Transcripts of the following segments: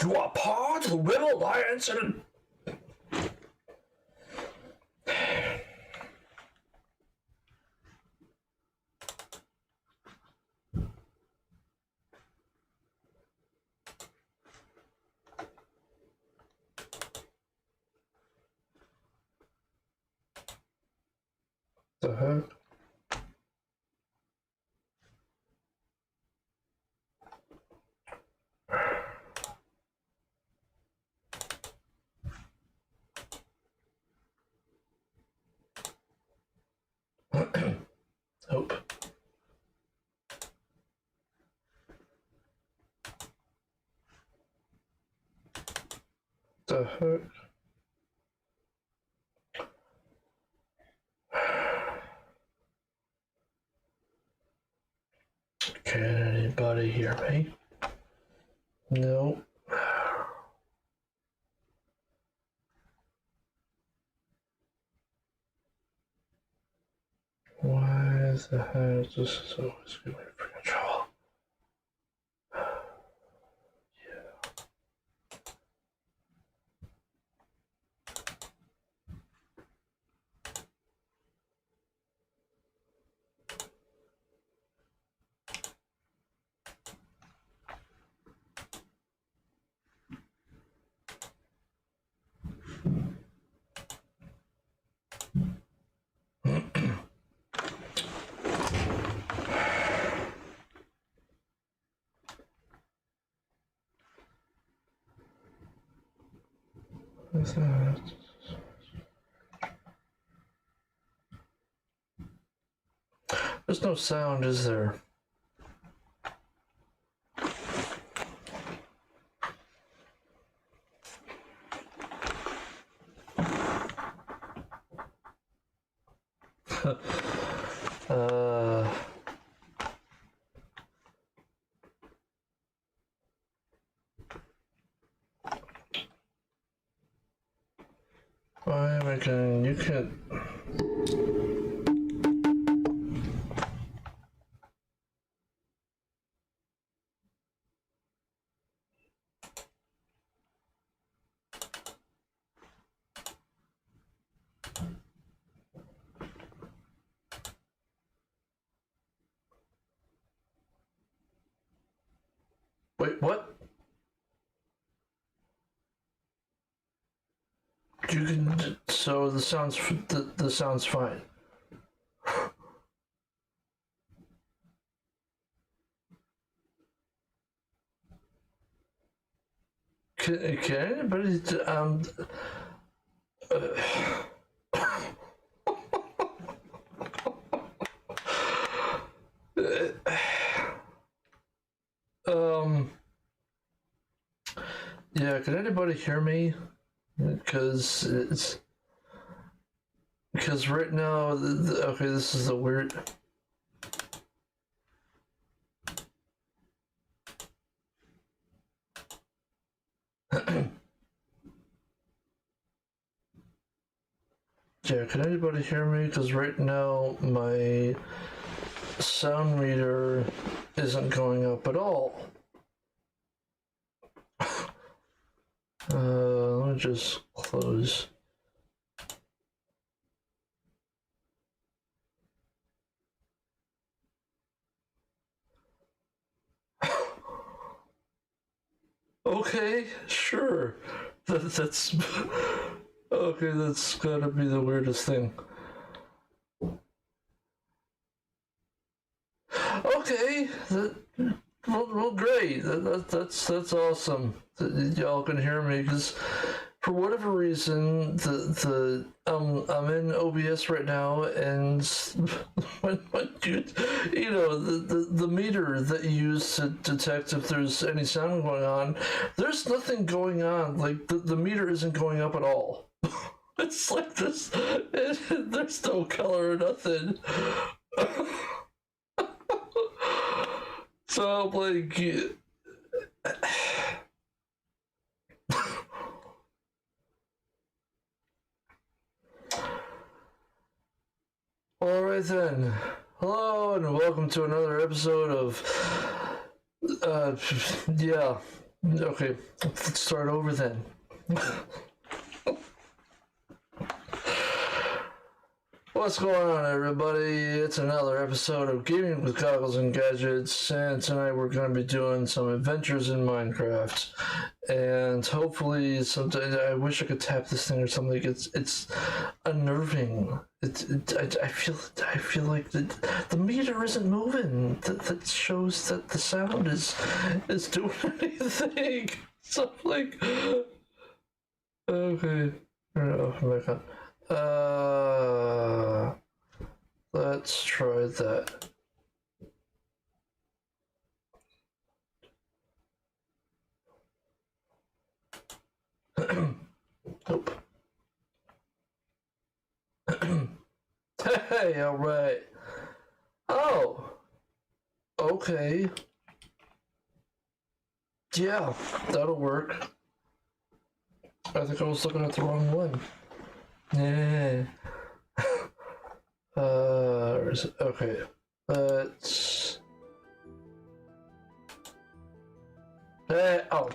You are part of the Red Alliance and... The heck? Hope. The heck? Can anybody hear me? No. Why the heck is this always giving me freaking trouble? What's that? There's no sound, is there? Why am I going? You can't. Wait, what? You can. So the sound's the sound's fine. Can anybody yeah, can anybody hear me? Because right now, okay, this is a weird. Yeah, can anybody hear me? Because right now my sound meter isn't going up at all. Let me just close. Okay, sure. That's okay. That's gotta be the weirdest thing. Okay, well, great. That's awesome. Y'all can hear me because for whatever reason, I'm in OBS right now, and when you know the meter that you use to detect if there's any sound going on, there's nothing going on. Like the meter isn't going up at all. It's like this. There's no color or nothing. So like. Alright then. Hello and welcome to another episode of yeah. Okay, let's start over then. What's going on, everybody? It's another episode of Gaming with Goggles and Gadgets, and tonight we're going to be doing some adventures in Minecraft. And hopefully, sometime I wish I could tap this thing or something. It's unnerving. I feel like the meter isn't moving. That shows that the sound is doing anything. So like, okay, back on. Let's try that. Nope. Hey, alright. Oh. Okay. Yeah, that'll work. I think I was looking at the wrong one. Yeah. Where is it? Okay. Let's. Hey, oh.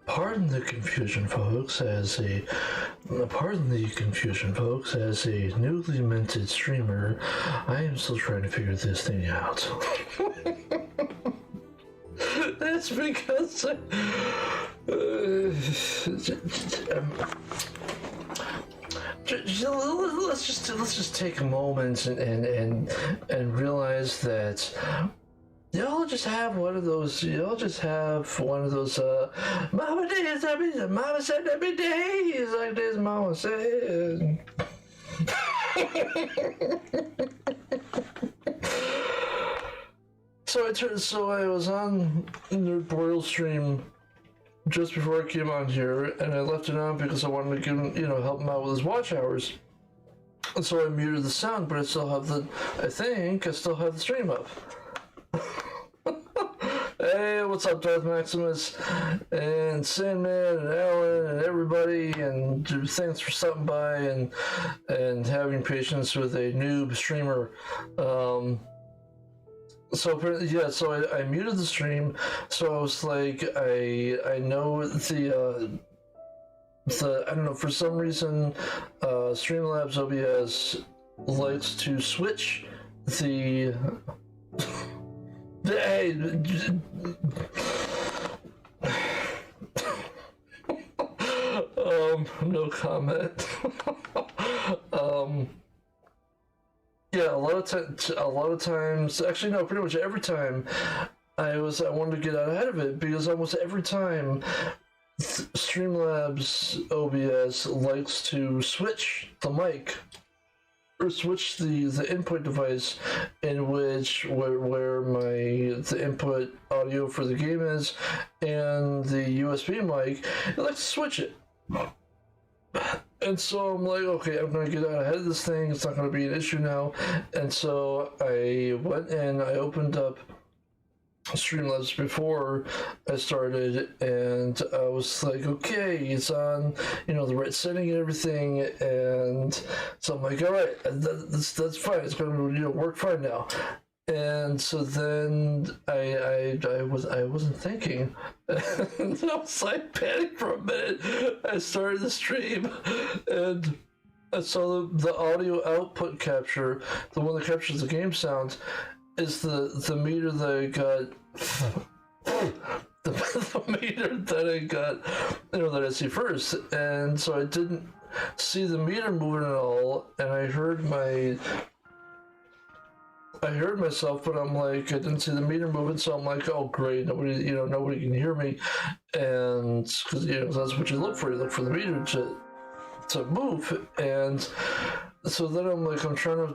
Pardon the confusion, folks, as a newly minted streamer, I am still trying to figure this thing out. That's because let's just take a moment and realize that y'all just have one of those. Mama said every day, like this. Mama said. So I was on the Boreal stream just before I came on here, and I left it on because I wanted to give him, help him out with his watch hours. And so I muted the sound, but I still have the stream up. Hey, what's up, Darth Maximus, and Sandman, and Alan, and everybody, and thanks for stopping by and having patience with a noob streamer. So I muted the stream, so I was like, I know the I don't know, for some reason, Streamlabs OBS likes to switch the hey, no comment. Yeah, a lot of times, actually no, pretty much every time I wanted to get out ahead of it, because almost every time Streamlabs OBS likes to switch the mic or switch the input device in which where the input audio for the game is and the USB mic, it likes to switch it. And so I'm like, okay, I'm going to get out ahead of this thing. It's not going to be an issue now. And so I went in, I opened up Streamlabs before I started, and I was like, okay, it's on, the right setting and everything. And so I'm like, all right, that's fine. It's going to work fine now. And so then I wasn't thinking, and I was like panicked for a minute. I started the stream, and I saw the audio output capture, the one that captures the game sound, is the meter that I got. The meter that I got, that I see first, and so I didn't see the meter moving at all, and I heard myself, but I'm like, I didn't see the meter moving, so I'm like, oh great, nobody can hear me, and because that's what you look for the meter to move, and so then I'm like, I'm trying to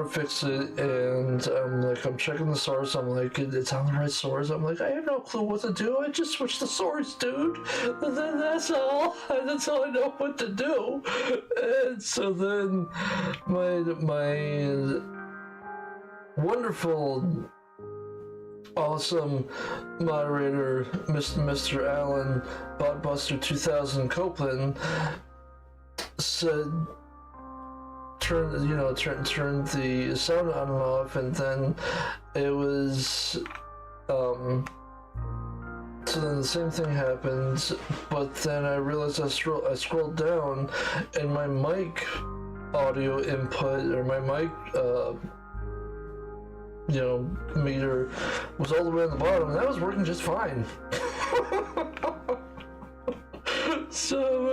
fix it, and I'm checking the source. I'm like, it's on the right source. I'm like, I have no clue what to do. I just switched the source, dude. And then that's all I know what to do. And so then my wonderful, awesome moderator, Mr. Allen, Botbuster 2000 Copeland, said, turn the sound on and off, and then it was so then the same thing happened, but then I realized I scrolled down, and my mic audio input, or my mic meter was all the way on the bottom, and that was working just fine. So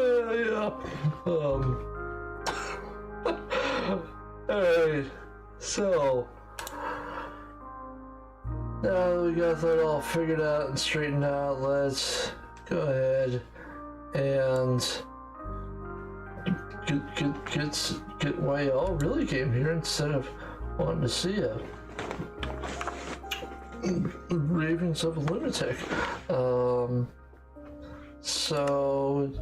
alright, so now that we got that all figured out and straightened out, let's go ahead and get why y'all really came here instead of wanting to see a ravings of a lunatic. So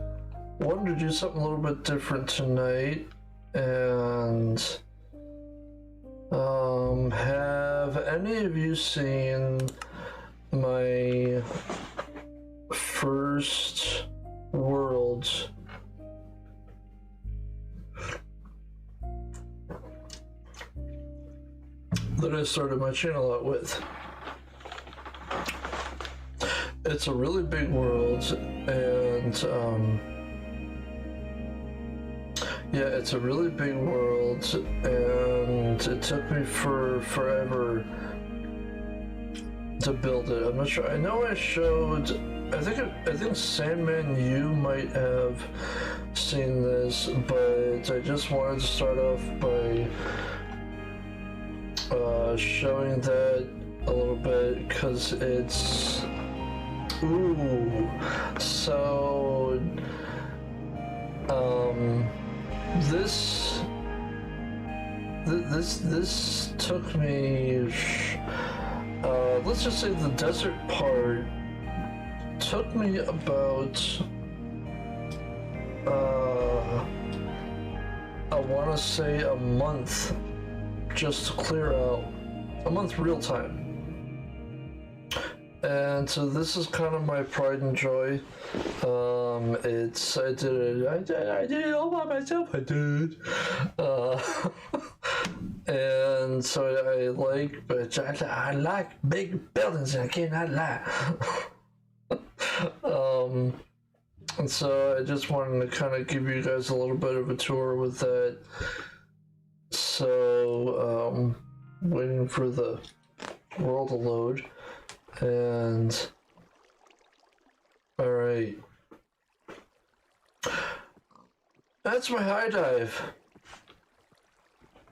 wanted to do something a little bit different tonight, and have any of you seen my first world that I started my channel out with? It's a really big world, and yeah, it's a really big world, and it took me forever to build it. I'm not sure. I know I showed. I think Sandman, you might have seen this, but I just wanted to start off by showing that a little bit, because it's so this took me, let's just say the desert part took me about I want to say a month just to clear out, a month real time. And so this is kind of my pride and joy. I did it all by myself. I did. And so I like big buildings, and I cannot lie. And so I just wanted to kind of give you guys a little bit of a tour with that. So waiting for the world to load. And all right, that's my high dive.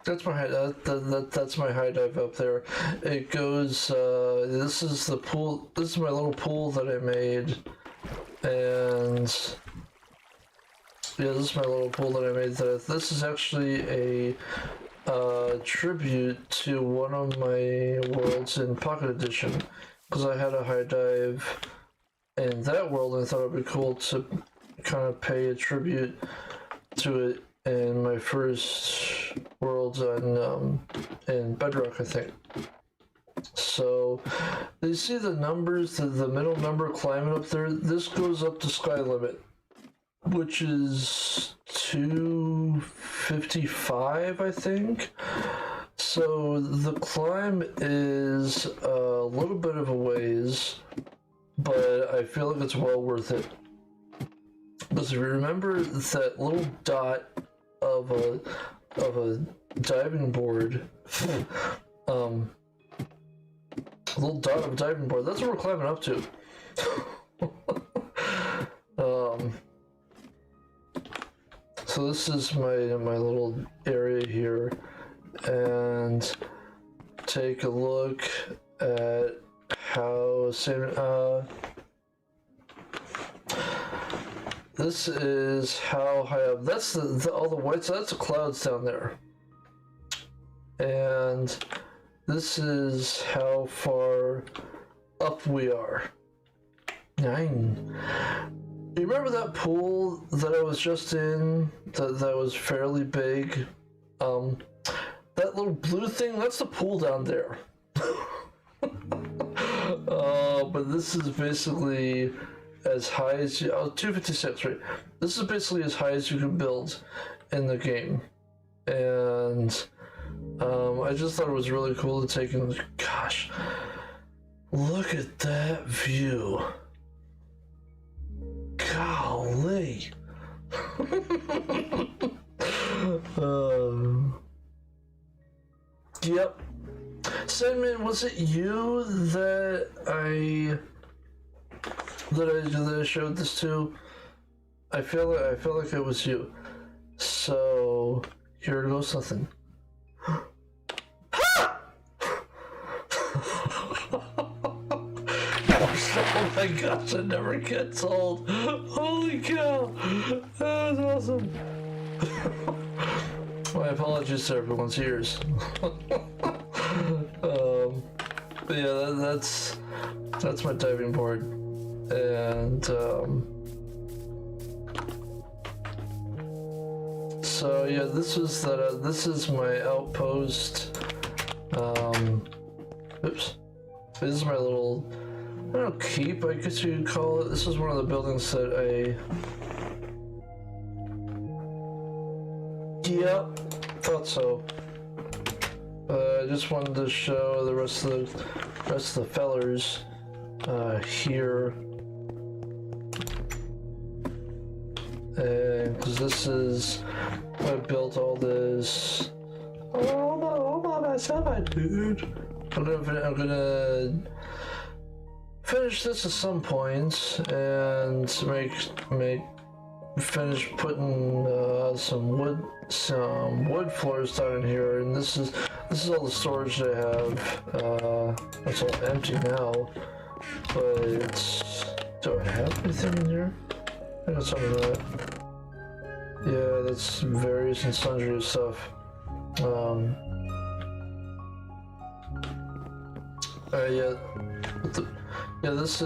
That's my that's my high dive up there. It goes. This is the pool. This is my little pool that I made, and yeah, this is my little pool that I made. This is actually a tribute to one of my worlds in Pocket Edition, because I had a high dive in that world, and I thought it'd be cool to kind of pay a tribute to it in my first world in Bedrock, I think. So you see the numbers, the middle number climbing up there. This goes up to sky limit, which is 255, I think. So the climb is a little bit of a ways, but I feel like it's well worth it. Because if you remember that little dot of a diving board, little dot of a diving board, that's what we're climbing up to. So this is my little area here, and take a look at how this is how high up. That's all the white, so that's the clouds down there, and this is how far up we are. 9. You remember that pool that I was just in, that was fairly big? That little blue thing, that's the pool down there. But this is basically as high as 256, right? This is basically as high as you can build in the game. and I just thought it was really cool to take in. Gosh, look at that view. Golly. Yep. Sandman, was it you that I showed this to? I feel like it was you. So here goes something. Oh my gosh, it never gets old. Holy cow. That was awesome. My apologies to everyone's ears. But yeah, that's my diving board. And so yeah, this is my outpost. Oops. This is my little, I don't know, keep, I guess you could call it. This is one of the buildings that Yep, thought so. I just wanted to show the rest of the fellers here. And because this is, I built all this. Oh, I'm on my side, dude. I'm gonna finish this at some point and finish putting some wood floors down in here, and this is all the storage I have. It's all empty now, but do I have anything in here? I got some of that. Yeah, that's various and sundry stuff. This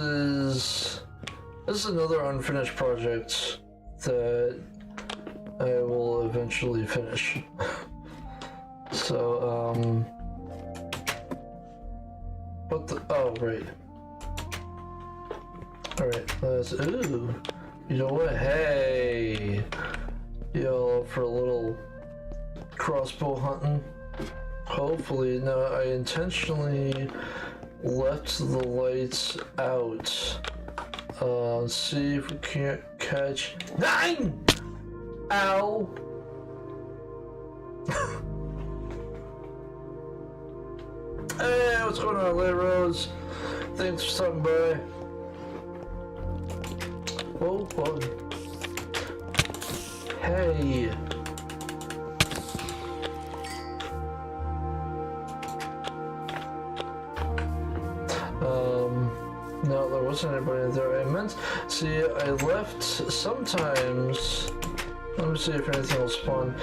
is another unfinished project that I will eventually finish. So, oh, right. Alright, ooh, you know what, hey, y'all, for a little crossbow hunting. Hopefully, now I intentionally left the lights out. See if we can't catch 9! Ow! Hey, what's going on, Lay Rose? Thanks for stopping by. Whoa, whoa. Hey. No, there wasn't anybody there. See, I left sometimes. Let me see if anything will spawn.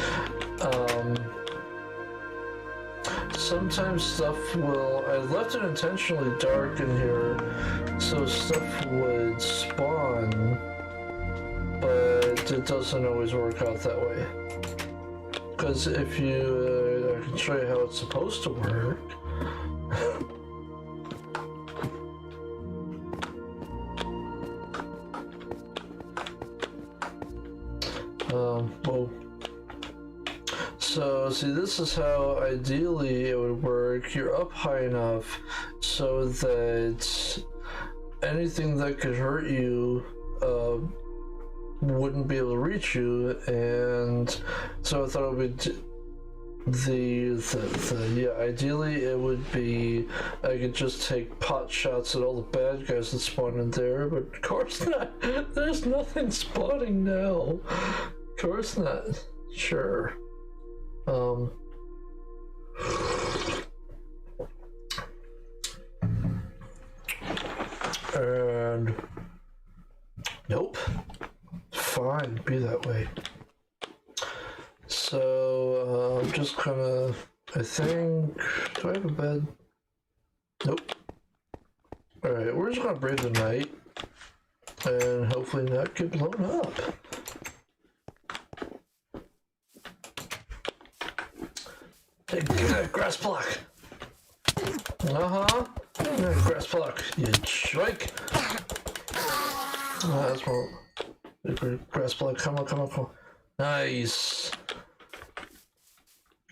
Sometimes stuff will. I left it intentionally dark in here, so stuff would spawn, but it doesn't always work out that way. Because if you, I can show you how it's supposed to work. Well, so see, this is how ideally it would work. You're up high enough so that anything that could hurt you wouldn't be able to reach you, and so I thought it would ideally it would be I could just take pot shots at all the bad guys that spawn in there, but of course not. There's nothing spawning now. Of course not. Sure. And nope. Fine, be that way. So I'm just gonna, I think, do I have a bed? Nope. Alright, we're just gonna brave the night and hopefully not get blown up. Hey, give that grass block. Grass block, you joke. That's more. Grass block, come on. Nice.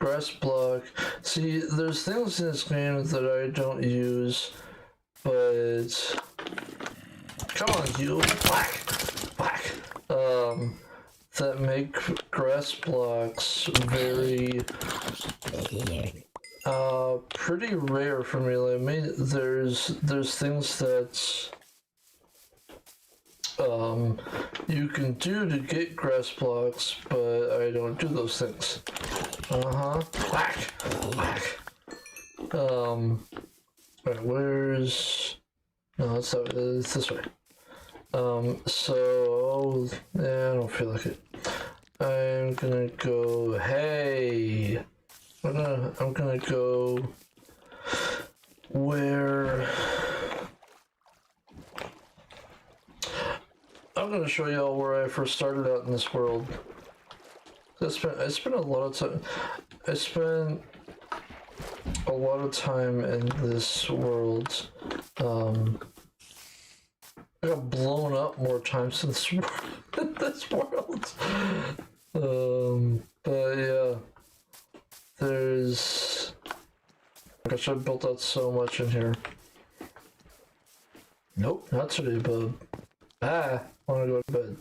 grass block. See, there's things in this game that I don't use, but come on, you whack. That make grass blocks very pretty rare for me. Like, there's things that you can do to get grass blocks, but I don't do those things. Whack. Right, where's... No, it's not, it's this way. So... Yeah, I don't feel like it. I'm gonna go... Hey! I'm gonna go... Where... I'm gonna show y'all where I first started out in this world. I spent a lot of time... I spent a lot of time in this world. I got blown up more times in this world. But yeah, there's... Gosh, I built out so much in here. Nope, not today, bub. I wanna go to bed.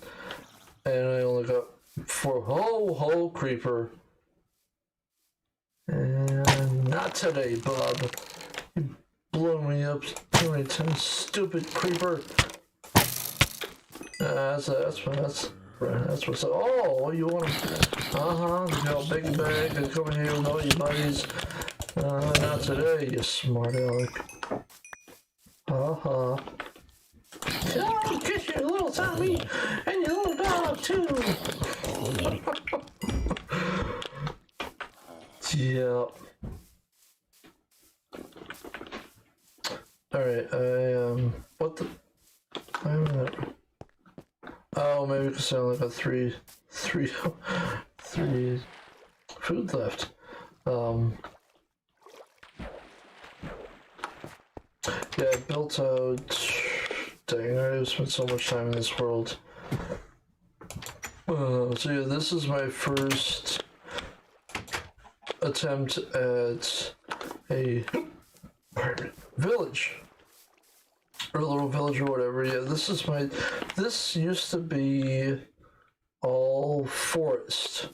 And I only got 4 whole creeper. And not today, bub. You blew me up too many times, stupid creeper. That's what's up. Oh, you want to? You got a big bag and come in here with all your buddies. Not today, you smart aleck. Oh, kiss your little Tommy and your little dog too. Yeah. Alright, what the... Oh, maybe because I only got three food left. Yeah, I built out... Dang, I spent so much time in this world. So yeah, this is my first attempt at a pirate village. Or a little village or whatever. Yeah, this used to be all forest.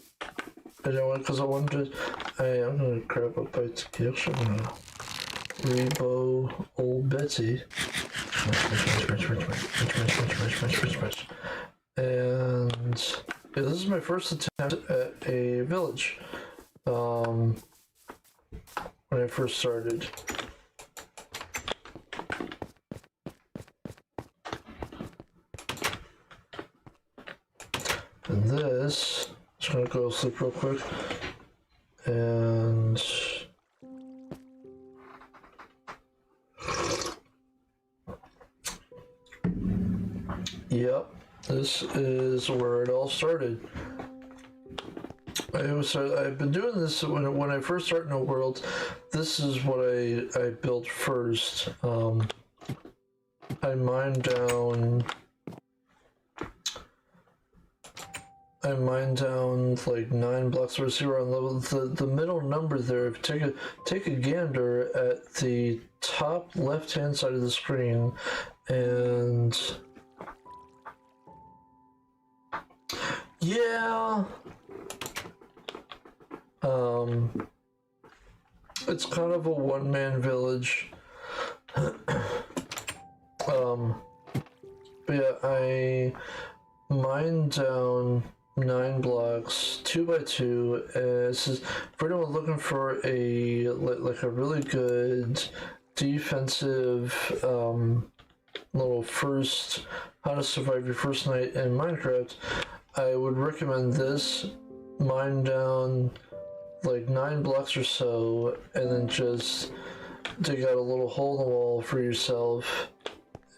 I don't want, because I wanted to, I'm gonna grab a bite to kill. I'm gonna rebo old Betsy. And yeah, this is my first attempt at a village. When I first started. And this, just gonna go to sleep real quick. And yep, this is where it all started. I've been doing this when I first started in a world. This is what I built first. I mined down like 9 blocks or 0 on level. The middle number there. Take a gander at the top left hand side of the screen, and yeah. It's kind of a one-man village. But yeah, I mined down 9 blocks, 2 by 2. This is for anyone looking for a like a really good defensive little first how to survive your first night in Minecraft. I would recommend this. Mine down like 9 blocks or so, and then just dig out a little hole in the wall for yourself.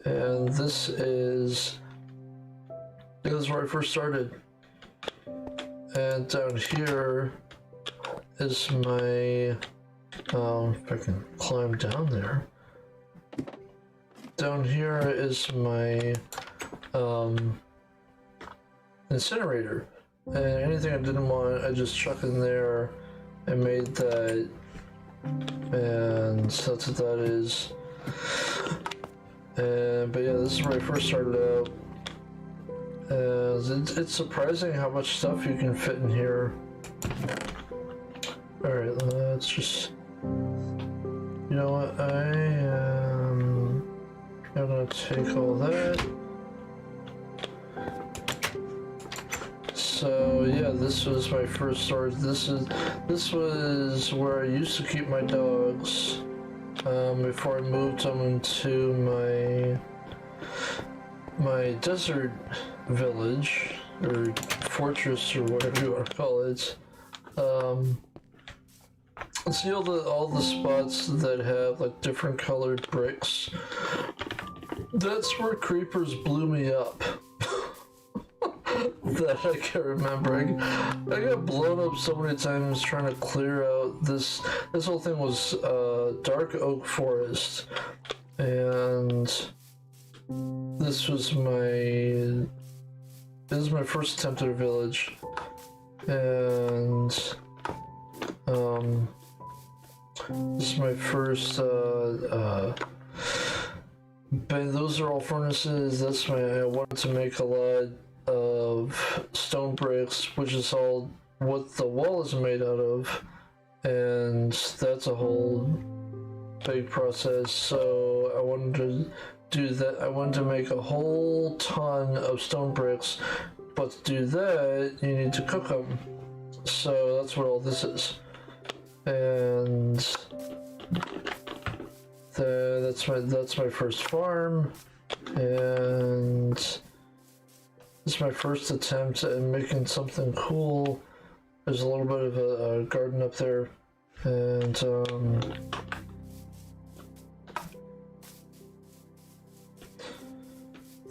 And this is where I first started. And down here is my if I can climb down there. Down here is my incinerator. And anything I didn't want, I just chuck in there, I made that, and that's what that is. But yeah, this is where I first started out. It's surprising how much stuff you can fit in here. Alright, let's just... You know what, I'm gonna take all that. So yeah, this was my first storage. This was where I used to keep my dogs before I moved them into my desert village or fortress or whatever you want to call it. See all the spots that have like different colored bricks? That's where creepers blew me up. That I can't remember. I got blown up so many times trying to clear out this whole thing was dark oak forest, and this was my first attempt at a village, and this is my first those are all furnaces. I wanted to make a lot of stone bricks, which is all what the wall is made out of, and that's a whole big process. So I wanted to do that. I wanted to make a whole ton of stone bricks, but to do that you need to cook them. So that's what all this is, and that's my first farm, and this is my first attempt at making something cool. There's a little bit of a garden up there, and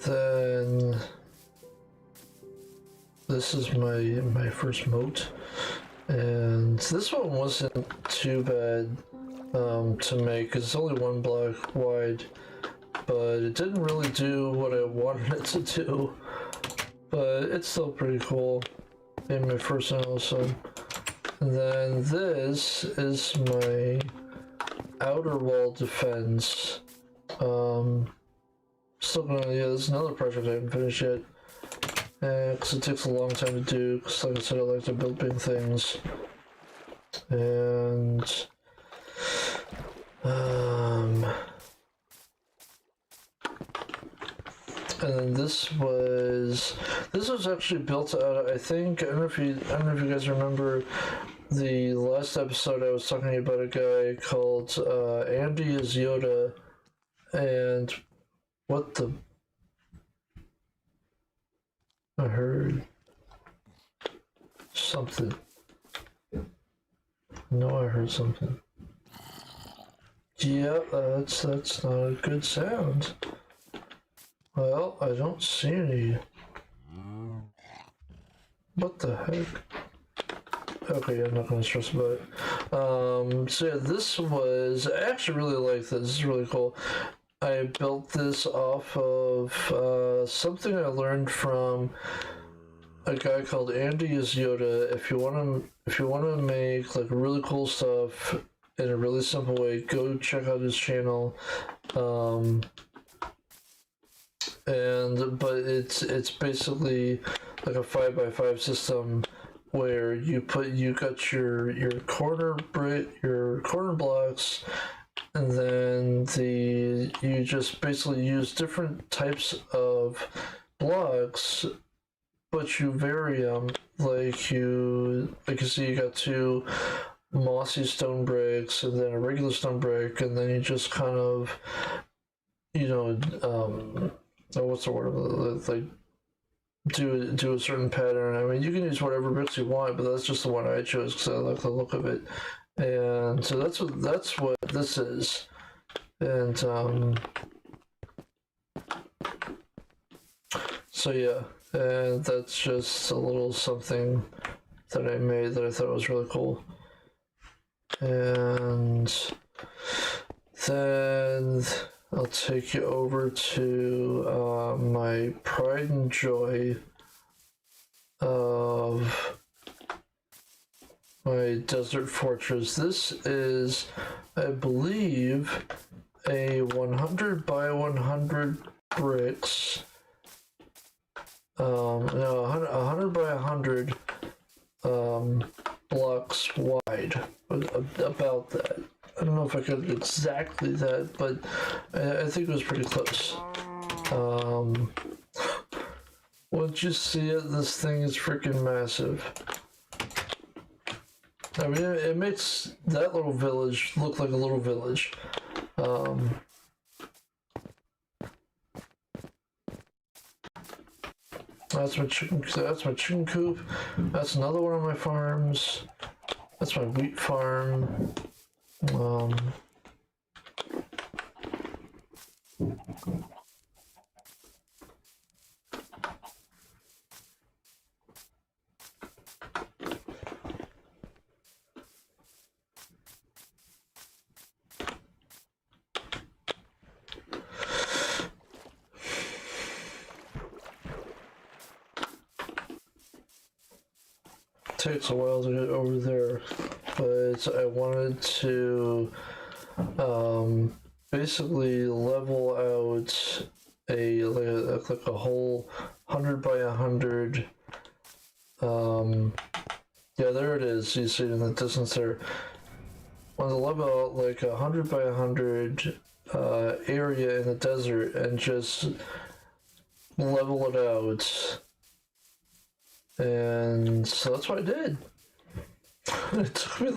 then this is my first moat, and this one wasn't too bad to make, 'cause it's only 1 block wide, but it didn't really do what I wanted it to do. But it's still pretty cool in my first one also. And then this is my outer wall defense. Still gonna, yeah, this is another project I haven't finished yet. Because it takes a long time to do, because like I said, I like to build big things. And then this was actually built out. I don't know if you guys remember the last episode. I was talking about a guy called Andy is Yoda, and what the? I heard something. No, I heard something. Yeah, that's not a good sound. Well, I don't see any. What the heck? Okay, I'm not gonna stress about it. So yeah, I actually really like this. This is really cool. I built this off of something I learned from a guy called Andy is Yoda. If you wanna make like really cool stuff in a really simple way, go check out his channel. But it's basically like a 5x5 system where you got your corner blocks, and then you just basically use different types of blocks, but you vary them. Like you see, you got 2 mossy stone bricks and then a regular stone brick, and then you just kind of, what's the word? Like do a certain pattern. I mean, you can use whatever bricks you want, but that's just the one I chose because I like the look of it. And so that's what this is. And so yeah, and that's just a little something that I made that I thought was really cool. And then I'll take you over to my pride and joy of my desert fortress. This is, I believe, a 100 by 100 bricks. No, 100 by 100 blocks wide. About that. I don't know if I could exactly that, but I think it was pretty close. Once you see it, this thing is freaking massive. I mean, it makes that little village look like a little village. That's my chicken coop. That's another one of my farms. That's my wheat farm. Takes a while to get over there, but I wanted to basically level out like a whole 100 by 100. Yeah, there it is. You see it in the distance there. I wanted to level out like 100 by 100 area in the desert and just level it out. And so that's what I did. It took me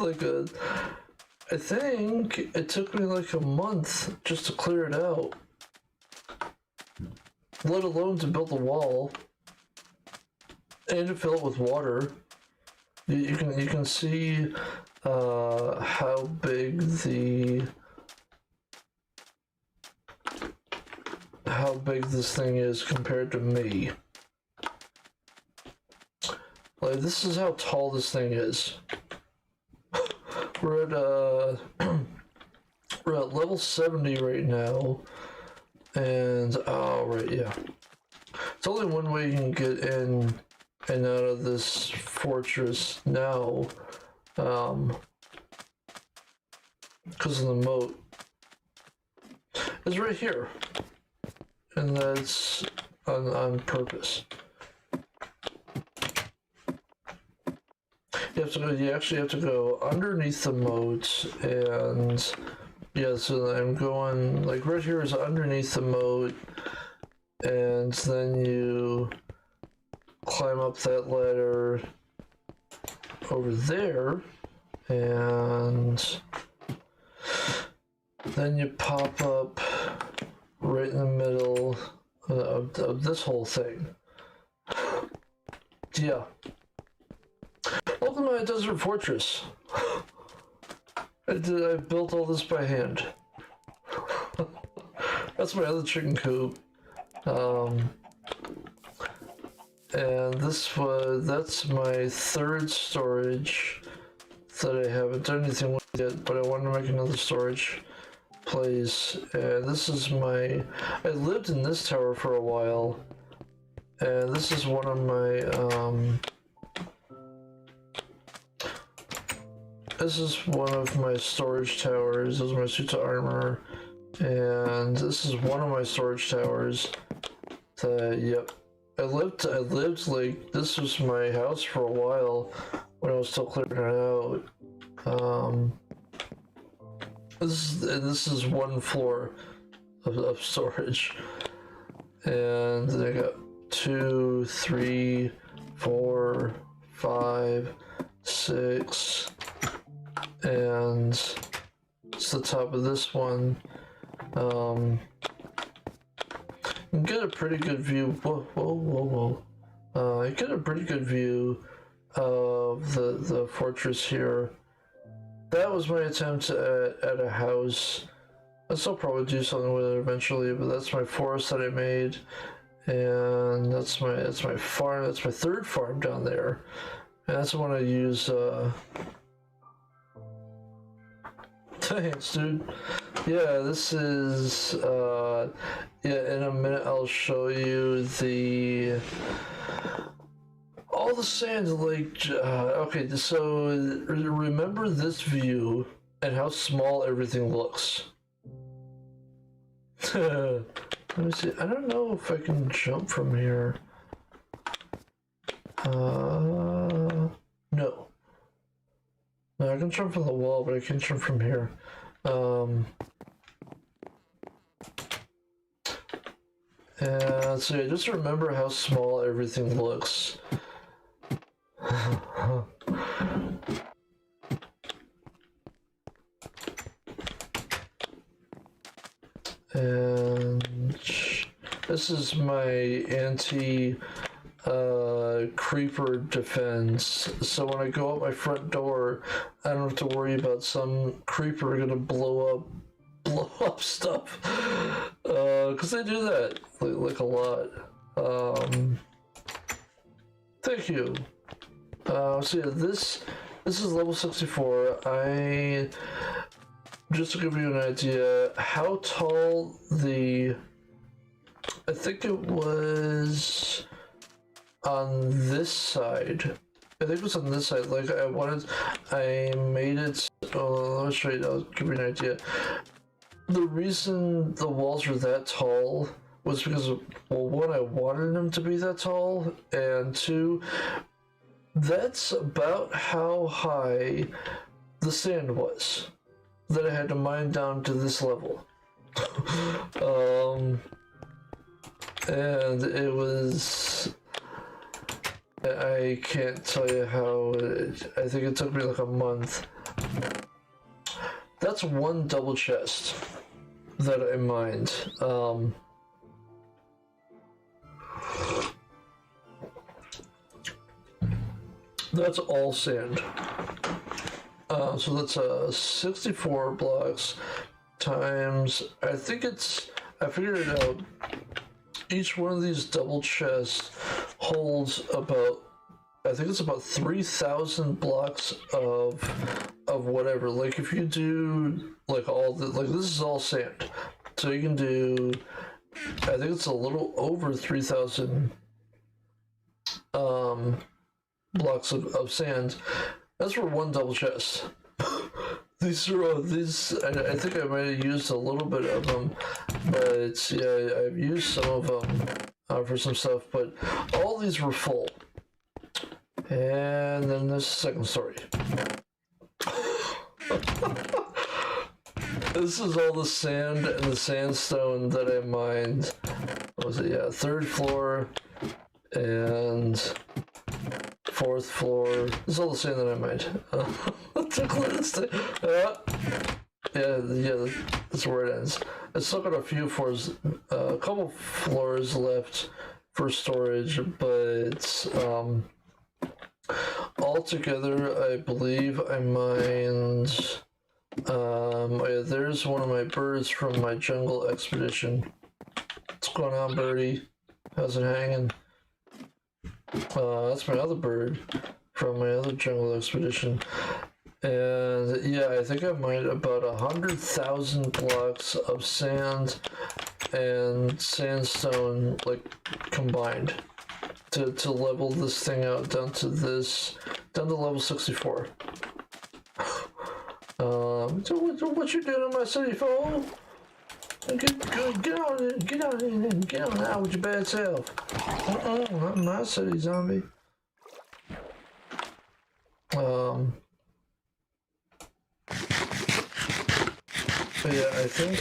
I think it took me like a month just to clear it out. Let alone to build the wall. And to fill it with water. You can see how big this thing is compared to me. Like, this is how tall this thing is. We're at level 70 right now, and oh right, yeah. It's only one way you can get in and out of this fortress now, because of the moat. It's right here, and that's on purpose. You actually have to go underneath the moat, and yeah, so I'm going, like right here is underneath the moat, and then you climb up that ladder over there, and then you pop up right in the middle of this whole thing. Yeah. Welcome to my desert fortress. I built all this by hand. That's my other chicken coop. And that's my third storage that I haven't done anything with yet, but I wanted to make another storage place. And this is I lived in this tower for a while, and this is one of my, this is one of my storage towers. Those are my suits of armor. And this is one of my storage towers. Yep. I lived like, this was my house for a while when I was still clearing it out. This is one floor of storage. And then I got 2, 3, 4, 5, 6, and it's the top of this one. You can get a pretty good view. Whoa. You get a pretty good view of the fortress here. That was my attempt at a house. I'll still probably do something with it eventually, but that's my forest that I made, and that's my farm. That's my third farm down there, and that's the one I use. Thanks, dude. Yeah, this is, yeah, in a minute I'll show you all the sand, like, okay, so remember this view and how small everything looks. Let me see, I don't know if I can jump from here. No. No, I can jump from the wall, but I can't jump from here. And so yeah, just remember how small everything looks. And this is my creeper defense, so when I go out my front door, I don't have to worry about some creeper gonna blow up stuff, because they do that like a lot. Thank you. So yeah, this is level 64. Just to give you an idea how tall I think it was on this side. I think it was on this side. Like I made it. Oh, let me show you. I'll give you an idea. The reason the walls are that tall was because, well, one, I wanted them to be that tall, and two, that's about how high the sand was that I had to mine down to this level. And it was, I can't tell you how, I think it took me like a month. That's one double chest that I mined. That's all sand. So that's 64 blocks times, I figured it out. Each one of these double chests holds about, I think it's about 3,000 blocks of whatever. Like if you do like this is all sand. So you can do, I think it's a little over 3,000 blocks of sand. That's for one double chest. These are I think I might have used a little bit of them, but yeah, I've used some of them for some stuff, but all these were full. And then this second story. This is all the sand and the sandstone that I mined. What was it? Yeah, third floor and fourth floor. This is all the sand that I mined. Yeah, that's where it ends. I still got a few floors, a couple floors left for storage, but altogether, I believe I mined. Yeah, there's one of my birds from my jungle expedition. What's going on, birdie? How's it hanging? That's my other bird from my other jungle expedition. And yeah, I think I mined about 100,000 blocks of sand and sandstone, like, combined to level this thing out down to level 64. What you doing in my city, fool? Get on out with your bad self. Not in my city, zombie. Yeah, I think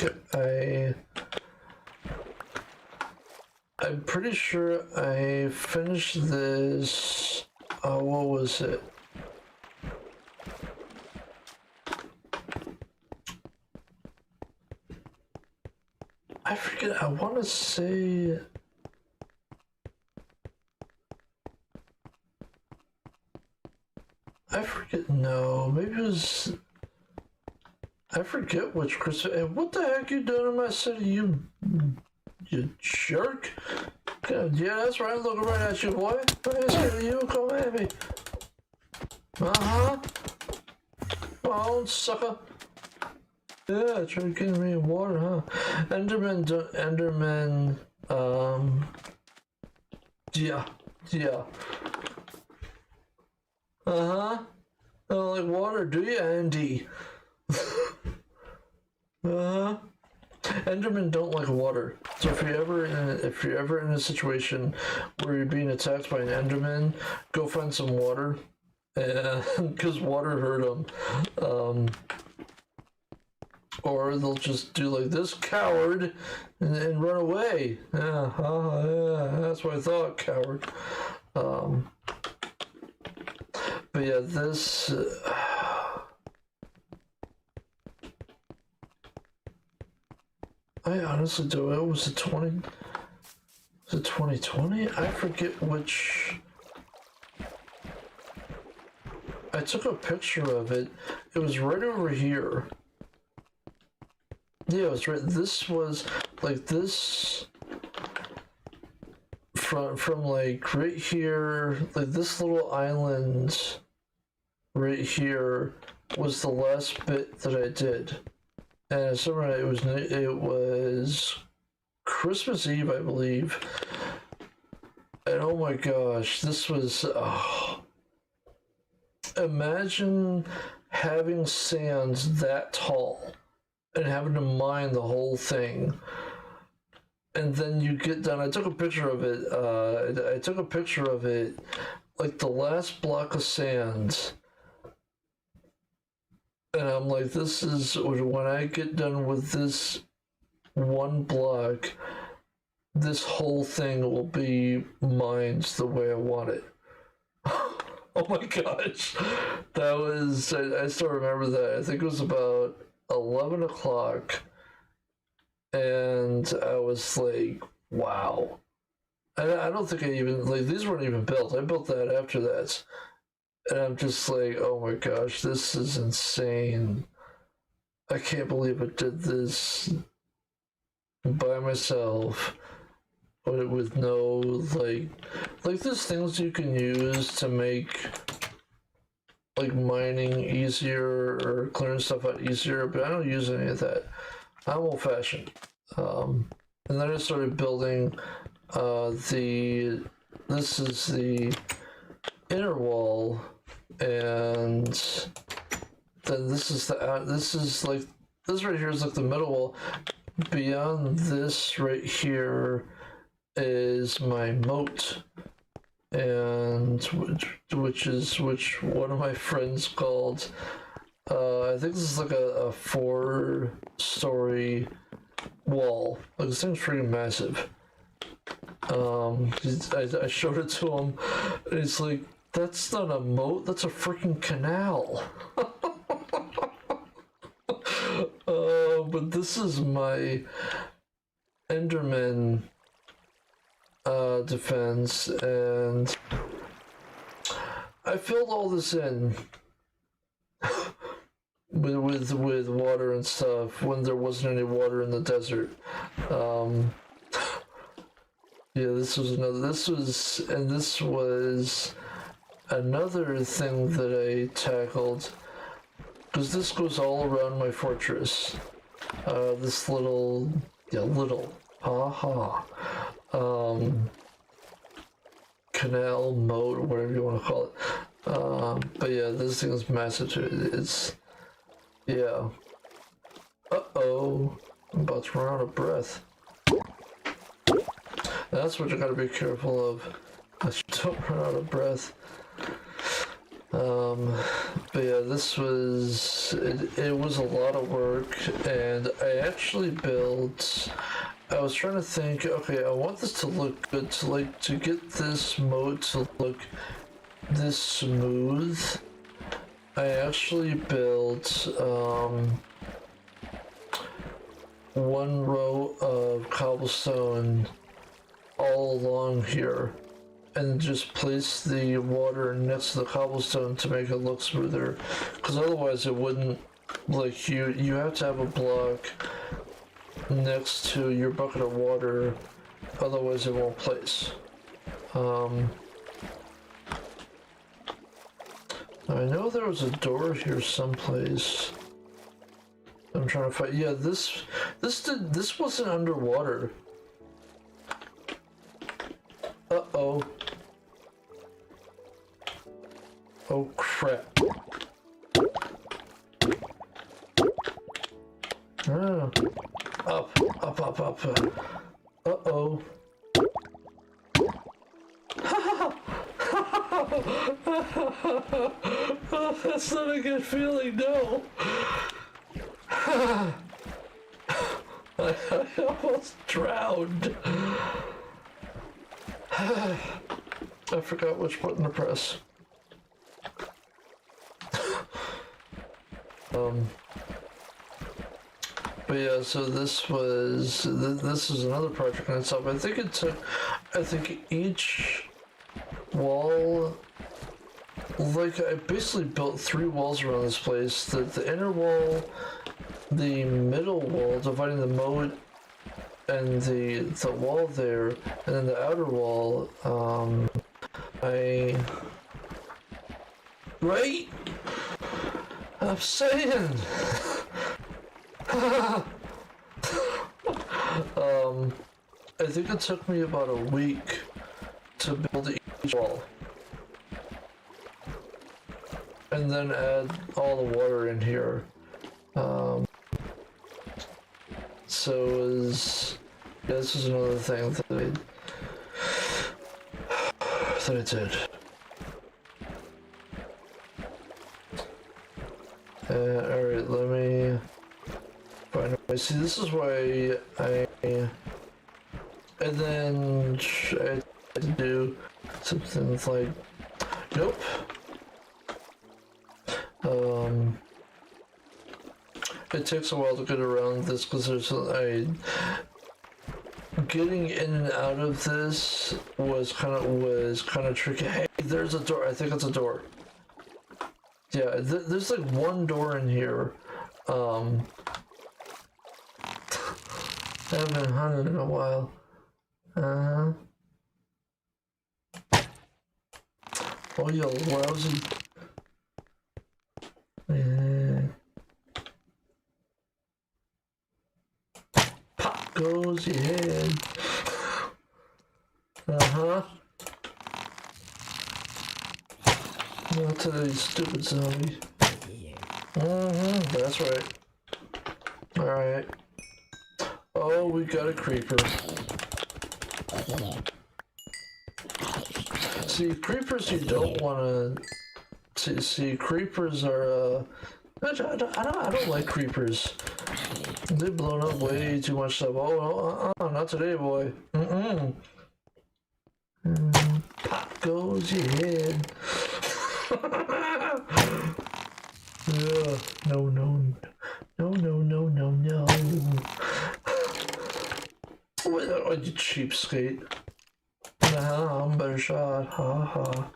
I'm pretty sure I finished this. What was it? I forget. I want to say. I forget. No, maybe it was. I forget which Christmas. Hey, what the heck you doing in my city, you jerk? God, yeah, that's right. I'm looking right at you, boy. What is you? Come at me. Come on, sucker. Yeah, try to get me water, huh? Enderman, yeah. Uh-huh. I don't like water, do you, Andy? Uh-huh. Endermen don't like water. So if you're ever in a situation where you're being attacked by an Enderman, go find some water, because water hurt them. Or they'll just do like this, coward, and run away. Yeah, that's what I thought, coward. But yeah, this. I honestly don't know. Was it 2020? I forget which. I took a picture of it. It was right over here. Yeah, it was right. This was like this from like right here, like this little island right here was the last bit that I did. And summer it was Christmas Eve, I believe. And oh my gosh, this was imagine having sands that tall and having to mine the whole thing. And then you get done. I took a picture of it. I took a picture of it, like the last block of sand. And I'm like, this is when I get done with this one block, this whole thing will be mined the way I want it. Oh my gosh. That was, I still remember that. I think it was about 11 o'clock. And I was like, wow. I don't think I even, like, these weren't even built. I built that after that. And I'm just like, oh my gosh, this is insane. I can't believe I did this by myself with no, like there's things you can use to make, like, mining easier or clearing stuff out easier, but I don't use any of that. I'm old-fashioned. And then I started building this is the inner wall, and then this is like, this right here is like the middle wall. Beyond this right here is my moat, and which one of my friends called, I think this is like a 4-story wall. Like, this thing's freaking massive. I showed it to him, and he's like, that's not a moat, that's a freaking canal. But this is my Enderman defense, and I filled all this in with water and stuff when there wasn't any water in the desert. Yeah, this was another thing that I tackled, because this goes all around my fortress. This little, canal, moat, whatever you want to call it. But yeah, this thing is massive too. It's, yeah. Uh-oh, I'm about to run out of breath. That's what you gotta be careful of. I don't run out of breath. But yeah, this was, it was a lot of work, and I actually built, I was trying to think, okay, I want this to look good, to get this mode to look this smooth. I actually built, one row of cobblestone all along here, and just place the water next to the cobblestone to make it look smoother, because otherwise it wouldn't, like, you have to have a block next to your bucket of water, otherwise it won't place. I know there was a door here someplace. I'm trying to find, yeah, this wasn't underwater. Uh-oh. Oh crap. Ah. Up. Uh-oh. Oh, that's not a good feeling, no. I almost drowned. I forgot which button to press. But yeah, so this is another project in itself. I think each wall, like I basically built 3 walls around this place. The inner wall, the middle wall dividing the moat and the wall there, and then the outer wall, right? I'm saying. I think it took me about a week to build each wall. And then add all the water in here. So this is another thing that I did. Alright, let me find a way. See, this is why and then I had to do something like, nope. It takes a while to get around this because there's getting in and out of this was kind of tricky. Hey, there's a door. I think it's a door. Yeah, there's like one door in here. I haven't been hunted in a while. Oh, you lousy. Pop goes your head. Not today, stupid zombie. That's right. Alright. Oh, we got a creeper. See, creepers you don't want to... See, creepers are, I don't like creepers. They've blown up way too much stuff. Oh, not today, boy. Pop goes your head. No. Oh, you cheapskate. I'm a better shot. Ha.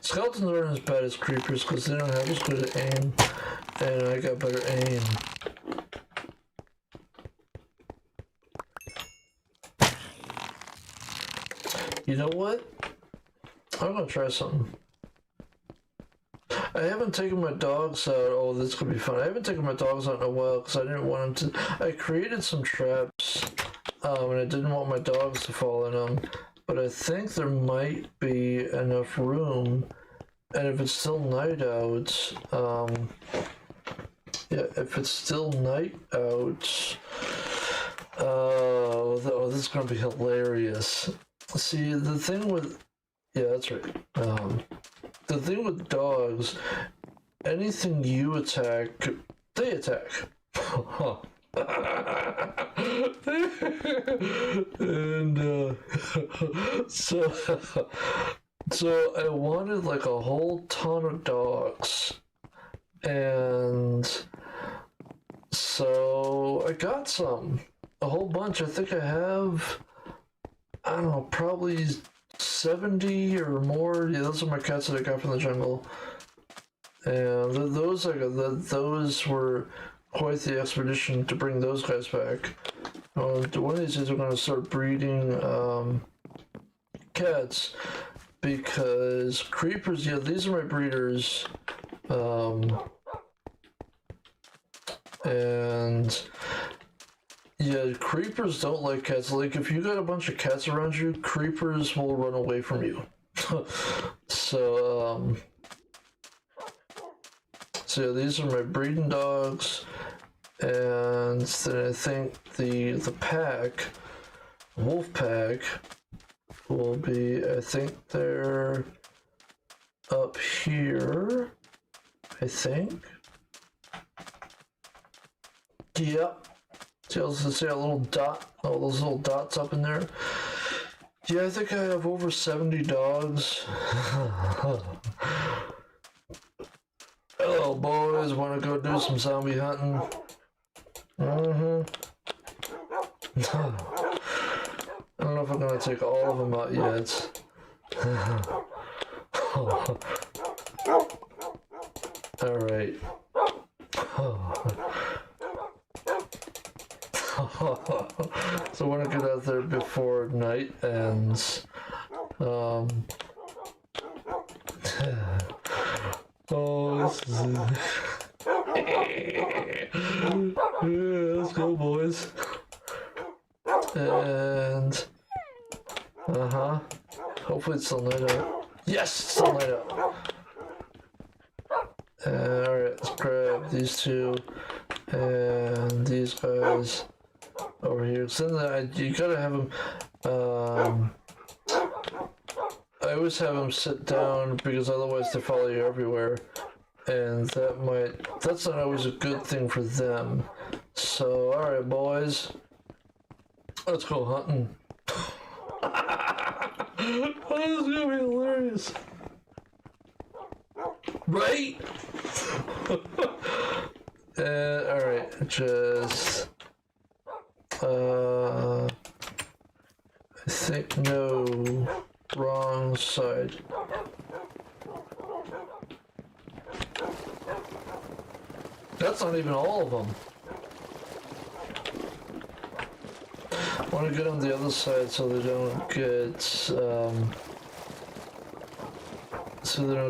Skeletons aren't as bad as creepers because they don't have as good aim. And I got better aim. You know what? I'm gonna try something. I haven't taken my dogs out. Oh, this could be fun. I haven't taken my dogs out in a while because I didn't want them to. I created some traps, and I didn't want my dogs to fall in them. But I think there might be enough room, and if it's still night out, yeah, if it's still night out, oh, this is gonna be hilarious. See, the thing with, yeah, that's right. The thing with dogs, anything you attack, they attack. And so I wanted like a whole ton of dogs, and so I got a whole bunch. I think I have, I don't know, probably 70 or more. Yeah, those are my cats that I got from the jungle. And those were quite the expedition to bring those guys back. One of these days we're going to start breeding cats, because creepers, yeah, these are my breeders. And yeah, creepers don't like cats. Like, if you got a bunch of cats around you, creepers will run away from you. So yeah, these are my breeding dogs, and then I think the pack, wolf pack, will be, I think they're up here, I think. Yep. See, I was gonna say a little dot, all those little dots up in there. Yeah, I think I have over 70 dogs. Hello, boys. Want to go do some zombie hunting? I don't know if I'm gonna take all of them out yet. All right. So I want to get out there before night ends. Oh, this is yeah, let's go, boys. And hopefully it's still night out. Yes, it's still night out. Alright, let's grab these two and these guys over here. So then you gotta have them. I always have them sit down because otherwise they follow you everywhere, and that's not always a good thing for them. So, alright, boys, let's go hunting. Oh, this is gonna be hilarious. Right? Alright, just I think no, wrong side. That's not even all of them. I want to get on the other side so they don't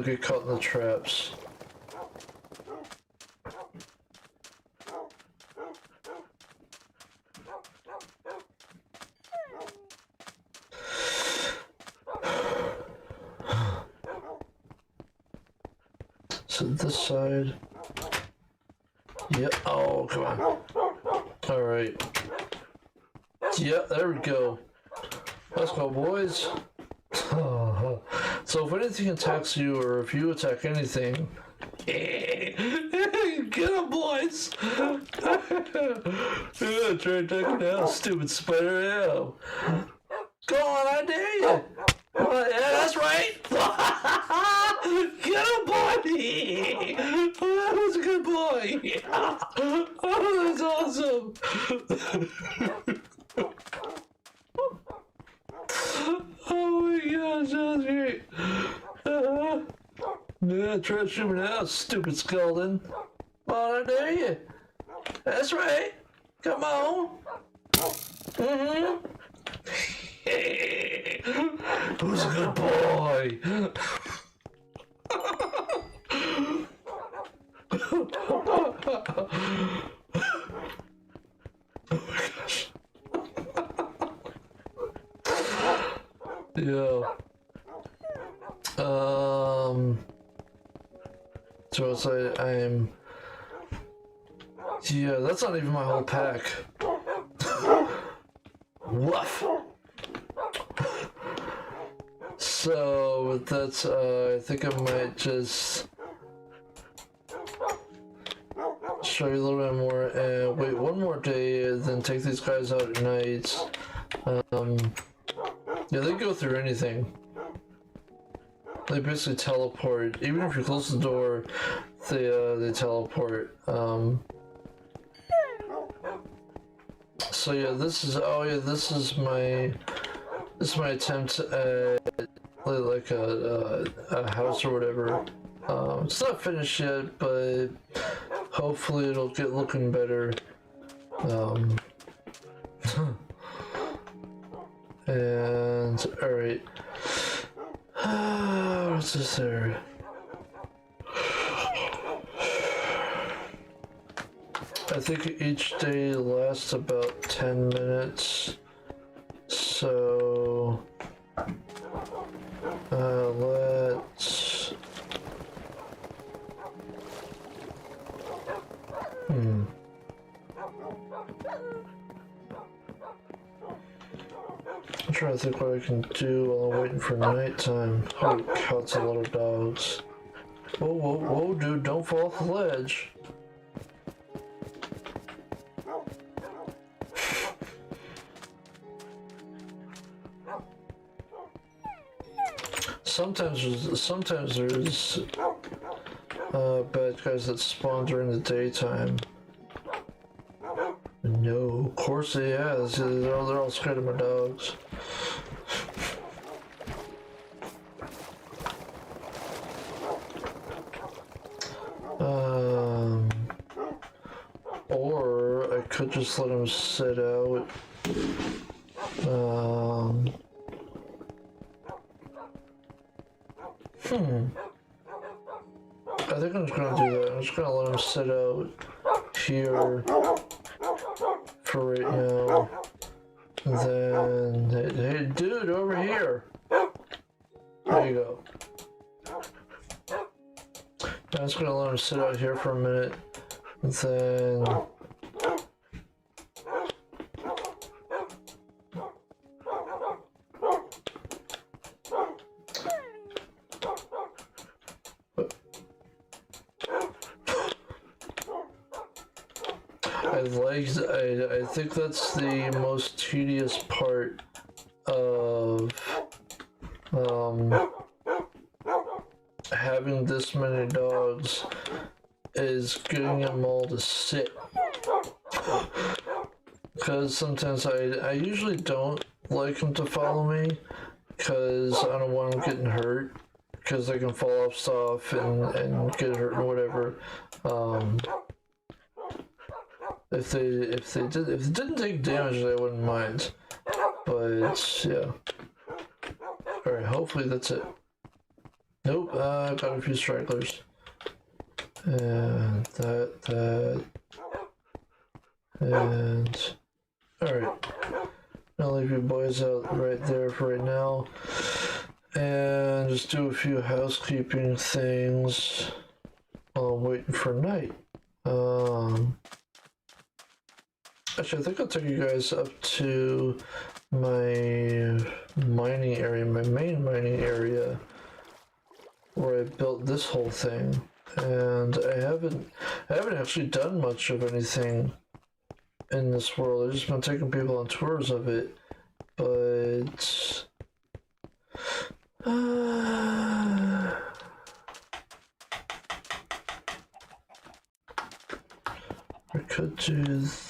get caught in the traps. So this side. Yeah. Oh, come on. All right. Yeah, there we go. Let's go, boys. So if anything attacks you, or if you attack anything, get them, boys. Yeah, try to attack now, stupid spider. Yeah. Go on, I dare you. Yeah, that's right. Get him, boy. Oh, that was a good boy. Oh, that's awesome. Oh my gosh, that's great. Yeah, try to shoot me now, stupid skeleton. Come on, I dare you. That's right. Come on. Who's a good boy? Oh my gosh. Yeah. So it's I'm. Yeah, that's not even my whole pack. Woof. So that's I think I might just show you a little bit more and wait one more day, then take these guys out at night. Yeah, they go through anything. They basically teleport. Even if you close the door, they teleport. So yeah, this is my attempt at like a house or whatever. It's not finished yet, but hopefully it'll get looking better. And alright. What's this there? I think each day lasts about 10 minutes. So I'm trying to think what I can do while I'm waiting for nighttime. Holy cow, it's a lot of dogs. Whoa, whoa, whoa, dude, don't fall off the ledge. Sometimes there's bad guys that spawn during the daytime. No, of course they have. They're all scared of my dogs. Or I could just let them sit out. I think I'm just gonna do that. I'm just gonna let them sit out here for right now. And then, hey, dude, over here. There you go. I'm just gonna let them sit out here for a minute. And then. I think that's the most tedious part of having this many dogs is getting them all to sit. Because sometimes I usually don't like them to follow me because I don't want them getting hurt because they can fall off stuff and get hurt or whatever. If they didn't take damage, I wouldn't mind. But yeah. Alright, hopefully that's it. Nope, got a few stragglers. And that. And alright. I'll leave you boys out right there for right now. And just do a few housekeeping things while I'm waiting for night. Actually, I think I'll take you guys up to my mining area, my main mining area, where I built this whole thing. And I haven't actually done much of anything in this world. I've just been taking people on tours of it, but I could do that.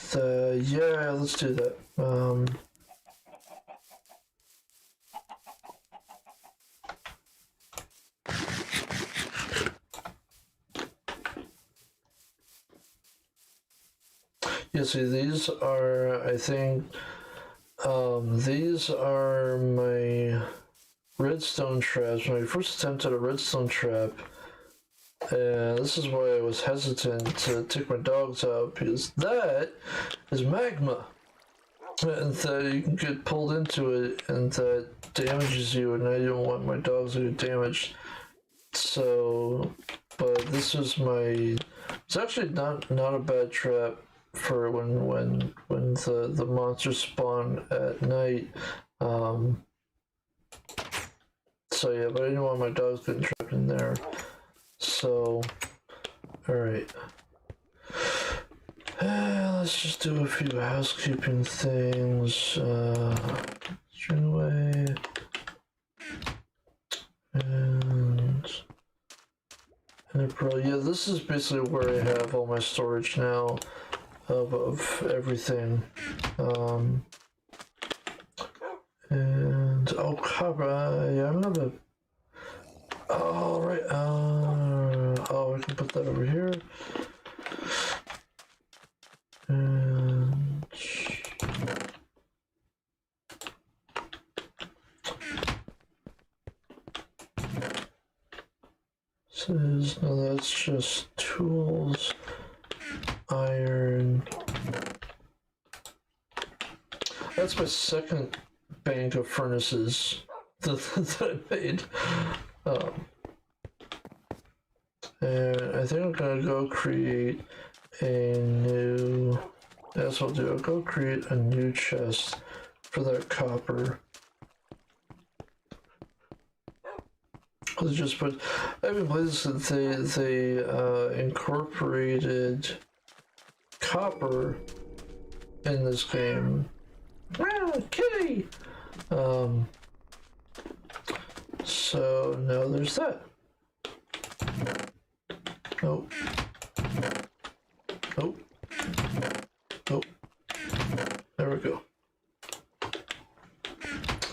Yeah, let's do that. Yeah, see, these are, I think, these are my redstone traps. My first attempt at a redstone trap. And this is why I was hesitant to take my dogs out, because that is magma. And that you can get pulled into it, and that damages you, and I don't want my dogs to get damaged. So, but this was my, it's actually not a bad trap for when the monsters spawn at night. So yeah, but I didn't want my dogs getting trapped in there. So, alright. Let's just do a few housekeeping things. String away. And April. Yeah, this is basically where I have all my storage now of everything. And, oh, crap, yeah, I'm gonna. Oh, right, oh, I can put that over here. And says, no, that's just tools, iron. That's my second bank of furnaces that I made. And I think I'm gonna go create a new... That's what I'll do. I'll go create a new chest for that copper. Let's just put... I haven't played this since they incorporated copper in this game. Wow, kitty! So now there's that. Nope. Nope. Nope. There we go.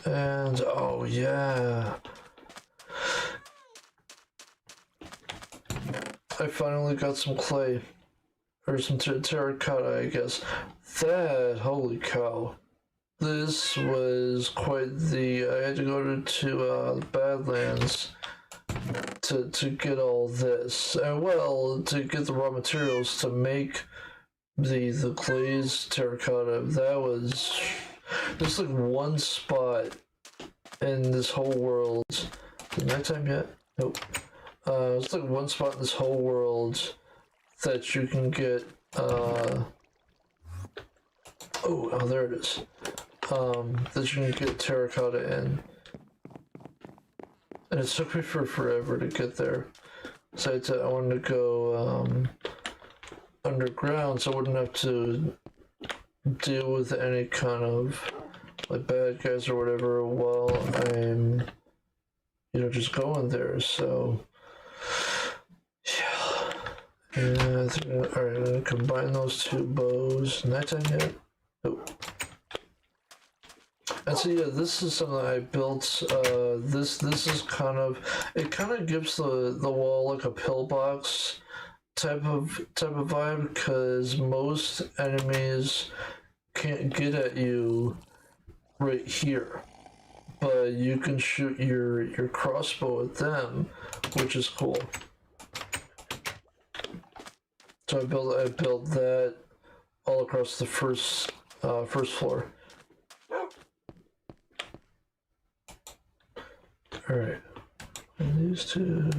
And oh yeah. I finally got some clay. Or some terracotta, I guess. That, holy cow. This was quite the... I had to go to the Badlands to get all this. And well, to get the raw materials to make the glazed terracotta. That was... There's like one spot in this whole world. Is it nighttime yet? Nope. It's like one spot in this whole world that you can get, oh, there it is. That you can get terracotta in. And it took me forever to get there. So I wanted to go, underground so I wouldn't have to deal with any kind of, like, bad guys or whatever while I'm, you know, just going there, so... Yeah. And alright, I'm gonna combine those two bows. Nighttime yet? Nope. And so yeah, this is something I built. This is kind of, it kind of gives the wall like a pillbox type of vibe, because most enemies can't get at you right here, but you can shoot your crossbow at them, which is cool. So I built that all across the first floor. All right, and these two.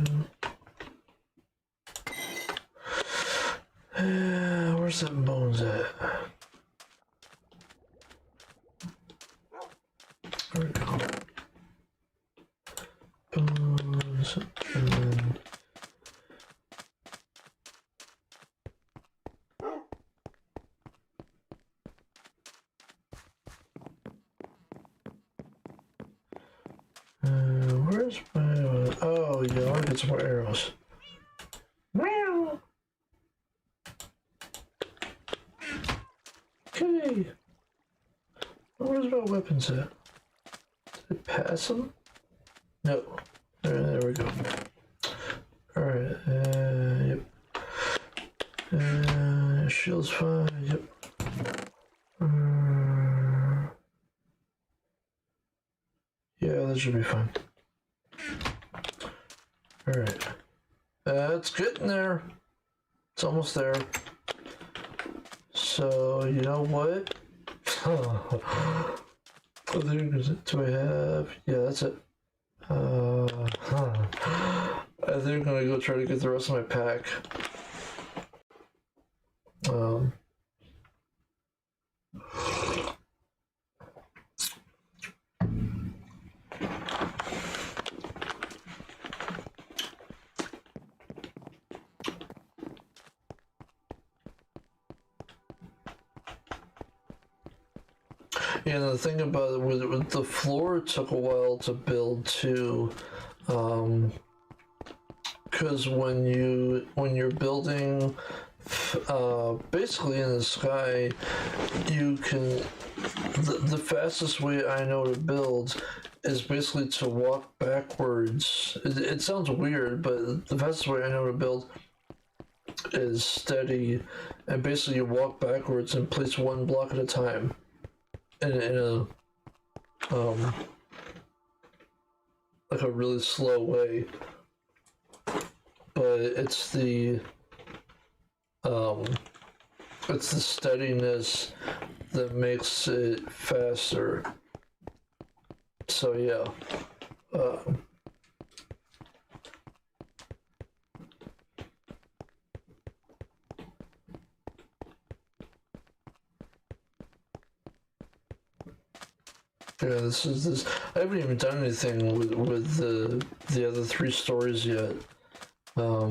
Where's that bones at? There we go. Bones, and then... where's my... Oh, yeah, I want to get some more arrows. Meow! Okay. Where's my weapons at? Did I pass them? No. There we go. Alright, yep. Shield's fine, yep. Yeah, that should be fine. Alright. It's getting there. It's almost there. So, you know what? Do I have... Yeah, that's it. I think I'm gonna go try to get the rest of my pack. Yeah, the thing about it with the floor, it took a while to build too, because when you're building basically in the sky, you can the fastest way I know to build is basically to walk backwards. It sounds weird, but the fastest way I know to build is steady, and basically you walk backwards and place one block at a time. In a like a really slow way, but it's the steadiness that makes it faster. So yeah. Yeah, this. I haven't even done anything with the other 3 stories yet. I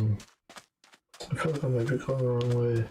feel like I might be going the wrong way.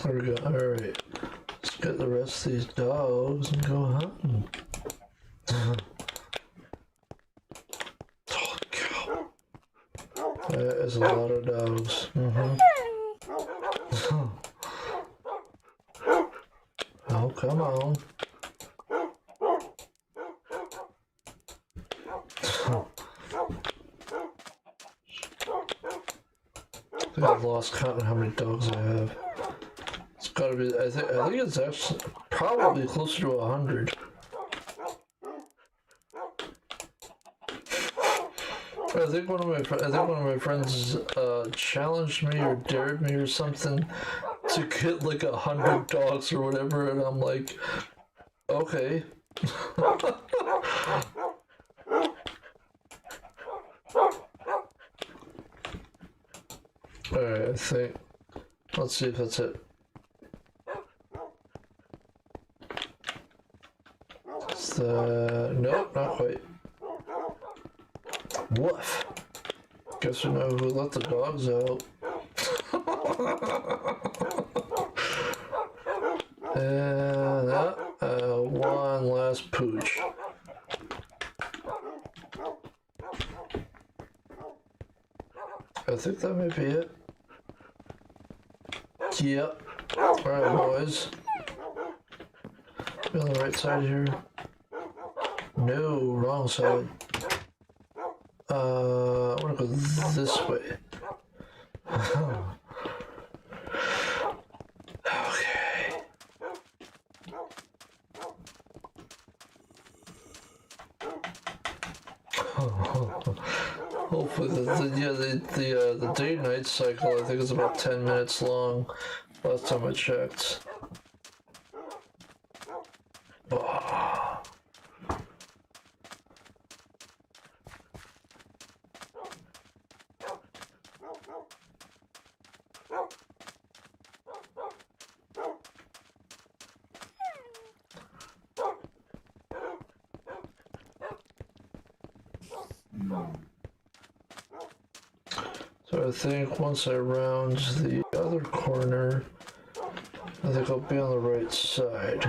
There we go. Alright. Let's get the rest of these dogs and go hunting. Oh, cow. That is a lot of dogs. Oh, come on. I think I've lost count of how many dogs I have. It's gotta be, I think it's actually probably closer to 100. I think one of my friends challenged me or dared me or something to get like 100 dogs or whatever, and I'm like, okay. Alright, I think. Let's see if that's it. It's nope, not quite. Woof. Guess we know who let the dogs out. And one last pooch. I think that might be it. Yep. Alright, boys. Be on the right side here. No, wrong side. I wanna go this way. Okay. Hopefully the day-night cycle I think is about 10 minutes long. Last time I checked. Oh. So I think once I round the other corner, I think I'll be on the right side.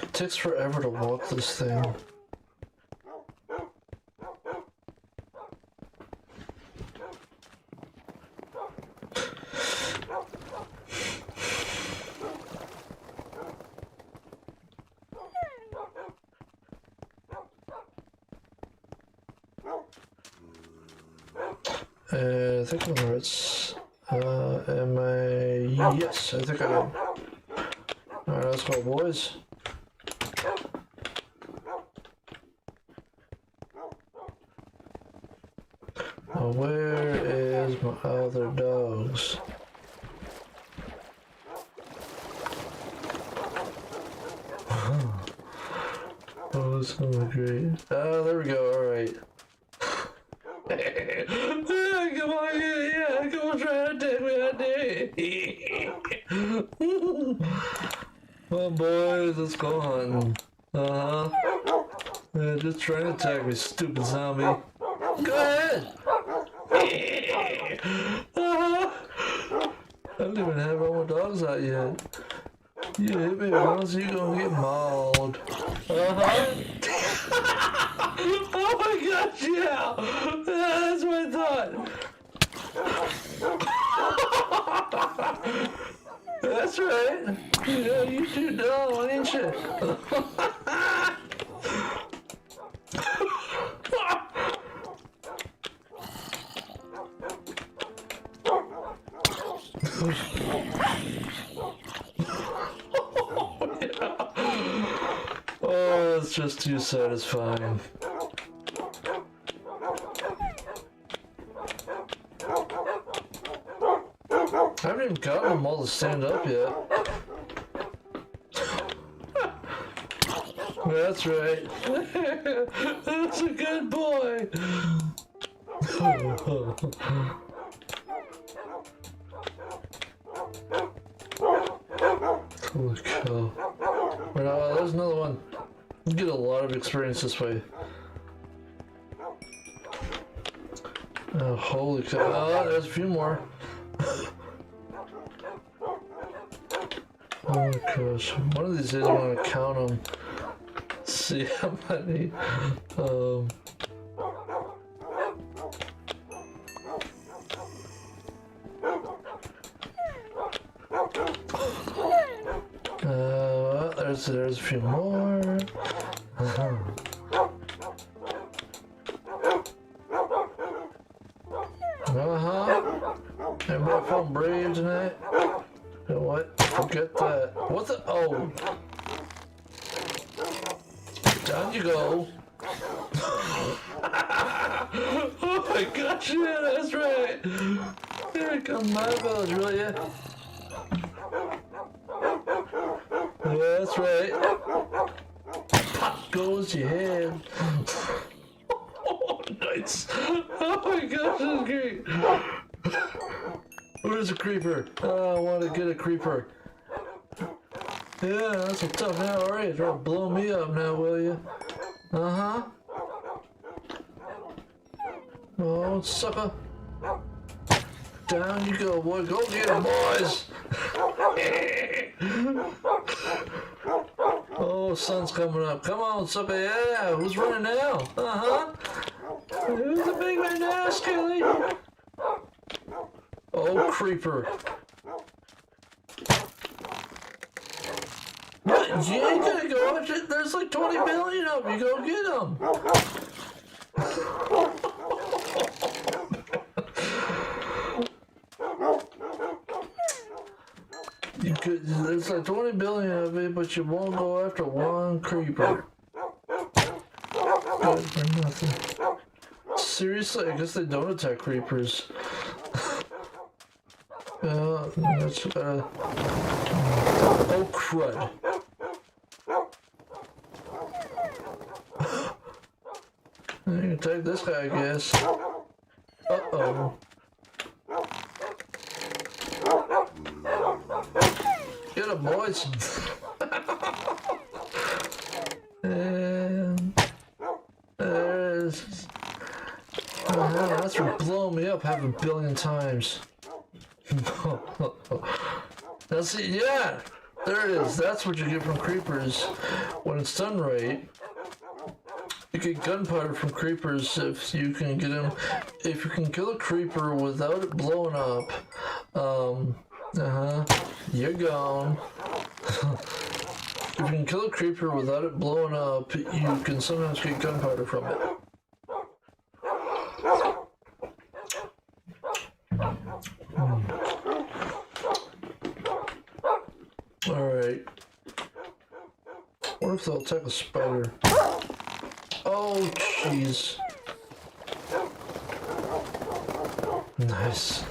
It takes forever to walk this thing. I think I'm right. Am I? Yes, I think I am. Alright, let's go, boys. Now, where is my other dogs? Oh, this is gonna be great. Oh, there we go, alright. Come on, yeah, come on, try to take me out there. Come on, boys, let's go on. Yeah, just try to attack me, stupid zombie. Go ahead. I don't even have all my dogs out yet. You hit me once, you're gonna get mauled. Oh my gosh, yeah! That's what I thought! That's right! Yeah, you too dumb, ain't you? Oh, it's just too satisfying. I haven't even gotten them all to stand up yet. That's right. That's a good boy. Holy cow. Right, there's another one. You get a lot of experience this way. Oh, holy cow. Oh, there's a few more. Oh my gosh. One of these days I'm gonna count them. See how many. There's a few more. Uh-huh. Anybody feeling brave tonight? You know what? Forget that. What the? Oh. Down you go. Oh my gosh, yeah, that's right. Here comes my village, will ya? Yeah, that's right. Pop goes your head. Oh, nice. Oh my gosh, that's great. Where's a creeper? Oh, I want to get a creeper. Yeah, that's what's up now. Alright, try to blow me up now, will you? Uh-huh. Oh, sucker. Down you go, boy. Go get him, boys. Oh, sun's coming up. Come on, sucker. Yeah, who's running now? Uh-huh. Who's the big man now, Skelly? Oh, creeper. You ain't gonna go. There's like 20 billion of them. You go get them. There's like 20 billion of it, but you won't go after one creeper. Good for nothing. Seriously, I guess they don't attack creepers. That's, oh, crud. You can take this guy, I guess. Uh-oh. Get him, boys. And there's... Oh, that's for blowing me up half a billion times. Now see, yeah, there it is. That's what you get from creepers when it's done right. You get gunpowder from creepers if you can get them. If you can kill a creeper without it blowing up, you're gone. If you can kill a creeper without it blowing up, you can sometimes get gunpowder from it. Alright. What if they'll attack a spider? Oh, jeez. Nice.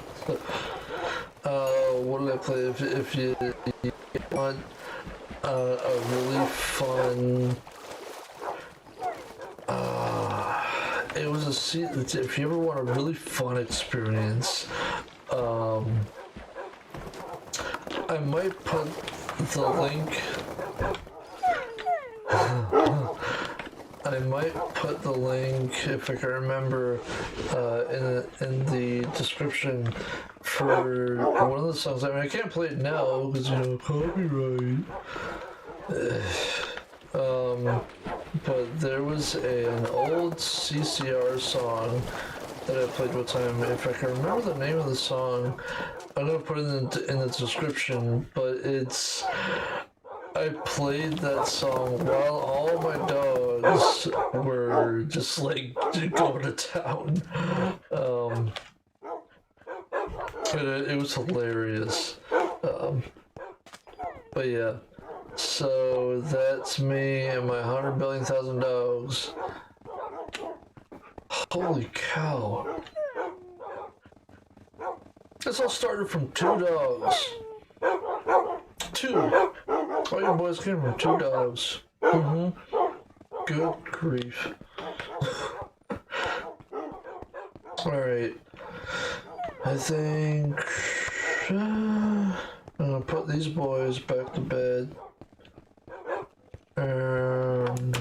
What did I play? If you want a really fun... it was a... If you ever want a really fun experience, I might put the link... I might put the link, if I can remember, in the description for one of the songs. I mean, I can't play it now because, you know, copyright. But there was an old CCR song that I played one time. If I can remember the name of the song, I'm gonna put it in the description. But it's... I played that song while all my dogs were just like going to town. It was hilarious. But yeah, so that's me and my 100 billion thousand dogs. Holy cow. This all started from 2 dogs. 2. All you boys came from 2 dogs. Good grief. Alright. I think I'm gonna put these boys back to bed. And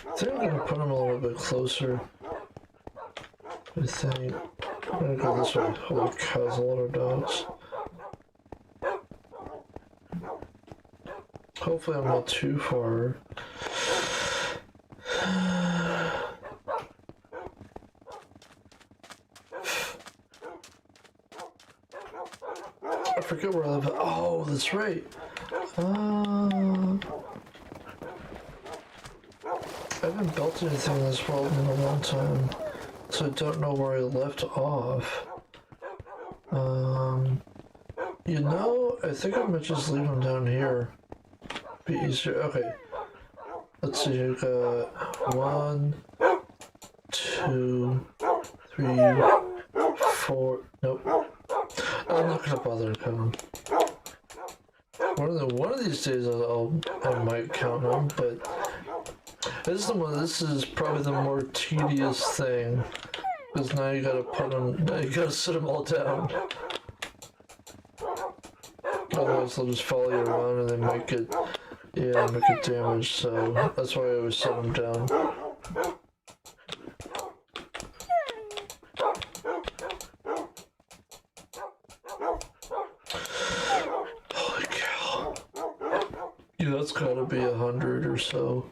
I think I'm gonna put them a little bit closer. I think I'm gonna go this way. Holy cow, there's a lot of dogs. Hopefully I'm not too far. I forget where I live. Oh, that's right. I haven't built anything in this world in a long time, so I don't know where I left off. You know, I think I might just leave them down here. Be easier. Okay. Let's see. I got 1, 2, 3, 4. Nope. I'm not gonna bother to count them. One of these days I might count them, but this is probably the more tedious thing, because now you gotta sit them all down. Otherwise they'll just follow you around and they might get damaged, so that's why I always set them down. Holy cow. Yeah, that's gotta be 100 or so.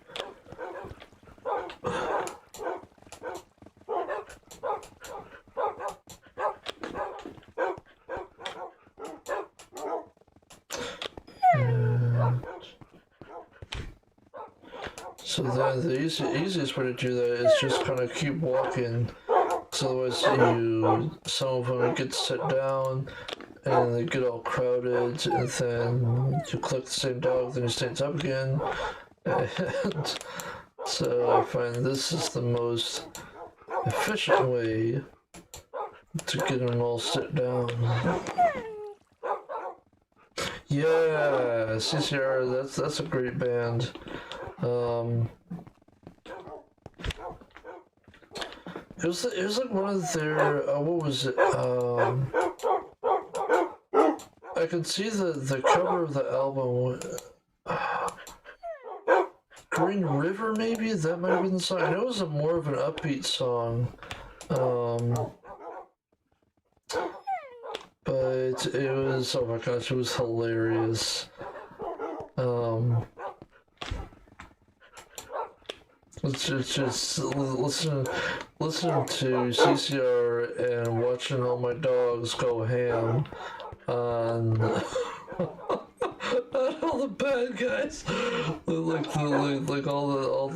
So then the easiest way to do that is just kind of keep walking, because otherwise some of them get set down and they get all crowded, and then you click the same dog, then it stands up again, and so I find this is the most efficient way to get them all sit down. Yeah, CCR, that's a great band. It was like one of their, what was it, I can see the cover of the album, Green River maybe? That might have been the song. I know it was more of an upbeat song, but it was, oh my gosh, it was hilarious. Let's just listen to CCR and watching all my dogs go ham on all the bad guys. Like all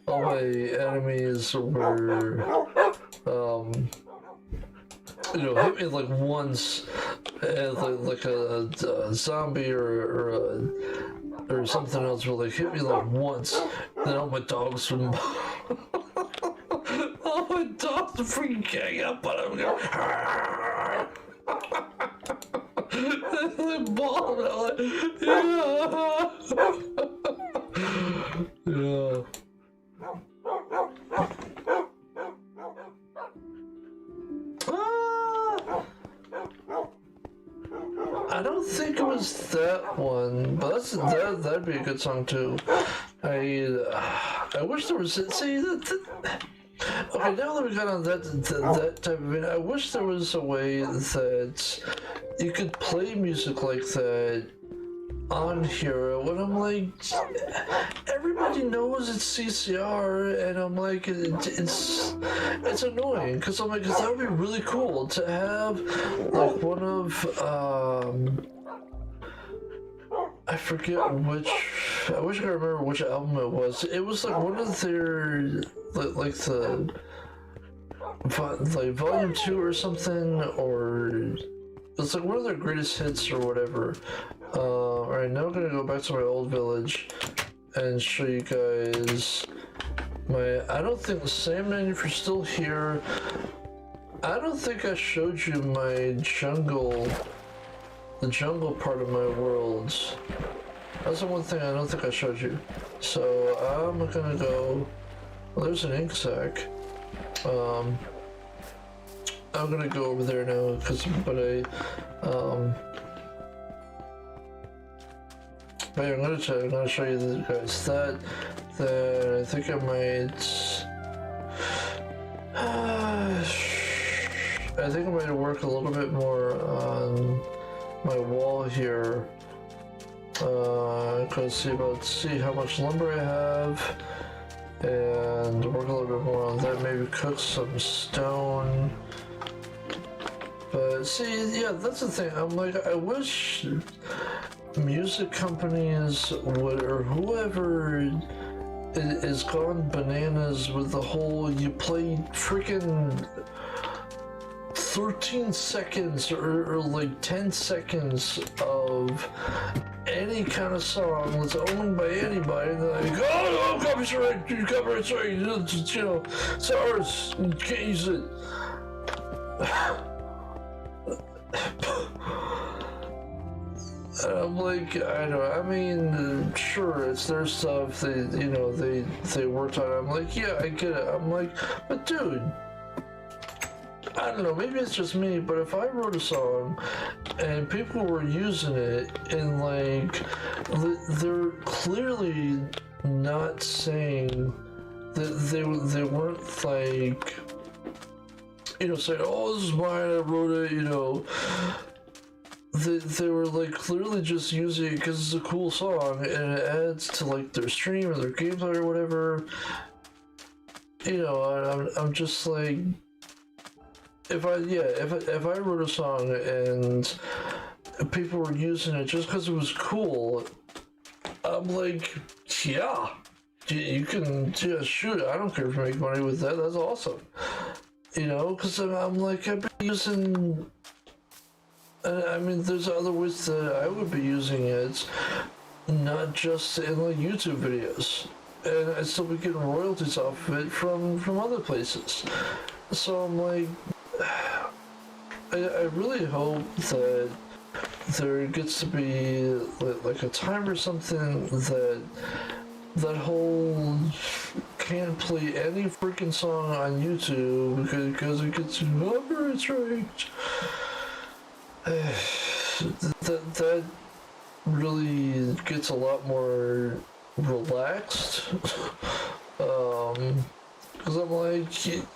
my enemies were hit me like once, and like a zombie or something else will like hit me like once, then all my dogs would all my dogs would freaking gang up on him, go and they ball, and I'm like, yeah. I don't think it was that one, but that'd be a good song too. I wish there was. See, okay, now that we got on that type of thing, I wish there was a way that you could play music like that on Hero, and I'm like, everybody knows it's CCR, and I'm like, it's annoying, because I'm like, that would be really cool to have, like, one of, I forget which. I wish I could remember which album it was. It was like one of their, like the, like Volume 2 or something, or it's like one of their greatest hits or whatever. Alright, now I'm gonna go back to my old village and show you guys my. I don't think the same man, if you're still here. I don't think I showed you my jungle. The jungle part of my world. That's the one thing I don't think I showed you. So I'm gonna go. Well, there's an ink sac. I'm gonna go over there now but yeah, I'm gonna show you the guys that. Then I think I might. I think I might work a little bit more on my wall here, see how much lumber I have, and work a little bit more on that. Maybe cook some stone. But see, yeah, that's the thing. I'm like, I wish music companies would, or whoever is gone bananas with the whole you play freaking 13 seconds or like 10 seconds of any kind of song that's owned by anybody, and they're like, oh, no, copyright's right, you know, it's ours, you can't use it. And I'm like, I know, I mean, sure, it's their stuff, they worked on it. I'm like, yeah, I get it. I'm like, but dude, I don't know, maybe it's just me, but if I wrote a song and people were using it and like, they're clearly not saying that they weren't like, saying, oh, this is mine, I wrote it, they were like clearly just using it because it's a cool song and it adds to like their stream or their gameplay or whatever. I'm just like, if I wrote a song and people were using it just because it was cool, I'm like, yeah, you can, yeah, shoot, I don't care if you make money with that, that's awesome. Because I'm like, I've been using, I mean, there's other ways that I would be using it, not just in like YouTube videos, and I'd still be getting royalties off of it from other places. So I'm like, I really hope that there gets to be like a time or something that whole can't play any freaking song on YouTube because it gets copyright right. That really gets a lot more relaxed. Because I'm like,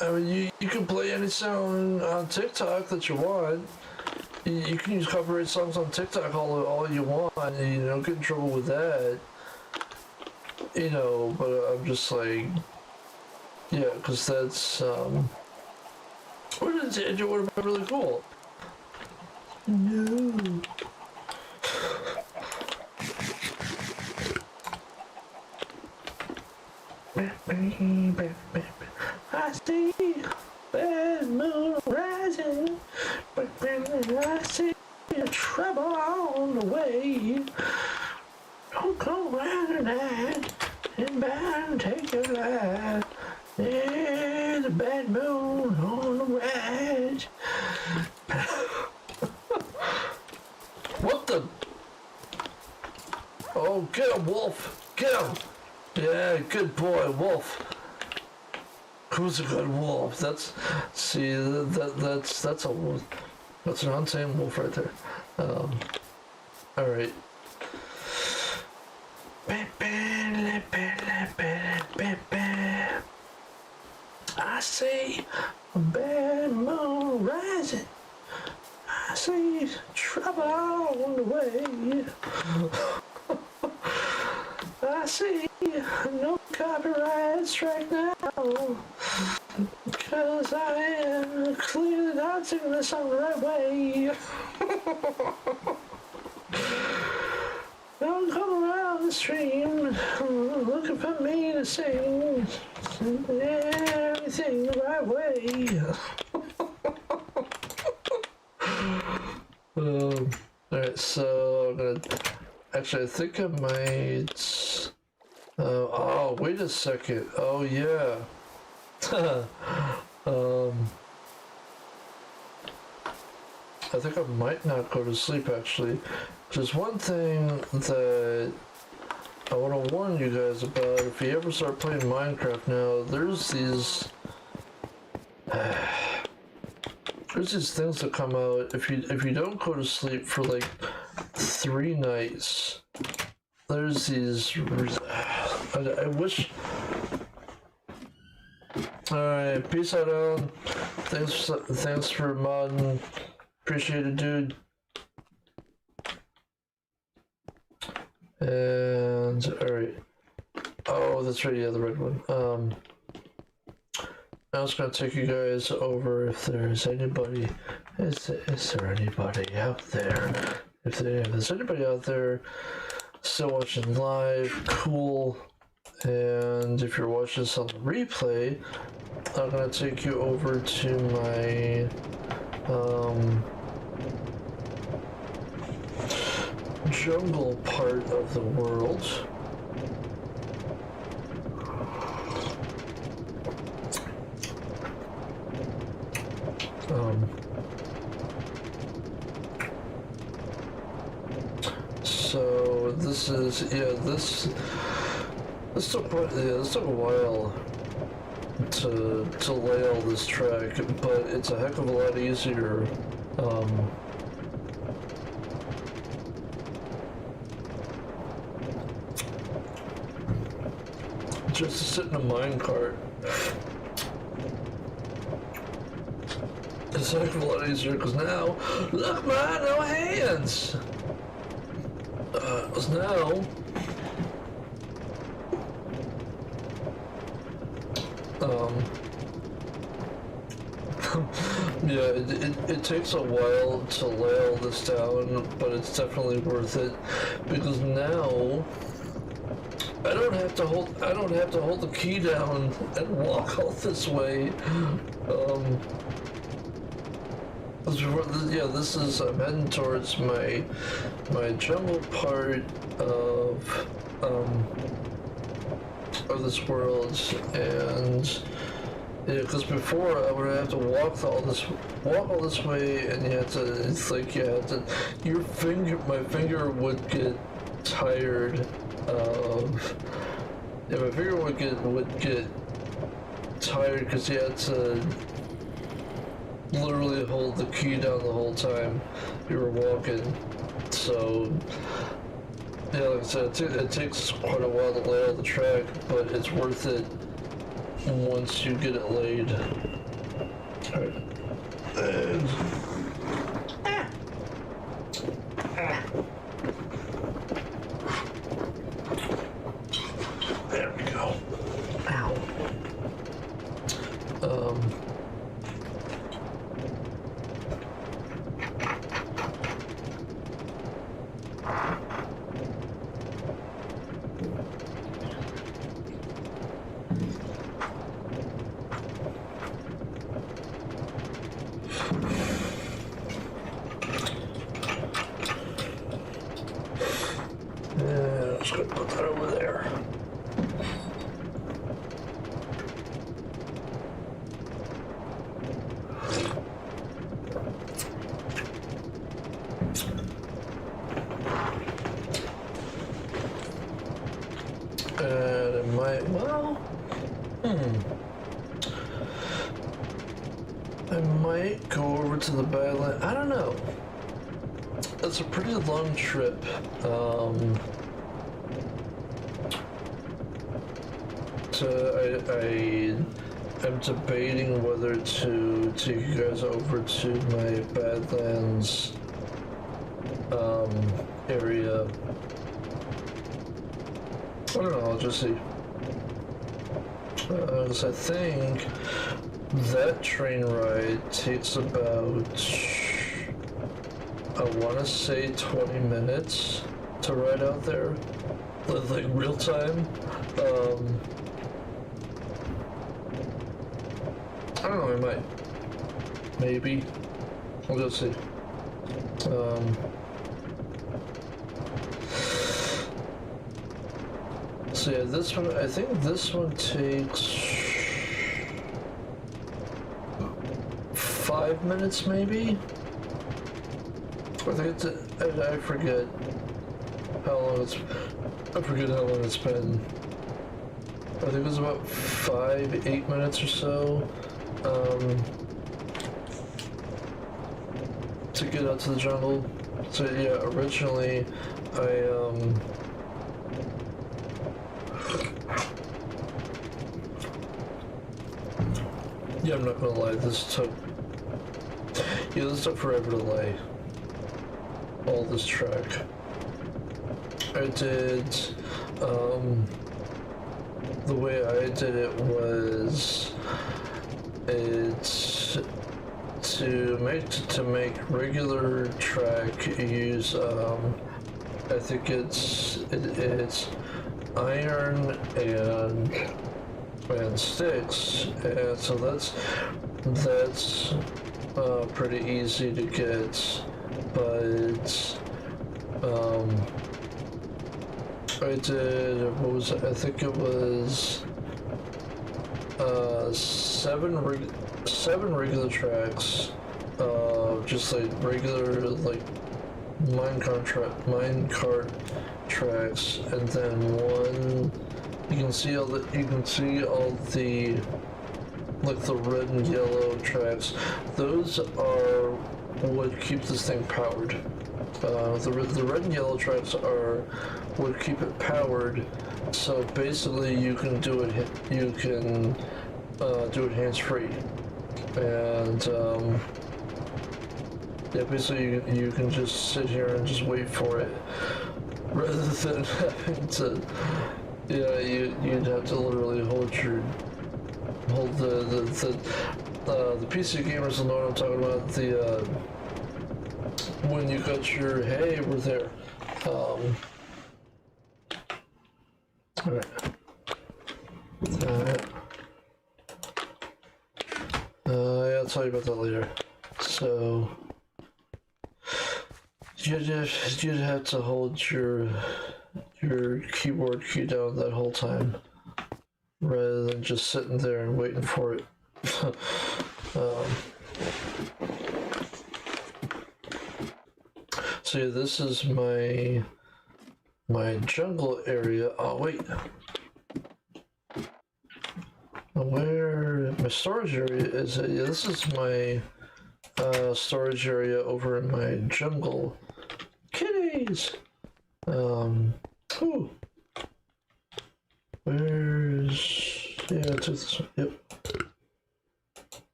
I mean, you can play any song on TikTok that you want. You can use copyright songs on TikTok all you want, and you don't get in trouble with that. But I'm just like, yeah, because that's, would have been really cool. No. I see bad moon rising, but I see trouble on the way. Don't come around tonight and bound to take your life. There's a bad moon on the rise. What the? Oh, get him, Wolf! Get him! Yeah, good boy, Wolf. Who's a good wolf? That's that's an untamed wolf right there. All right. I see a bad moon rising. I see trouble on the way. I see no copyright strike now, because I am clearly not singing this song the right way. Don't come around the stream looking for me to sing everything the right way. Alright, so I'm gonna... Actually, I think I might... oh, wait a second. Oh, yeah. I think I might not go to sleep, actually. There's one thing that I want to warn you guys about. If you ever start playing Minecraft now, there's these things that come out if you don't go to sleep for like 3 nights. There's these. I wish. All right, peace out, Alan. Thanks for modding. Appreciate it, dude. And alright. Oh, that's right, yeah, the red one. I was gonna take you guys over if there's anybody. Is there anybody out there? If there's anybody out there still watching live, cool. And if you're watching this on the replay, I'm gonna take you over to my jungle part of the world. So this is, yeah, this took quite, yeah, this took a while to lay all this track, but it's a heck of a lot easier. Just to sit in a minecart. It's a heck of a lot easier because now, look, man, no hands. Because now, yeah, it takes a while to lay all this down, but it's definitely worth it because now I don't have to hold the key down and walk all this way. Yeah, this is, I'm heading towards my jungle part of this world, and yeah, because before I would have to walk all this way, and you have to, it's like you have to, my finger would get tired of, yeah, my finger would get tired because you had to literally hold the key down the whole time you were walking. So yeah, like I said, it takes quite a while to lay out the track, but it's worth it once you get it laid. Alright. And there we go. Ow. I'm just gonna put that over there. And it might, well, I might go over to the Badland. I don't know. It's a pretty long trip. I'm debating whether to take you guys over to my Badlands area. I don't know, I'll just see. Because I think that train ride takes about, I want to say 20 minutes. to ride out there, like real time. I don't know, I might. Maybe. We'll go see. So yeah, this one, I think this one takes 5 minutes maybe? I think it's, I forget how long it's, I forget how long it's been. I think it was about 5-8 minutes or so, to get out to the jungle. So yeah, originally, yeah, I'm not gonna lie, this took forever to lay. All this track. I did, the way I did it was, it's to make regular track, you use, I think it's iron and sticks, and so that's pretty easy to get, but I did, what was it? I think it was 7 regular tracks, just like regular like minecart tracks, and then one. You can see all the like the red and yellow tracks. Those are what keep this thing powered. The red and yellow tracks are what keep it powered. So basically, you can do it. You can do it hands-free, and yeah, basically you can just sit here and just wait for it, rather than having to. Yeah, you'd have to literally hold the PC gamers will know what I'm talking about. The when you got your hey, we're there. All right. Yeah, I'll tell you about that later. So you'd have to hold your keyboard key down that whole time, rather than just sitting there and waiting for it. So yeah, this is my jungle area. Oh wait, where my storage area is? Yeah, this is my storage area over in my jungle. Kitties. Ooh. Where's... Yeah, I took this one. Yep.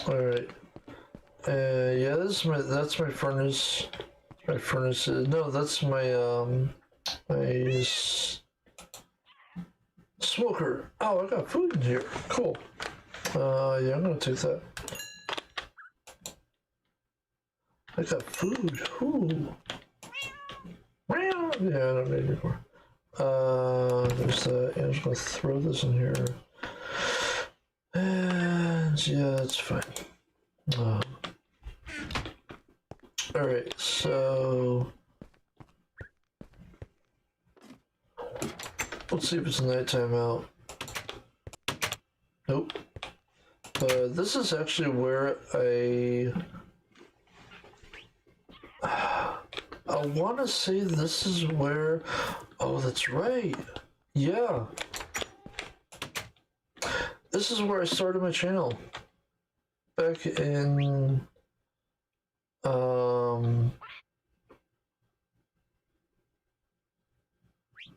Alright. Yeah, that's my furnace. My furnace is... No, that's my, my smoker. Oh, I got food in here. Cool. Yeah, I'm gonna take that. I got food. Ooh. Yeah, I don't need any more. There's that. Yeah, I'm just gonna throw this in here. And yeah, that's fine. Alright, so let's see if it's nighttime out. Nope. But this is actually where I want to say this is where... Oh, that's right. Yeah. This is where I started my channel. Back in...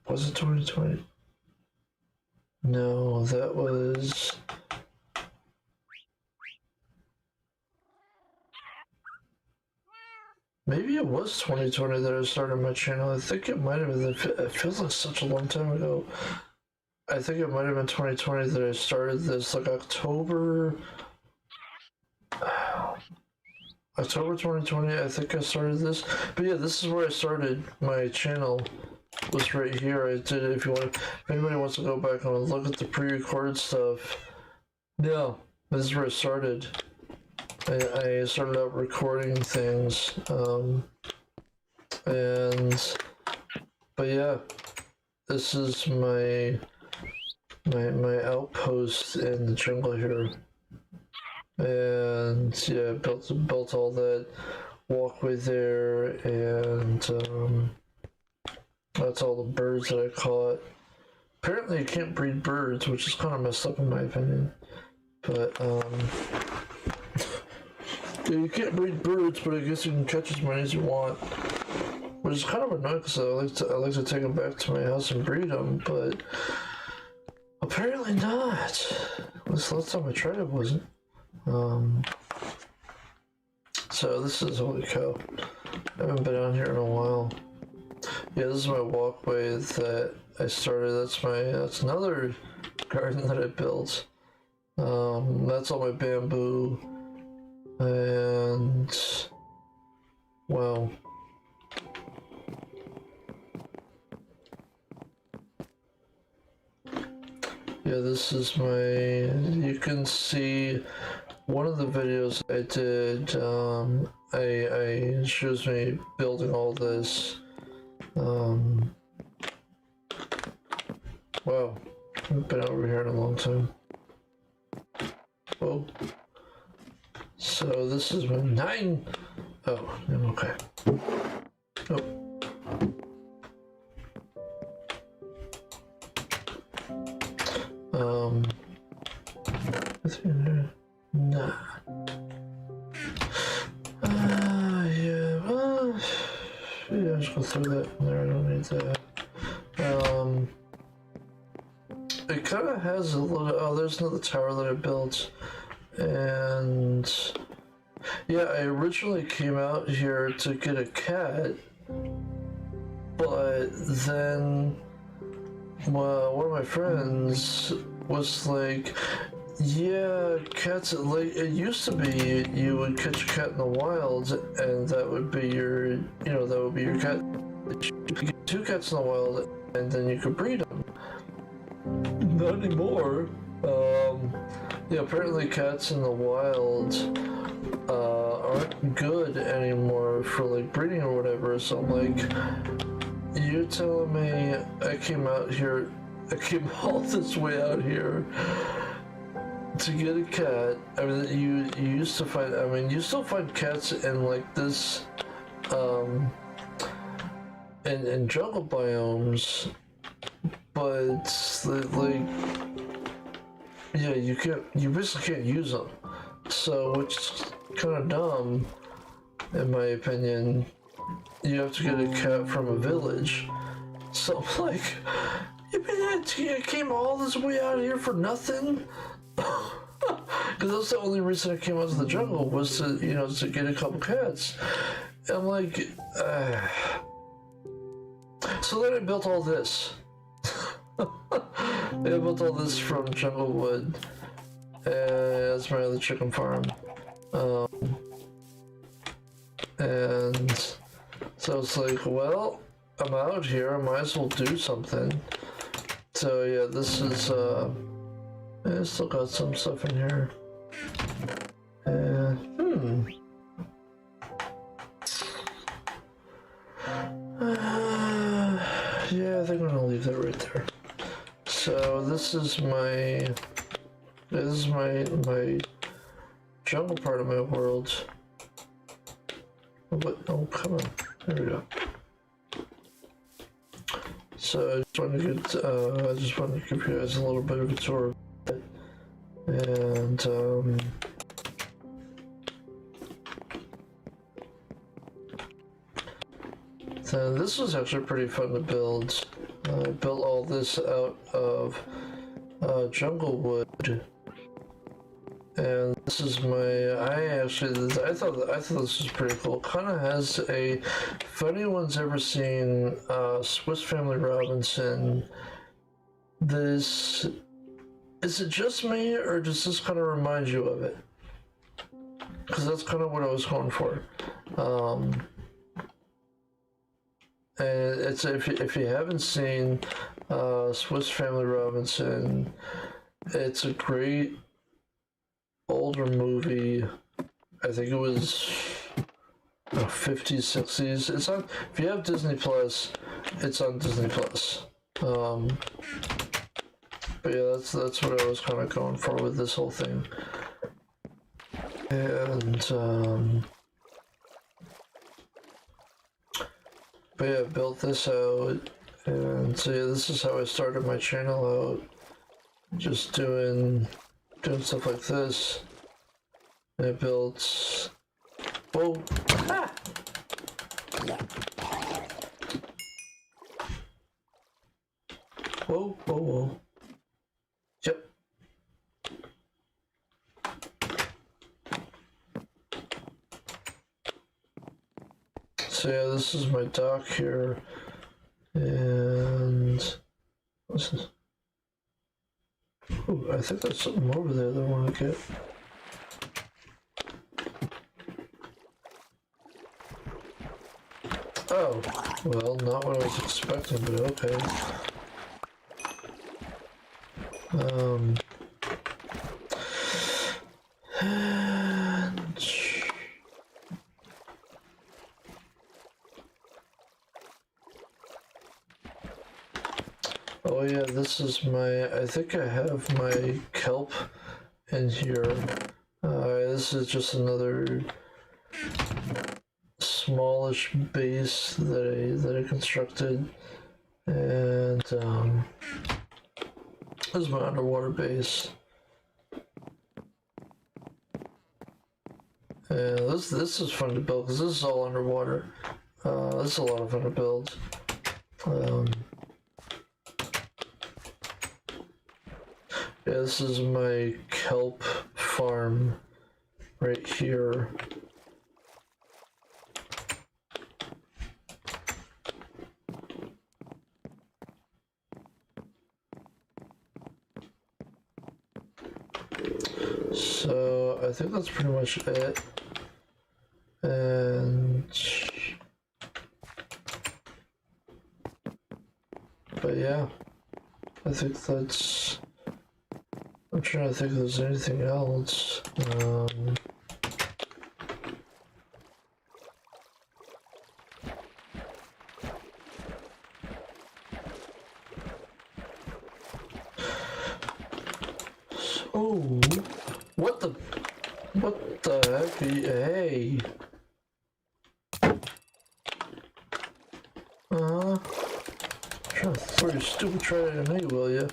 Was it 2020? No, that was... Maybe it was 2020 that I started my channel. I think it might have been. It feels like such a long time ago. I think it might have been 2020 that I started this, like October. October 2020, I think I started this. But yeah, this is where I started my channel. Was right here. I did it. If anybody wants to go back and look at the pre-recorded stuff. Yeah, this is where I started. I started out recording things, but yeah, this is my outpost in the jungle here, and yeah, built all that walkway there, and that's all the birds that I caught. Apparently, you can't breed birds, which is kind of messed up in my opinion. But yeah, you can't breed birds, but I guess you can catch as many as you want, which is kind of annoying because I like to take them back to my house and breed them, but apparently not. This last time I tried it wasn't. So this is holy cow. I haven't been out here in a while. Yeah, this is my walkway that I started. That's another garden that I built. That's all my bamboo, and wow. Yeah, this is you can see one of the videos I did, I shows me building all this. Wow, I've been over here in a long time. Oh, so this is my 9. Oh, I'm okay. Oh. I think nah. Yeah, well, yeah, I'll just go through that in there. I don't need that. It kind of has a little. Oh, there's another tower that I built, and yeah, I originally came out here to get a cat, but then one of my friends was like, yeah, cats, like, it used to be you would catch a cat in the wild and that would be your, that would be your cat. You could get 2 cats in the wild and then you could breed them. Not anymore. Yeah, apparently cats in the wild aren't good anymore for like breeding or whatever, so I'm like, you're telling me I came all this way out here to get a cat. I mean, you used to find, I mean, you still find cats in like this, in jungle biomes, but like, yeah, you basically can't use them. So, which is kind of dumb, in my opinion. You have to get a cat from a village. So I'm like, you mean I came all this way out here for nothing? Because that's the only reason I came out to the jungle, was to, to get a couple cats. And I'm like, so then I built all this. I built all this from jungle wood. That's my other chicken farm. And so it's like, well, I'm out here, I might as well do something. So yeah, this is, I still got some stuff in here. Yeah, I think I'm gonna leave that right there. So this is my jungle part of my world. But, oh, come on. There we go. So I just wanted to give you guys a little bit of a tour of it. And so this was actually pretty fun to build. I built all this out of jungle wood. And this is I thought this was pretty cool. Kind of has if anyone's ever seen Swiss Family Robinson, is it just me, or does this kind of remind you of it? because that's kind of what I was going for. And it's if you haven't seen Swiss Family Robinson, it's a great older movie. I think it was 50s, 60s. It's on. If you have Disney Plus, it's on Disney Plus. But yeah, that's what I was kind of going for with this whole thing. And but yeah, I built this out, and so yeah, this is how I started my channel out. Just doing stuff like this. And I built. Whoa! Ah! Whoa! Whoa! Whoa! Yep. So yeah, this is my dock here, and what's this? Ooh, I think there's something over there that I want to get. Oh, well, not what I was expecting, but okay. And oh yeah, this is my, I think I have my kelp in here. This is just another smallish base that I constructed, and this is my underwater base. And this is fun to build because this is all underwater. This is a lot of fun to build. Yeah, this is my kelp farm right here. So I think that's pretty much it. And but yeah, I think that's. I'm trying to think if there's anything else. So, what the heck? Hey. Trying to throw your stupid trident at me, will ya?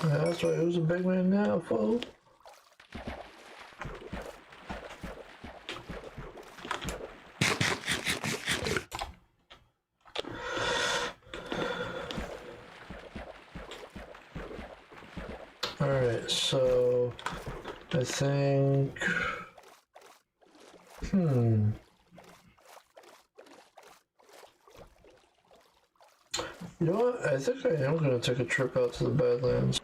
Yeah, that's right, who's a big man now, fool? Alright, so I think you know what? I think I am gonna take a trip out to the Badlands.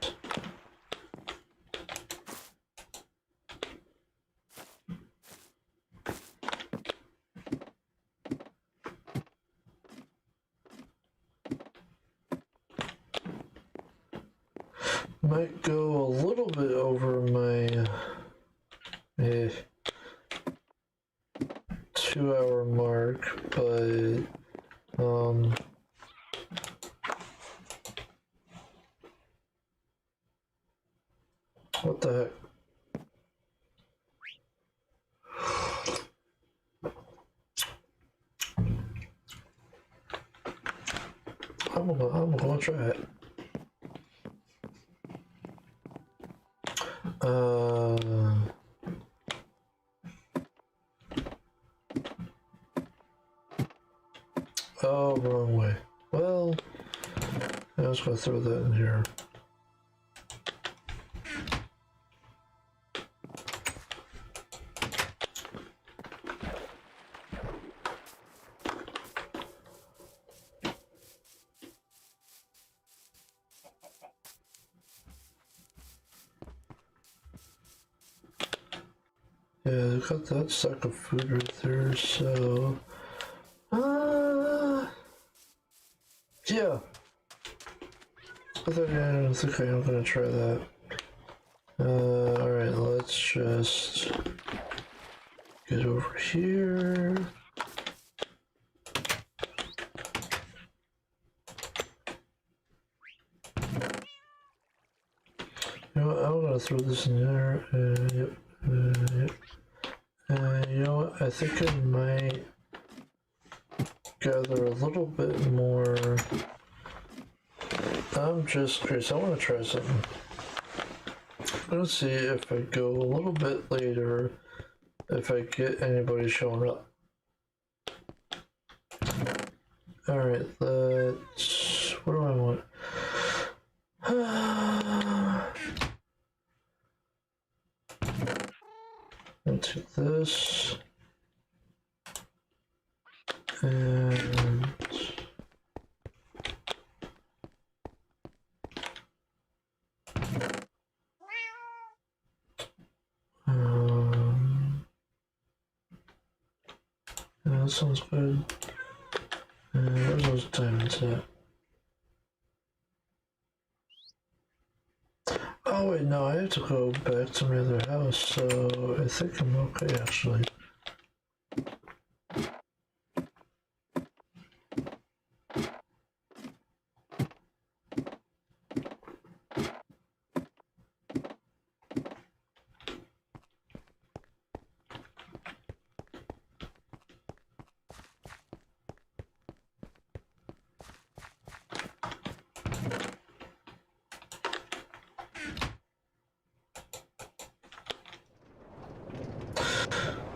Might go a little bit over my 2-hour mark, but what the heck? I'm gonna try it. Oh, wrong way. Well, I was gonna throw that in here. Yeah, they got that sack of food right there, so... yeah. I don't think I am gonna try that. Alright, let's just get over here. You know what, I'm gonna throw this in there, yep, yep. You know what, I think I might gather a little bit more. I'm just curious, I want to try something. I'm gonna see if I go a little bit later, if I get anybody showing up. Alright, let's... what do I want? I'll take this. And... yeah, that sounds good. Where's those diamonds at? Oh wait, no, I have to go back to my other house, so I think I'm okay actually.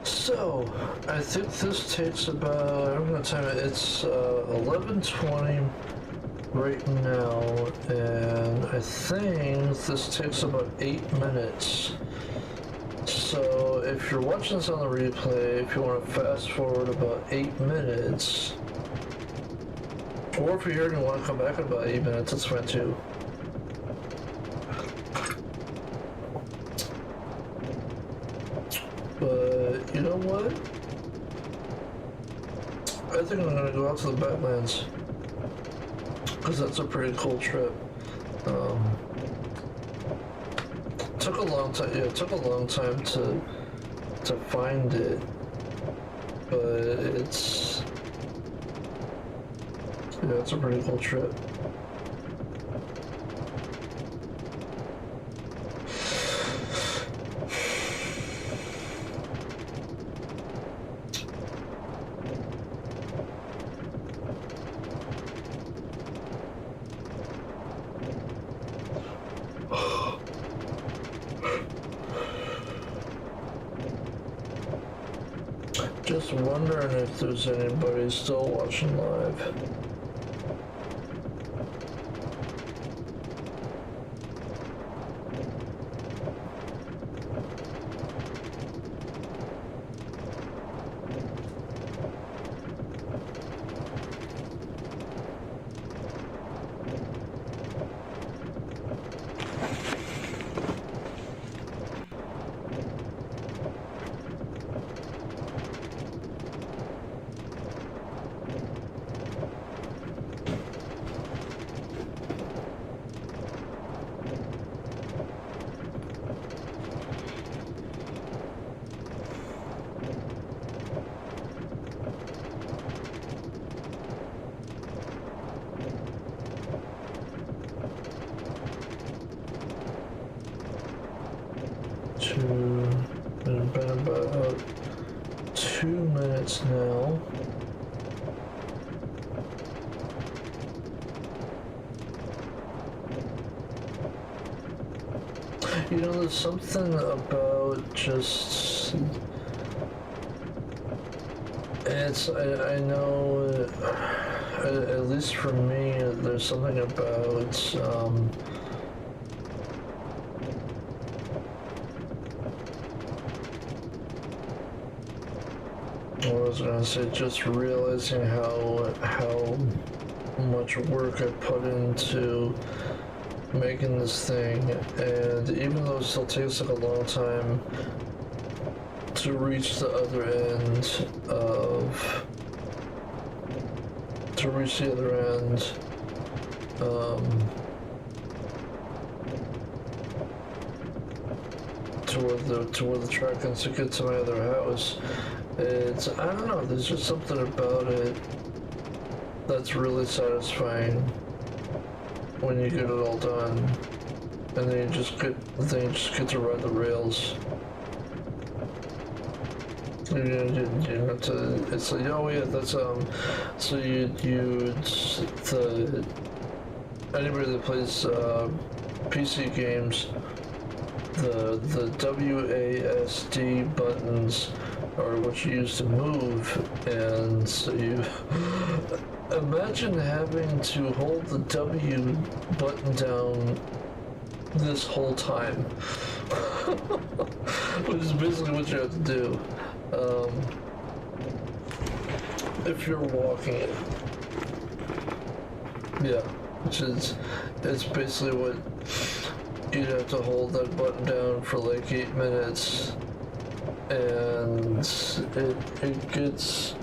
So, I think this takes about, I'm gonna time it, it's 11:20 right now, and I think this takes about 8 minutes. So, if you're watching this on the replay, if you want to fast forward about 8 minutes, or if you're here and you want to come back in about 8 minutes, that's fine too. But, you know what? I think I'm gonna go out to the Badlands. Because that's a pretty cool trip. Took a long time, yeah, it took a long time to find it. But it's... yeah, it's a pretty cool trip. Just wondering if there's anybody still watching live. It's been about 2 minutes now. You know, there's something about just... it's, I know, at least for me, there's something about, I was gonna say, just realizing how much work I put into making this thing, and even though it still takes like a long time, to reach the other end of to where the track ends to get to my other house. It's, I don't know, there's just something about it that's really satisfying when you get it all done, and then you just get to ride the rails. You have to, it's like, oh yeah, that's so anybody that plays PC games, the WASD buttons are what you use to move, and so you imagine having to hold the W button down this whole time, which is basically what you have to do. If you're walking it. Yeah, it's basically what you'd have to hold that button down for like 8 minutes, and it gets,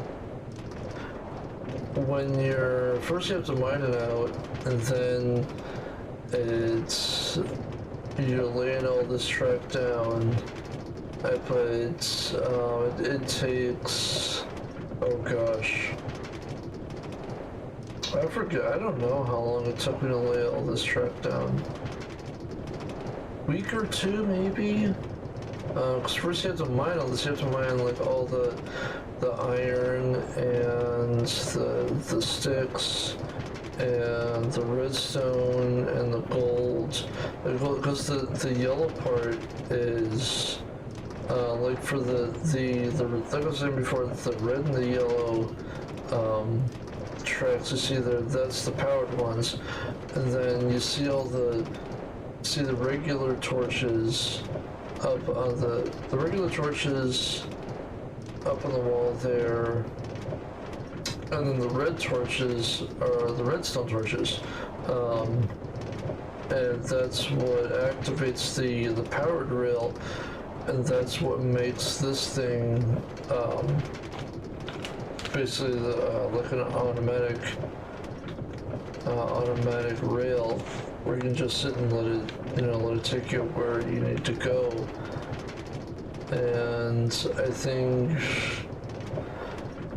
when you're, first you have to mine it out, and then you're laying all this track down. It takes, oh gosh, I forget, I don't know how long it took me to lay all this track down. Week or two, maybe? Because first you have to mine all this, you have to mine like all the iron and the sticks and the redstone and the gold. Because the yellow part is like for like I was saying before, the red and the yellow tracks you see there, that's the powered ones, and then you see all the regular torches up on the regular torches up on the wall there, and then the red torches are the redstone torches, and that's what activates the powered rail. And that's what makes this thing basically like an automatic rail, where you can just sit and let it take you where you need to go. And I think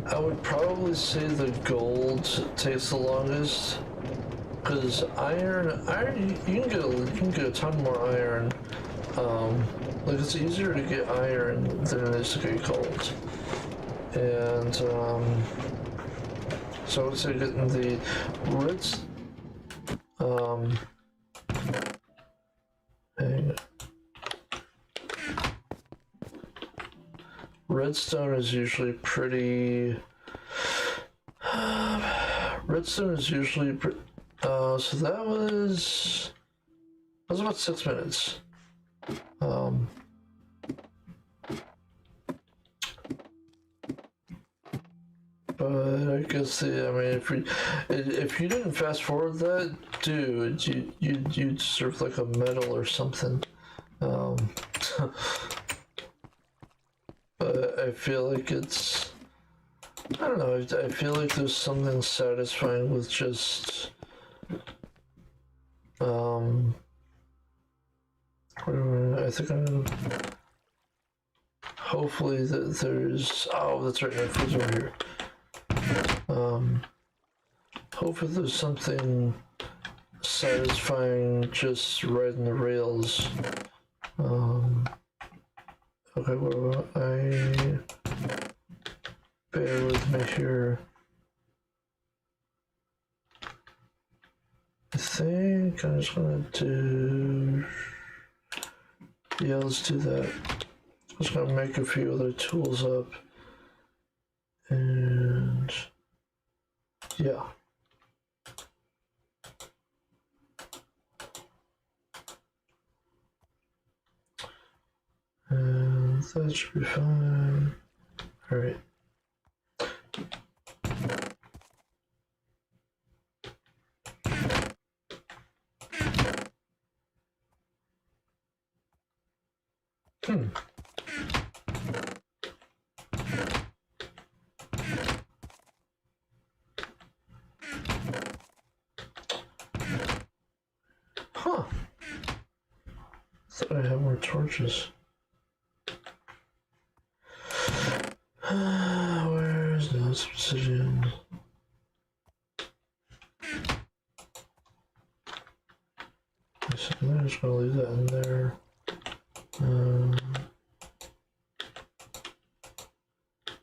I would probably say the gold takes the longest, because iron you can get a ton more iron. Like, it's easier to get iron than it is to get gold. And, so I would say getting the redstone is usually pretty, redstone is usually so that was about 6 minutes. But I guess if you didn't fast forward that, dude, you'd deserve like a medal or something. But I feel like it's, I don't know, I feel like there's something satisfying with just I think hopefully that there's, oh, that's right, my food's over here. Hopefully there's something satisfying just riding the rails. Okay, well, bear with me here. I think I'm just gonna do, yeah, let's do that. I'm just gonna make a few other tools up, and yeah. And that should be fine. All right. I have more torches. Where's the precision? I'm just gonna leave that in there.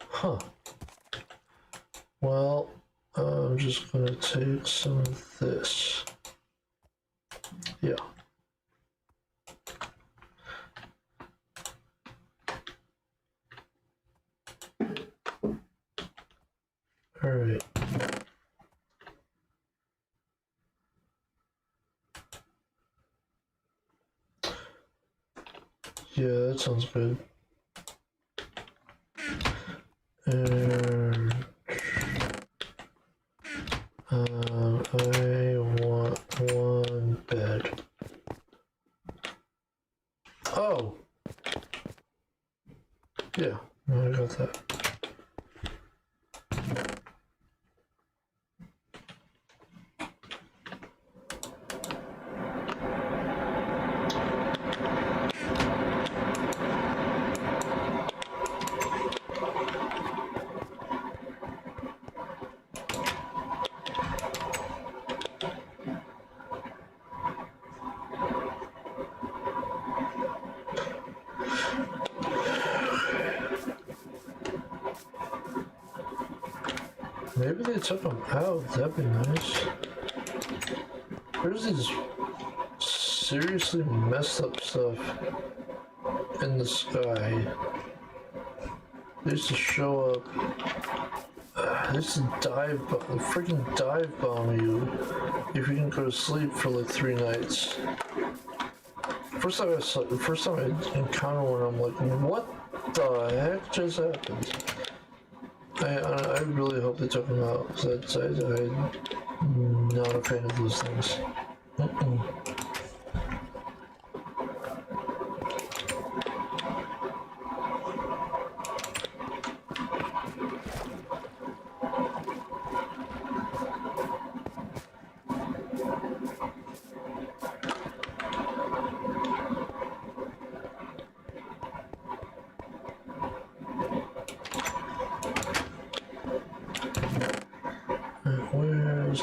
Huh. Well, I'm just gonna take some of this. Yeah. All right. Yeah, that sounds good. And I want one bed. Oh! Yeah, I got that. Maybe they took them out, that'd be nice. There's these seriously messed up stuff in the sky. They used to show up, they used to freaking dive bomb you if you didn't go to sleep for like 3 nights. First time I encountered one, I'm like, what the heck just happened? I really hope they took them out, because I'm not a fan of those things.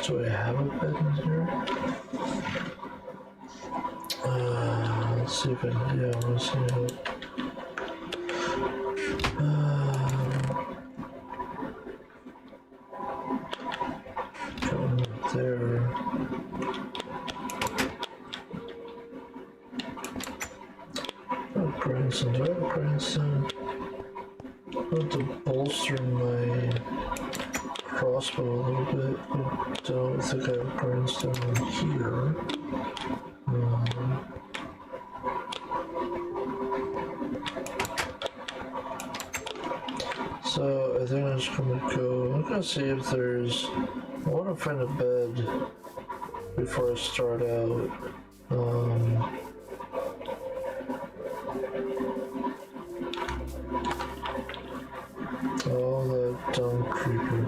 Do I have a bed in here? Let's see if I can, yeah, let's see how, going up there. Oh, grandson, do I have a grandson? I have to bolster my crossbow a little bit. I don't think I have grindstone here. So I think I'm just I'm gonna see if there's, I want to find a bed before I start out. Oh, that dumb creeper.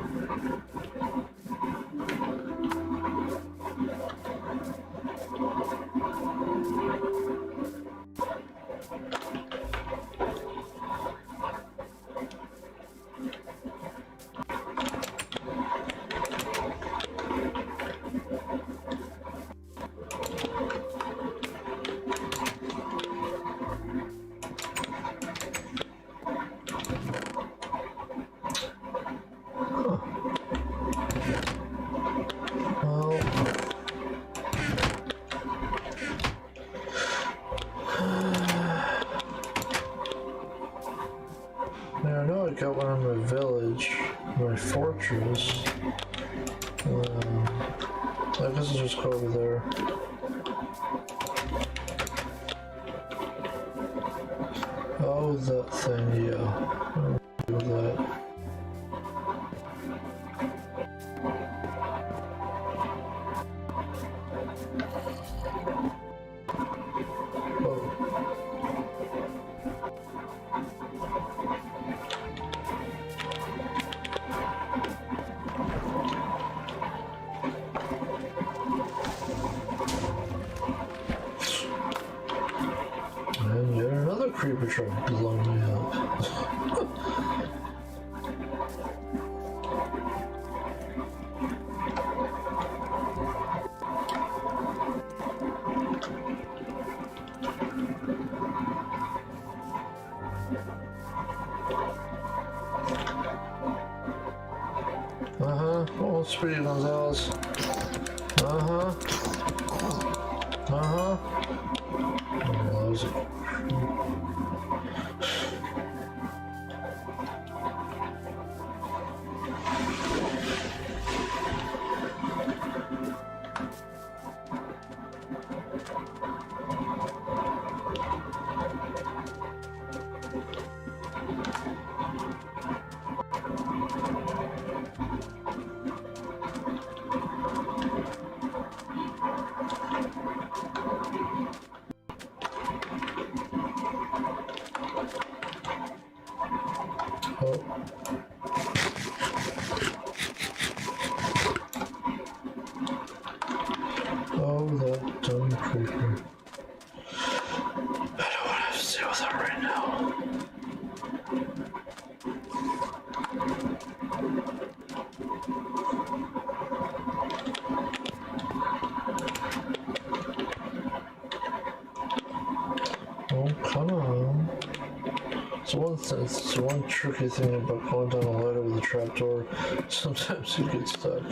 Now I know I got one in my village, my fortress. I guess I'll just go over there. Oh, that thing, yeah. I'll do that. creeper tried to blow me up. Oh, Speedy Gonzalez. Yeah, that was it. Oh, that dumb creeper. I don't want to deal with that right now. Oh, come on. It's one tricky thing about going down a ladder with a trapdoor. Sometimes you get stuck.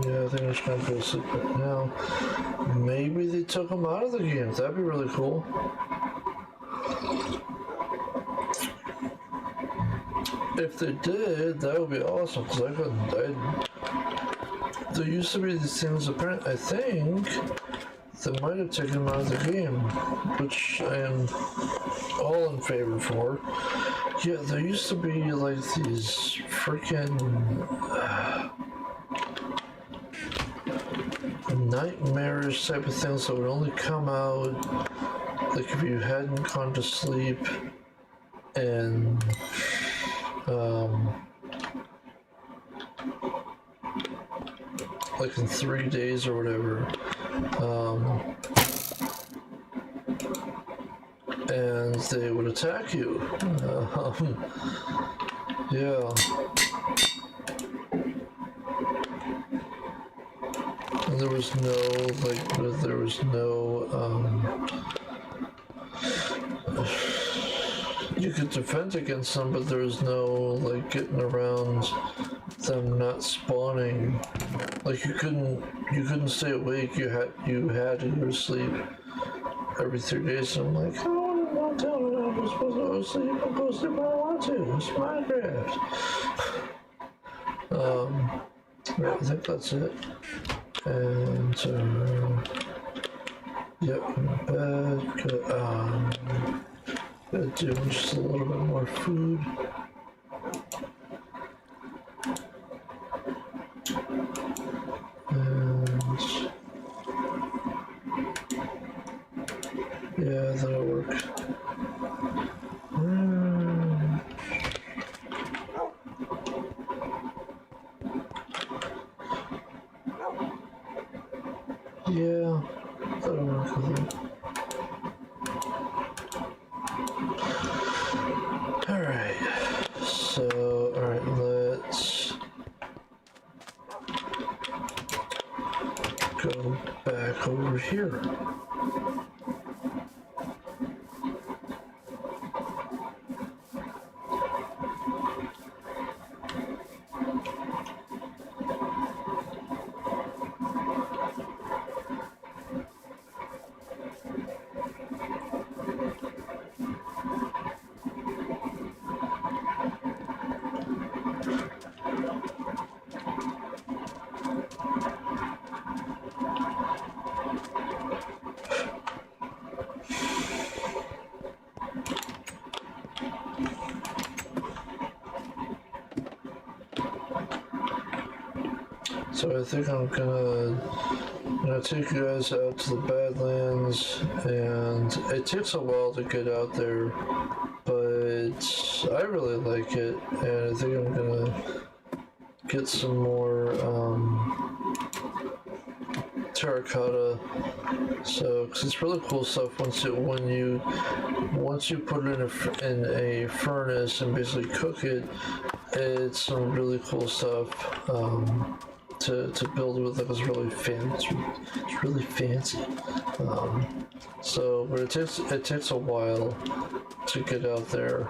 Yeah, I think I'm just gonna go sleep right now. Maybe they took him out of the game. That'd be really cool. If they did, that would be awesome. Cause there used to be these things. Apparently, I think they might have taken him out of the game, which I am all in favor for. Yeah, there used to be like these freaking nightmarish type of things that would only come out like if you hadn't gone to sleep and like in 3 days or whatever, and they would attack you. Yeah. And there was no, you could defend against them, but there was no, like, getting around them not spawning. Like, you couldn't stay awake, you had to go to sleep every 3 days. And I'm like, I don't want to tell me I'm supposed to go to sleep. I'm supposed to sleep when I want to. It's Minecraft. Right, I think that's it. And yep, bed. Gotta do just a little bit more food. And yeah, that'll work. Yeah, that'll work with it. Alright, so, alright, let's go back over here. So I think I'm gonna take you guys out to the Badlands, and it takes a while to get out there, but I really like it, and I think I'm gonna get some more terracotta. So, cause it's really cool stuff once you put it in a furnace and basically cook it. It's some really cool stuff to build with. Like, it's really fancy. It's really fancy. So, but it takes a while to get out there.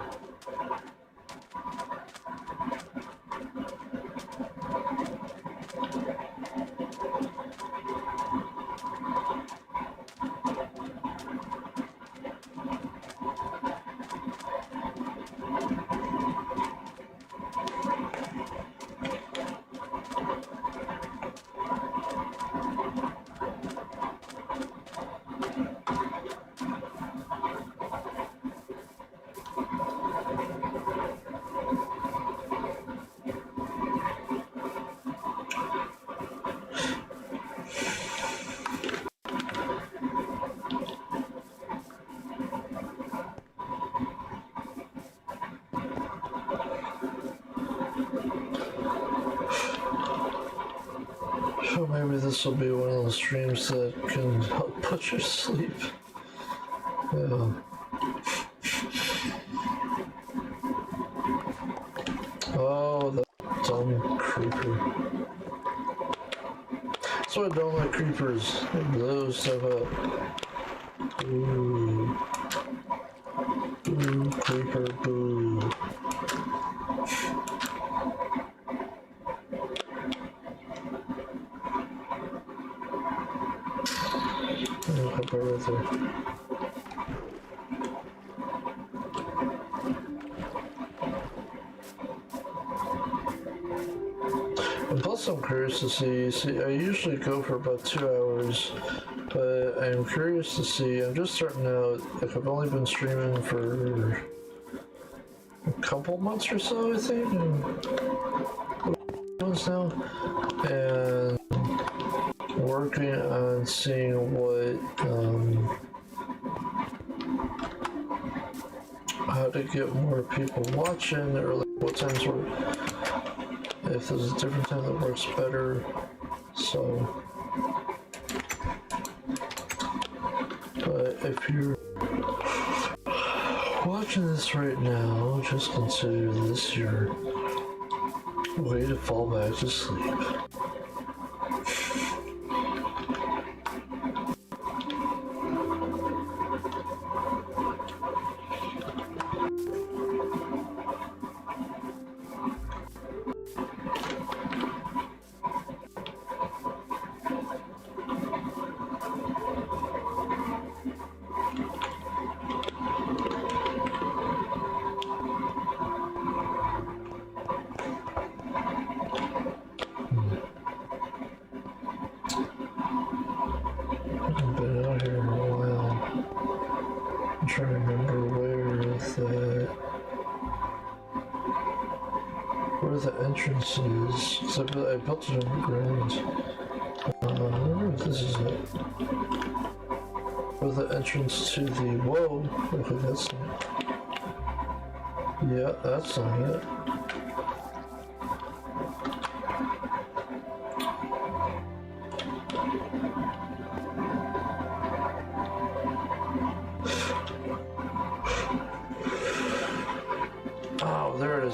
So maybe this will be one of those streams that can help put you to sleep. Yeah. Oh, that dumb creeper. That's why I don't like creepers. They blow stuff up. Ooh. Ooh, creeper, boo. Right there. And plus I'm curious to see, I usually go for about 2 hours, but I'm curious to see, I'm just starting out, like I've only been streaming for a couple months or so, I think, months now, and working on seeing what, how to get more people watching, or like what times work, if there's a different time that works better. So, but if you're watching this right now, just consider this your way to fall back to sleep. The entrance is, because I built it on the ground. I wonder if this is it. Or the entrance to the, whoa, okay, that's not, yeah, that's not it.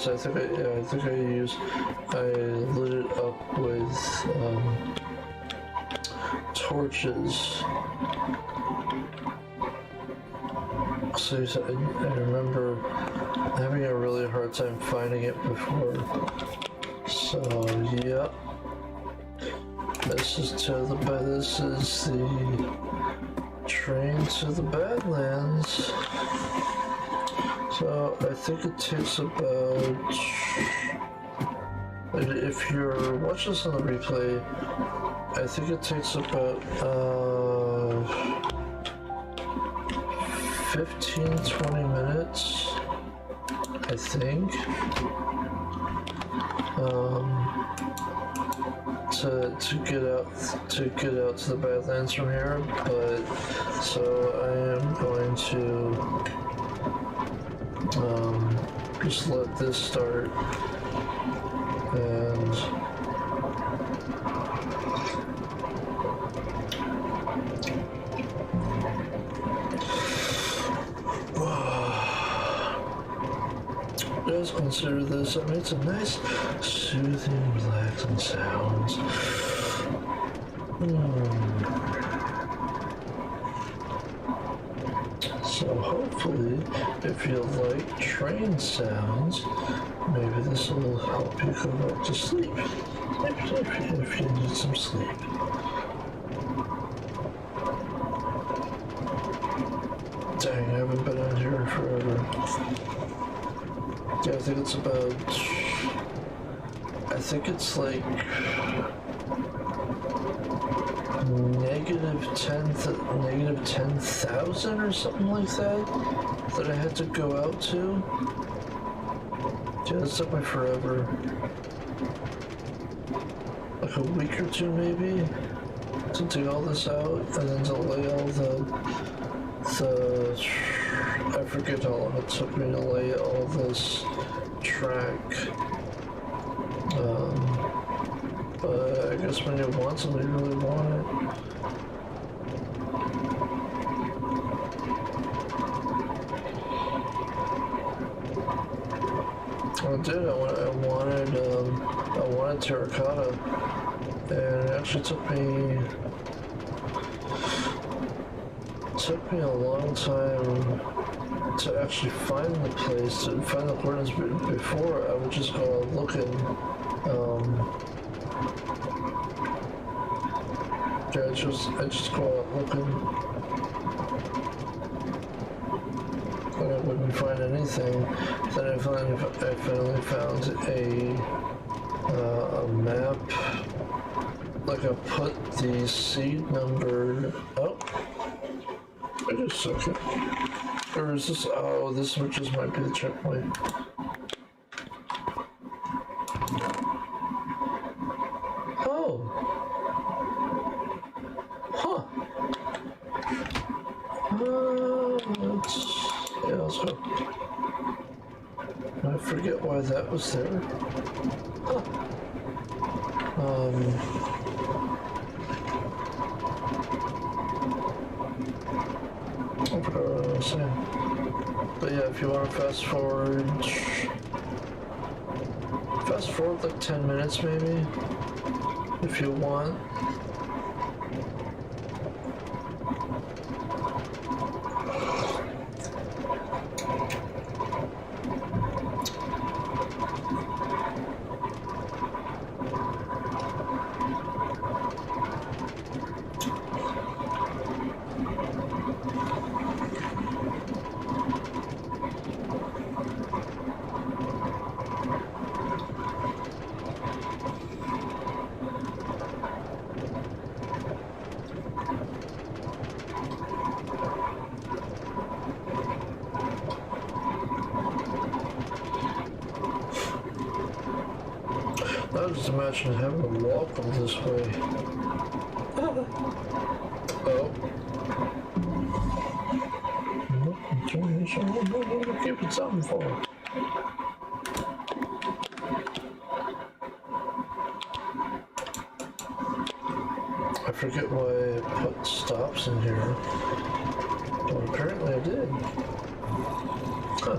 I think I lit it up with torches. So I remember having a really hard time finding it before. So yeah, this is the train to the Badlands. So I think it takes about, if you're watching this on the replay, I think it takes about 15-20 minutes I think. To get out to the Badlands from here, but so I am going to just let this start and just consider this. I made some nice, soothing, relaxing sounds. So hopefully, if you like train sounds, maybe this will help you go back to sleep. If you need some sleep. Dang, I haven't been out here forever. Yeah, I think it's about... I think it's like... negative 10,000 or something like that I had to go out to. Yeah, it took me forever. Like a week or two maybe to dig all this out and then to lay all the I forget how long it took me to lay all this track. But I guess when you want something, you really want it. I did. I wanted terracotta, and it actually took me a long time to actually find the place, to find the coordinates. Before I would just go out looking. Yeah, I just go out looking, but I wouldn't find anything. Then I finally found a map. Like I put the seed number. Oh, wait a second. Or is this? Oh, this just might be the checkpoint. Oh. Huh. Let's go. I forget why that was there. Huh. I forgot what I was saying. But yeah, if you want to fast forward like 10 minutes maybe, if you want. I just imagine having to walk them this way. Oh. Keep it something for. I forget why I put stops in here. Well, apparently I did. Huh.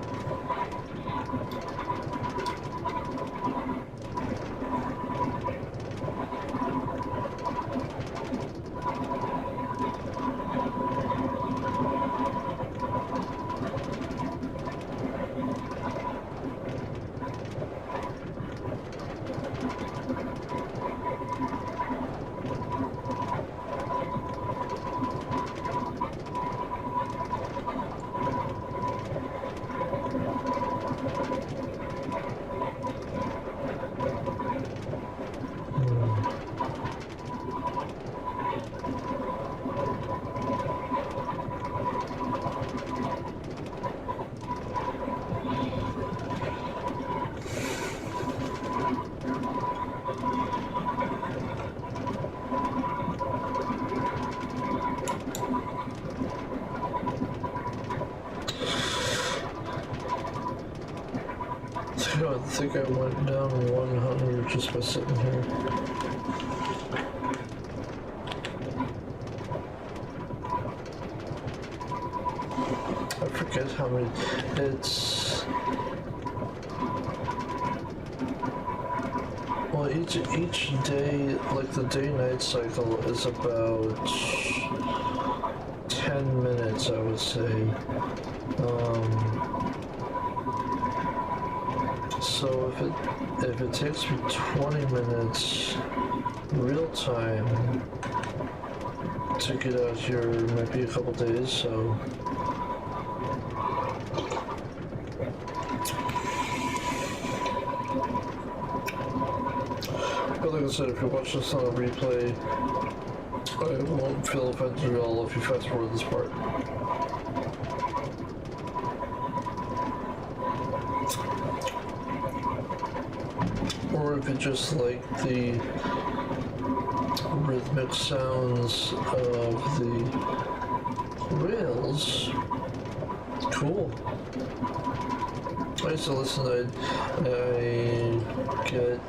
I think I went down 100 just by sitting here. I forget how many. It's well, each day, like the day-night cycle, is about 10 minutes, I would say. So if it takes me 20 minutes real time to get out here, maybe a couple days, so. But like I said, if you watch this on a replay, I won't feel offended at all if you fast forward this part. Or if you just like the rhythmic sounds of the rails, cool. I used to listen to it. I get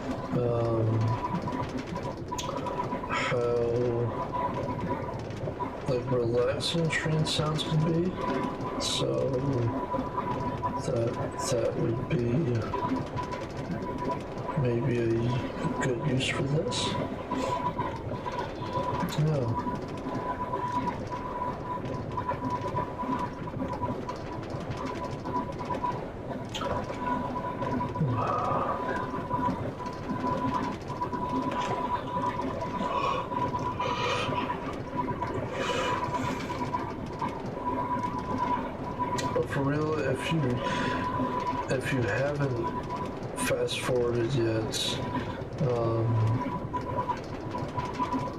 how like relaxing train sounds can be, so that would be maybe a good use for this. Yeah. But for real, if you haven't fast forwarded yet,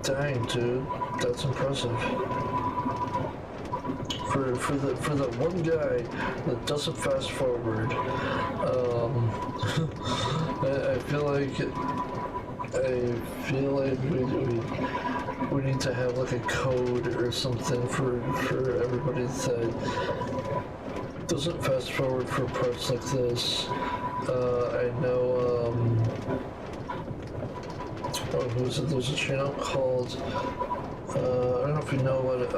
dang dude, that's impressive. For the one guy that doesn't fast forward, I feel like we need to have like a code or something for everybody that doesn't fast forward for parts like this. I know, who's it? There's a channel called, I don't know if you know what,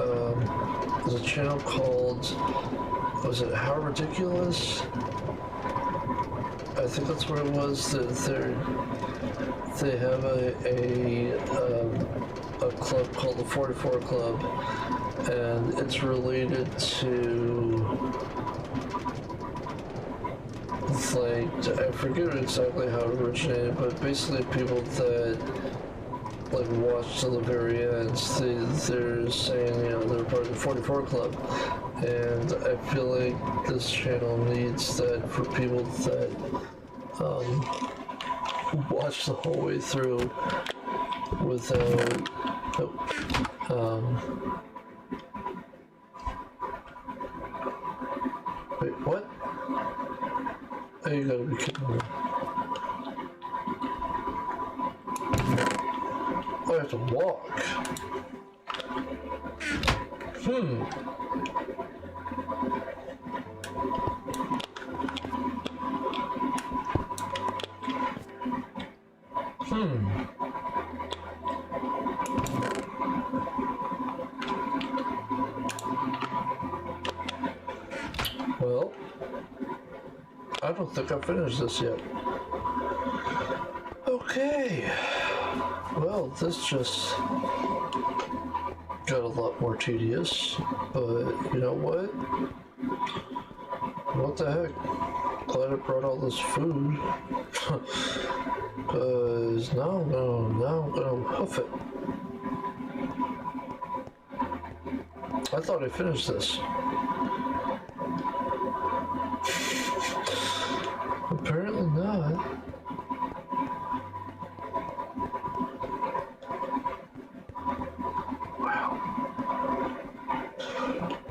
there's a channel called, was it How Ridiculous? I think that's what it was. They have a club called the 44 Club, and it's related to, like, I forget exactly how it originated, but basically people that like watch to the very end, they're saying, you know, they're part of the 44 Club, and I feel like this channel needs that for people that watch the whole way through without wait, what? Oh, you gotta be kidding me. Oh, I have to walk. Well, I don't think I've finished this yet. Okay. Well, this just got a lot more tedious, but you know what? What the heck? Glad I brought all this food. Because now I'm gonna hoof it. I thought I finished this. Apparently not. Wow.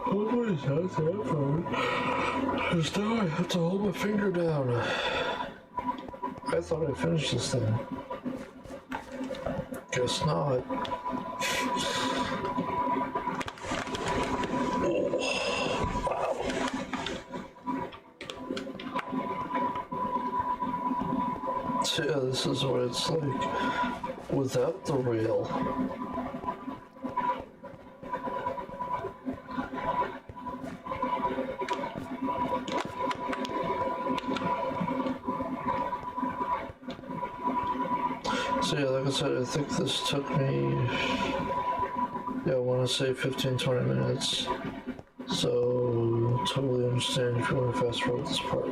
What is that for? Because now I have to hold my finger down. I thought I finished this thing. Guess not. So yeah, this is what it's like without the rail. So yeah, like I said, I think this took me, yeah, I want to say 15-20 minutes. So totally understand if you want to fast forward this part.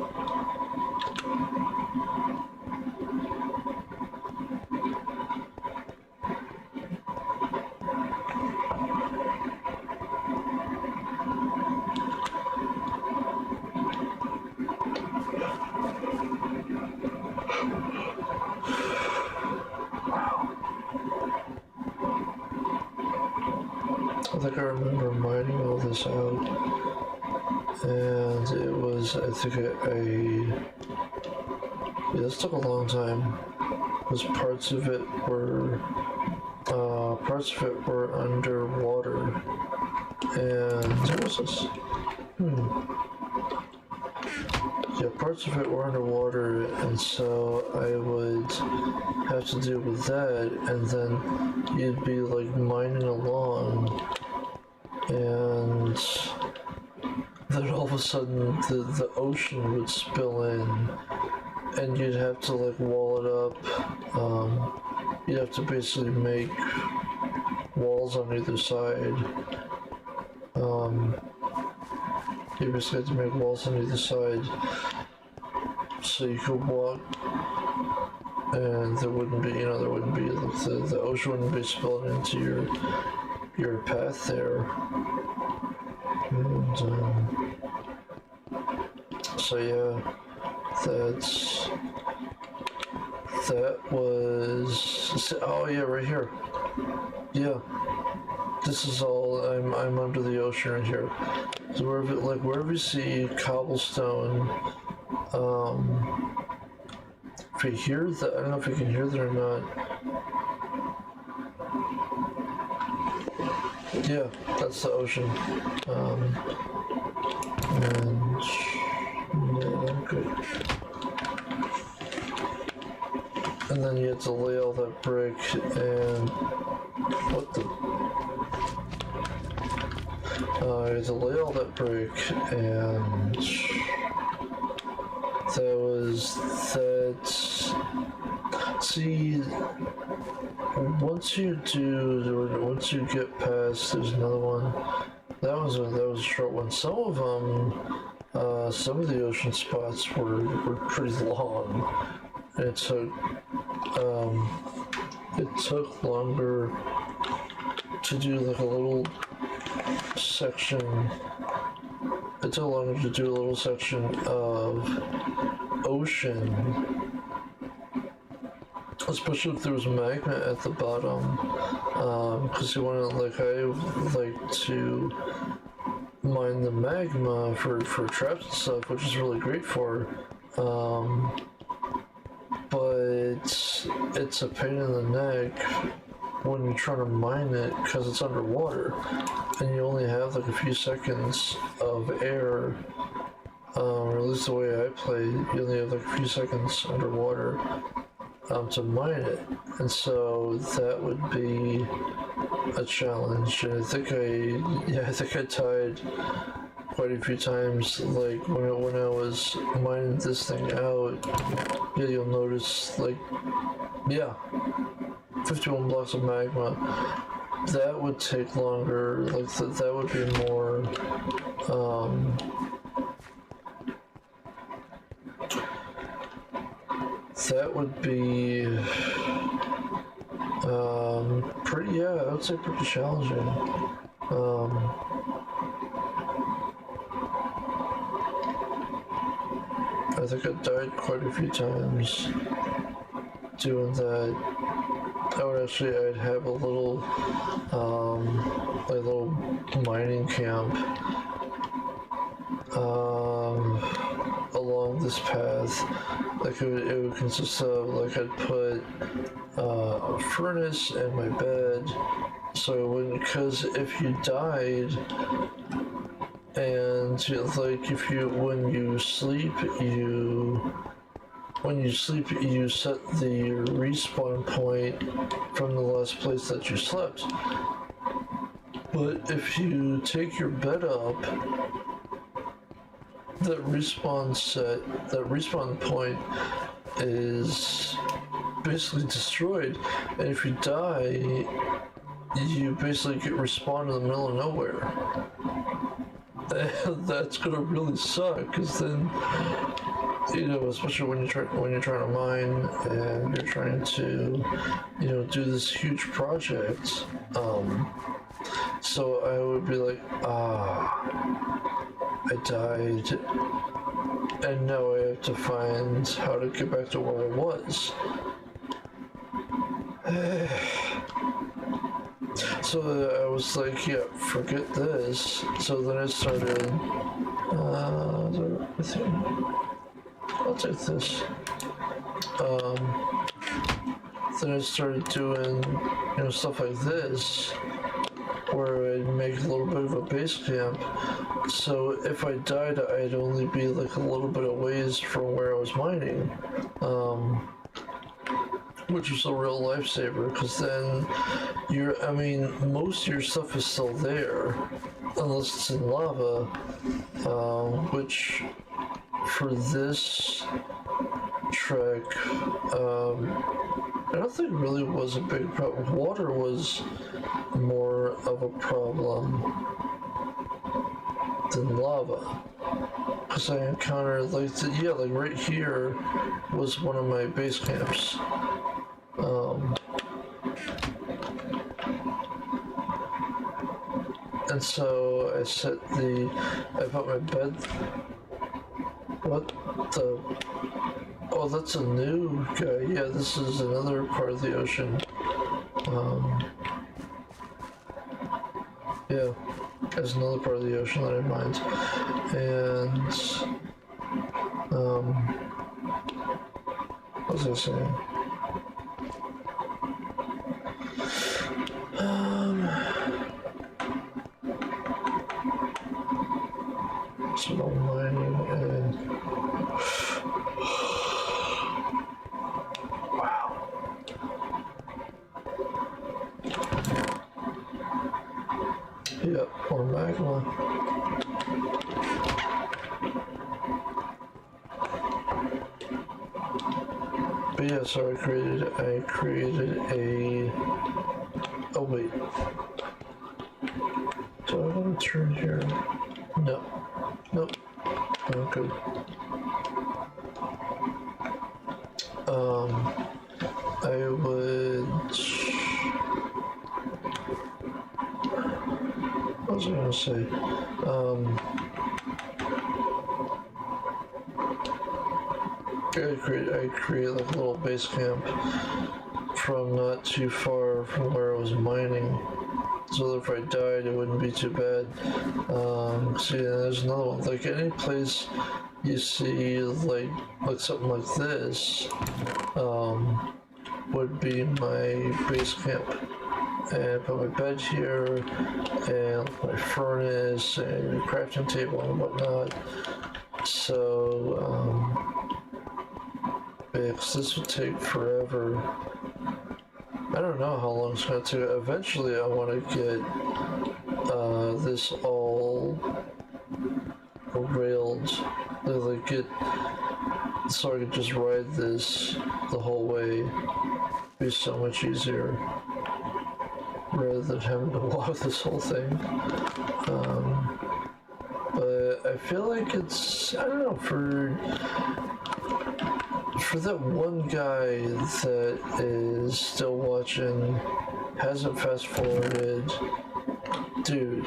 I think I remember mining all this out, and it was, I think, yeah, this took a long time, because parts of it were underwater, and what was this? Yeah, parts of it were underwater, and so I would have to deal with that, and then you'd be like mining along, and then all of a sudden the ocean would spill in, and you'd have to like wall it up. You'd have to basically make walls on either side. You basically had to make walls on either side so you could walk, and there wouldn't be, like the ocean wouldn't be spilling into your path there. And so yeah, that was, oh yeah, right here. Yeah, this is all, I'm under the ocean right here. So wherever you see cobblestone, if you hear that, I don't know if you can hear that or not. Yeah, that's the ocean. And yeah, good. And then you have to lay all that brick, and what the? You have to lay all that brick, and that was that. See, once you get past, there's another one. That was a short one. Some of them, some of the ocean spots were pretty long. And it took longer to do like a little section. It took longer to do a little section of ocean, especially if there was magma at the bottom, because you want to, like, I like to mine the magma for traps and stuff, which is really great for, but it's a pain in the neck when you're trying to mine it because it's underwater and you only have like a few seconds of air, or at least the way I play, you only have like a few seconds underwater to mine it, and so that would be a challenge. And I think I died quite a few times. Like when I was mining this thing out, yeah, you'll notice, like, yeah, 51 blocks of magma. That would take longer. Like that would be more. That would be pretty, yeah, I would say pretty challenging. I think I died quite a few times doing that. I'd have a little, mining camp, along this path. Like it would consist of, like, I'd put a furnace and my bed, so it wouldn't, because if you died, and like when you sleep, you when you sleep, you set the respawn point from the last place that you slept. But if you take your bed up, that respawn point is basically destroyed, and if you die, you basically get respawned in the middle of nowhere. And that's gonna really suck, because then, you know, especially when you're trying to mine and you're trying to, you know, do this huge project. So I would be like, I died, and now I have to find how to get back to where I was. So I was like, yeah, forget this. So then I started, I'll take this. Then I started doing, you know, stuff like this, where I'd make a little bit of a base camp. So if I died, I'd only be like a little bit of ways from where I was mining. Which was a real lifesaver, because then most of your stuff is still there, unless it's in lava, which for this trek, I don't think really was a big problem. Water was more of a problem than lava. Because I encountered, like right here was one of my base camps. And so I put my bed. What the? Oh, that's a new guy. Yeah, this is another part of the ocean. Yeah, there's another part of the ocean that I mined. And, what was I saying? So I'm mining and... Wow. Yep, more magma. But yeah, so I created a... Oh wait. Do I want to turn here? No. Nope. Oh, good. I would... What was I gonna say? I create like a little base camp from not too far from where I was mining, so that if I died, it wouldn't be too bad. See, there's another one. Like any place you see like something like this, would be my base camp. And put my bed here, and my furnace, and crafting table, and whatnot. So, yeah, 'cause this would take forever. I don't know how long it's going to take. Eventually, I want to get this all railed. Like so I could just ride this the whole way. It'd be so much easier rather than having to walk this whole thing. But I feel like it's, I don't know, for that one guy that is still watching, hasn't fast forwarded, dude,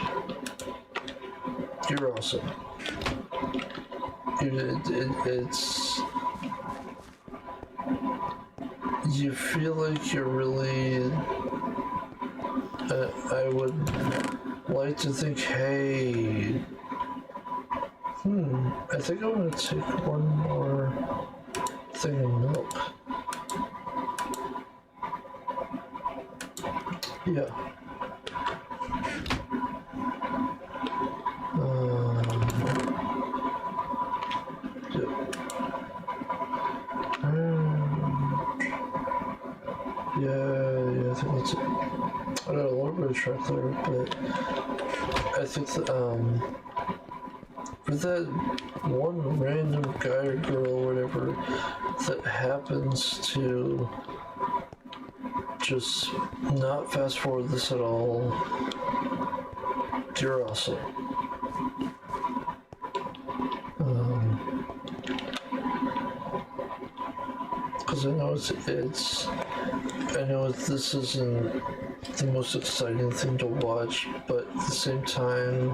you're awesome. It's, you feel like you're really, I would like to think, hey, I think I'm gonna take one more thing of milk. Yeah. Yep. Yeah, I think that's it. I got a little bit of track there, but I think that, for that one random guy or girl or whatever that happens to just not fast forward this at all, you're awesome. Because I know this isn't the most exciting thing to watch, but at the same time,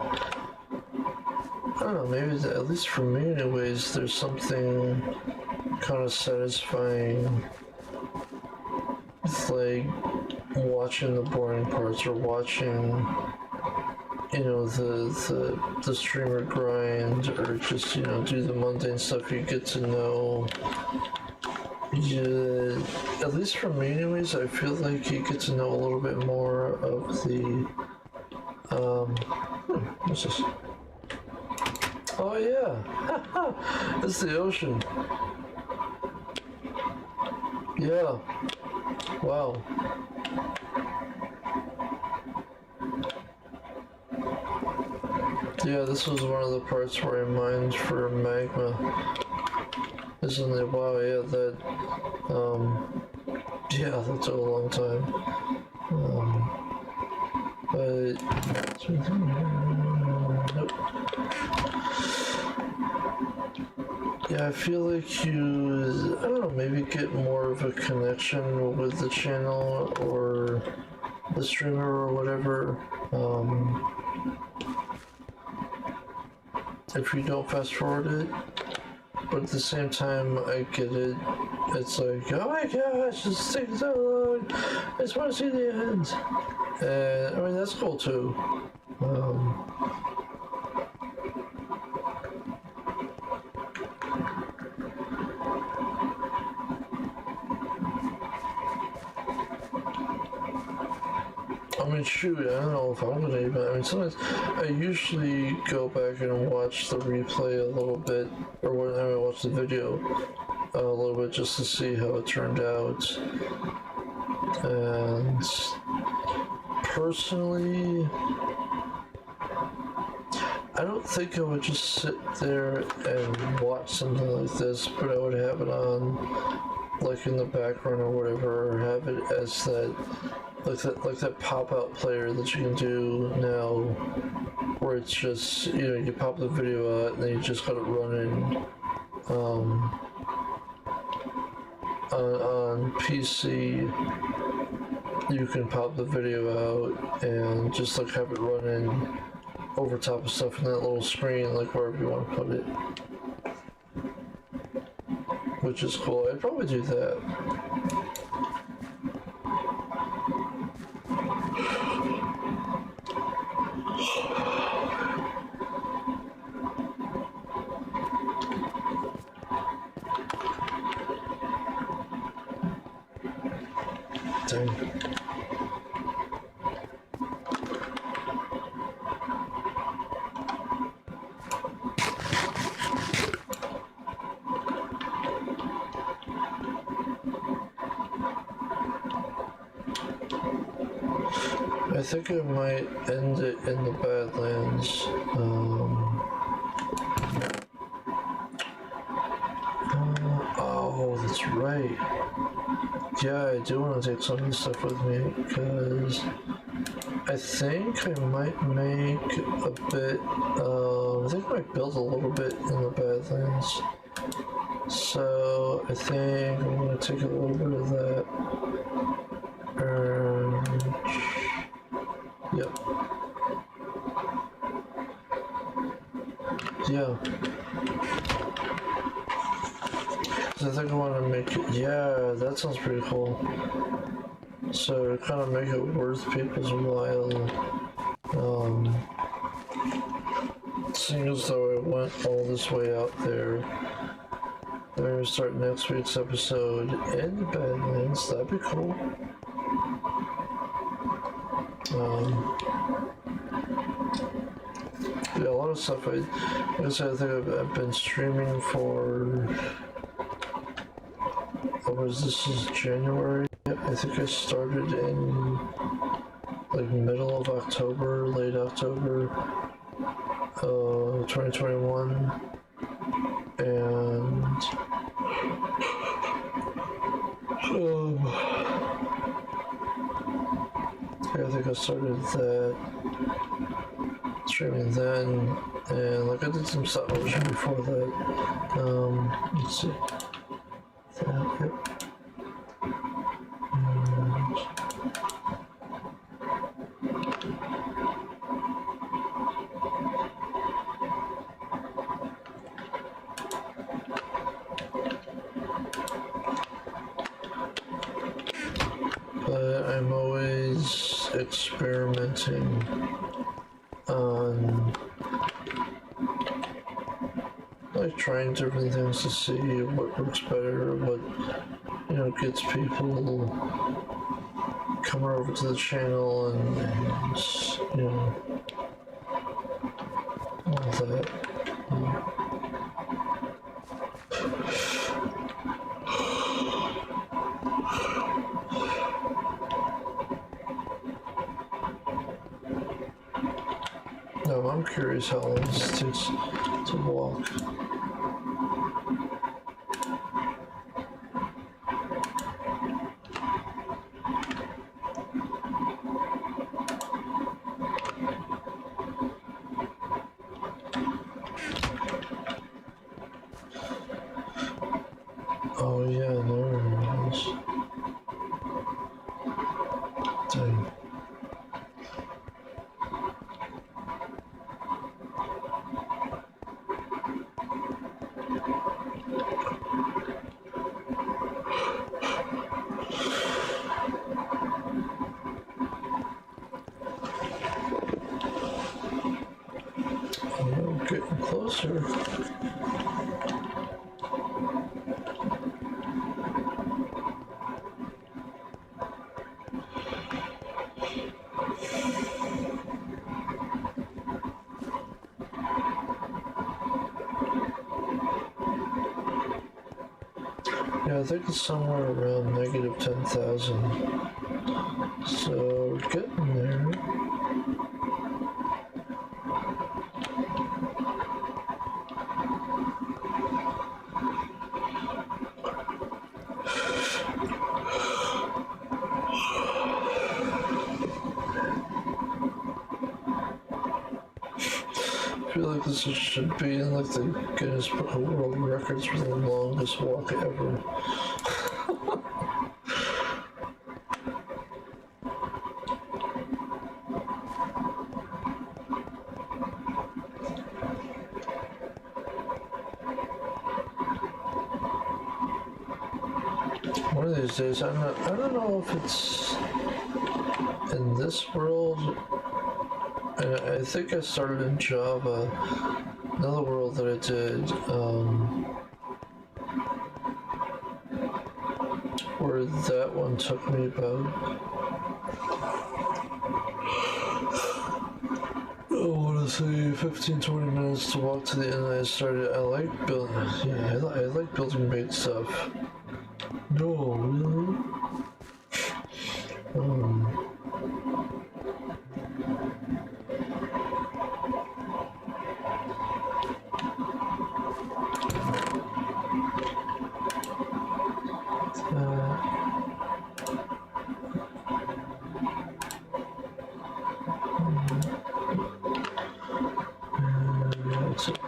I don't know, maybe at least for me anyways, there's something kind of satisfying with like watching the boring parts or watching, you know, the streamer grind or just, you know, do the mundane stuff. You get to know, at least for me anyways, I feel like you get to know a little bit more of the what's this? Oh yeah, it's the ocean. Yeah, wow. Yeah, this was one of the parts where I mined for magma. Isn't it? Wow, yeah, that, yeah, that took a long time. But, nope. Yeah, I feel like you, I don't know, maybe get more of a connection with the channel or the streamer or whatever. If you don't fast forward it, but at the same time, I get it. It's like, oh my gosh, this takes so long. I just want to see the end. And I mean, that's cool too. I mean, shoot, I don't know if I'm gonna even, I mean, sometimes I usually go back and watch the replay a little bit, or when I watch the video a little bit just to see how it turned out. And personally, I don't think I would just sit there and watch something like this, but I would have it on, like in the background or whatever, or have it as that, like that pop-out player that you can do now, where it's just, you know, you pop the video out and then you just got it running on PC. You can pop the video out and just like have it running over top of stuff in that little screen, like wherever you want to put it, which is cool. I'd probably do that. Dang. I think I might end it in the Badlands. Oh, that's right. Yeah, I do want to take some of this stuff with me because I think I might make a bit. I think I might build a little bit in the Badlands. So I think I'm going to take a little bit of that. Yep. Yeah. I think I want to make it, yeah, that sounds pretty cool. So kind of make it worth people's while. Seeing as though I went all this way out there, then we're gonna start next week's episode in the Badlands. That'd be cool. Yeah, a lot of stuff. I guess I think I've been streaming for. This is January. I think I started in like middle of October, late October, 2021, and yeah, I think I started that streaming then, and like I did some stop motion before that. Let's see. That, yep. But I'm always experimenting on like trying different things to see what works better, what gets people coming over to the channel and all that. No, I'm curious how long this takes to walk. Oh yeah, there it is. Dang. Oh, getting closer. Yeah, I think it's somewhere around negative 10,000. So we're getting there. I feel like this should be in like the Guinness Book of World Records for the longest walk ever. One of these days, I don't know if it's in this world, and I think I started in Java, another world that I did, where that one took me about, I want to say 15-20 minutes to walk to the end. I started, I like building, yeah, I like building big stuff. No, really? That's it.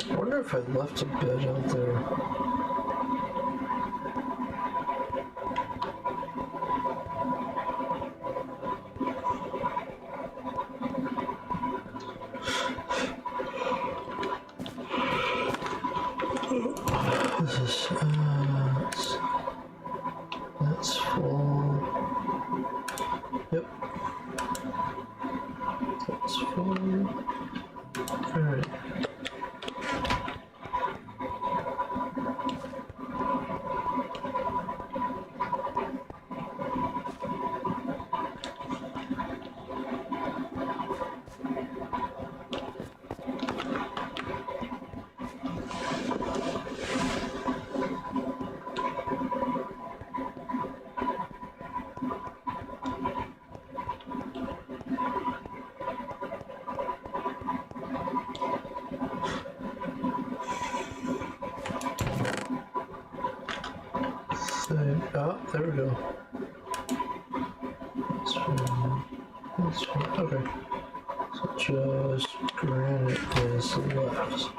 I wonder if I left a bed out there. This is, that's full. Yep. That's full. Alright. Oh, there we go. Okay. So just granite is left.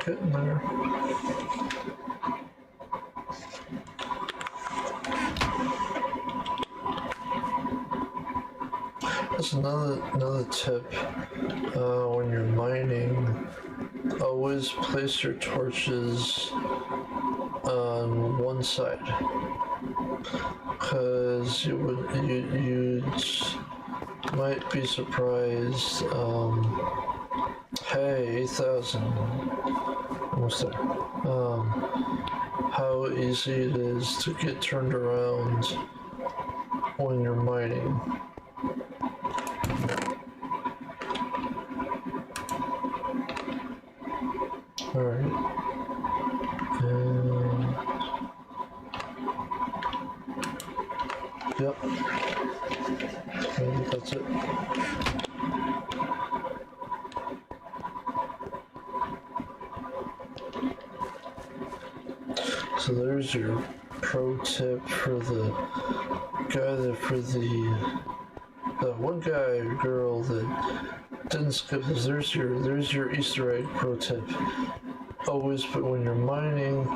Getting there. That's another tip. When you're mining, always place your torches on one side, because you might be surprised. Hey, 8,000. Almost there. How easy it is to get turned around when you're mining. Alright. And... yep. I think that's it. So there's your pro tip for the guy that one guy or girl that didn't skip this. There's your Easter egg pro tip. Always put, when you're mining,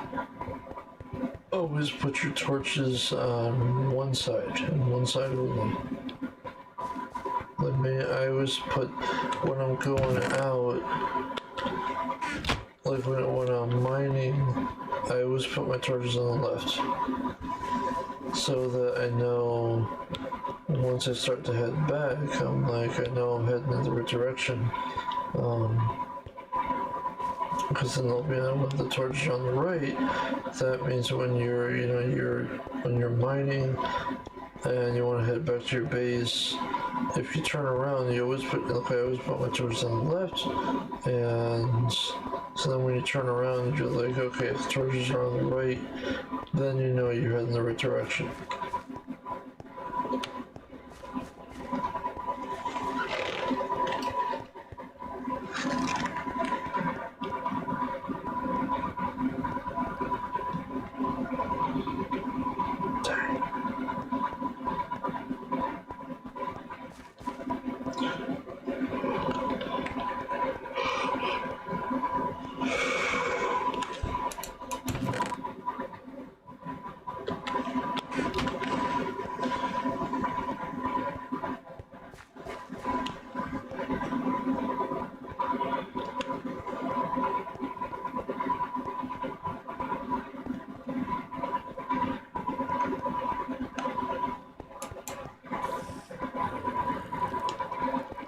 always put your torches on one side and one side only. Like me, I always put, when I'm going out, like when I'm mining, I always put my torches on the left, so that I know once I start to head back, I'm like, I know I'm heading in the right direction. Because then they'll be with the torches on the right. That means when when you're mining and you want to head back to your base, if you turn around, you always put, like I always put my torches on the left, and so then when you turn around, you're like, okay, if the torches are on the right, then you know you're heading in the right direction.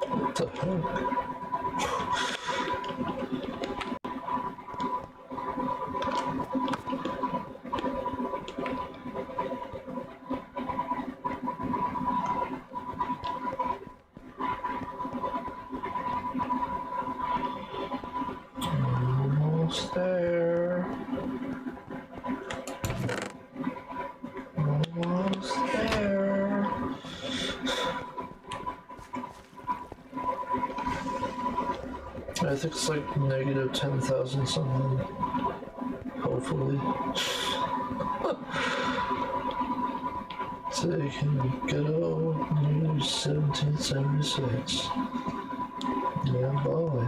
What the heck? Almost there. Almost there. I think it's like negative 10,000 something. Hopefully. Taking good old New 1776. Yeah, boy.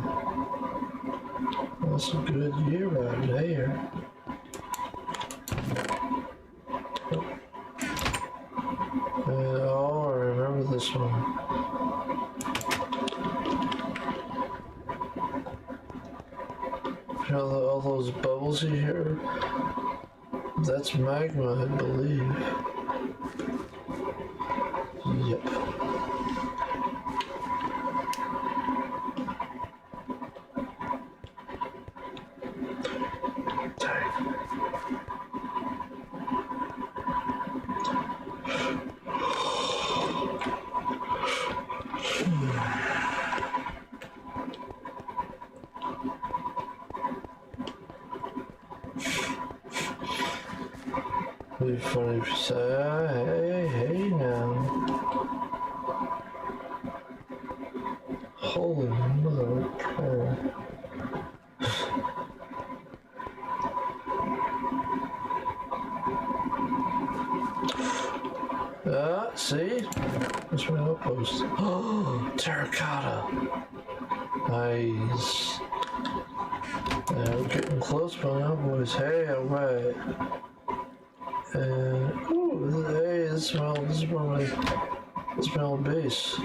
That's a good year right there. Oh, I remember this one. You know, all those bubbles you hear? That's magma, I believe. Yep. Dang. It'd be funny if you say, hey now. Holy mother of prayer. See? That's my outpost. Oh, terracotta. Nice. We're getting close by now, boys. Hey, alright. And, ooh, hey, this is my old base.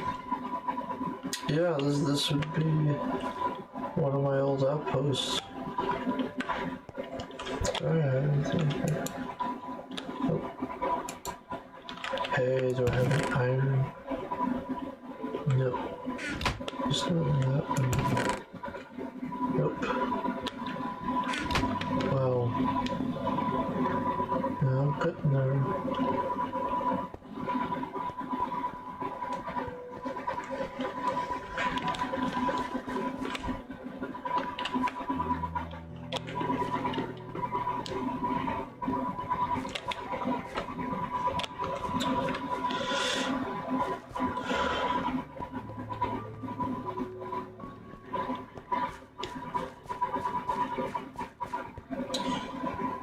Yeah, this would be one of my old outposts. Alright. Oh. Hey, do I have any iron? Nope. Just not that one. Nope. Wow. Yeah, I'm getting there.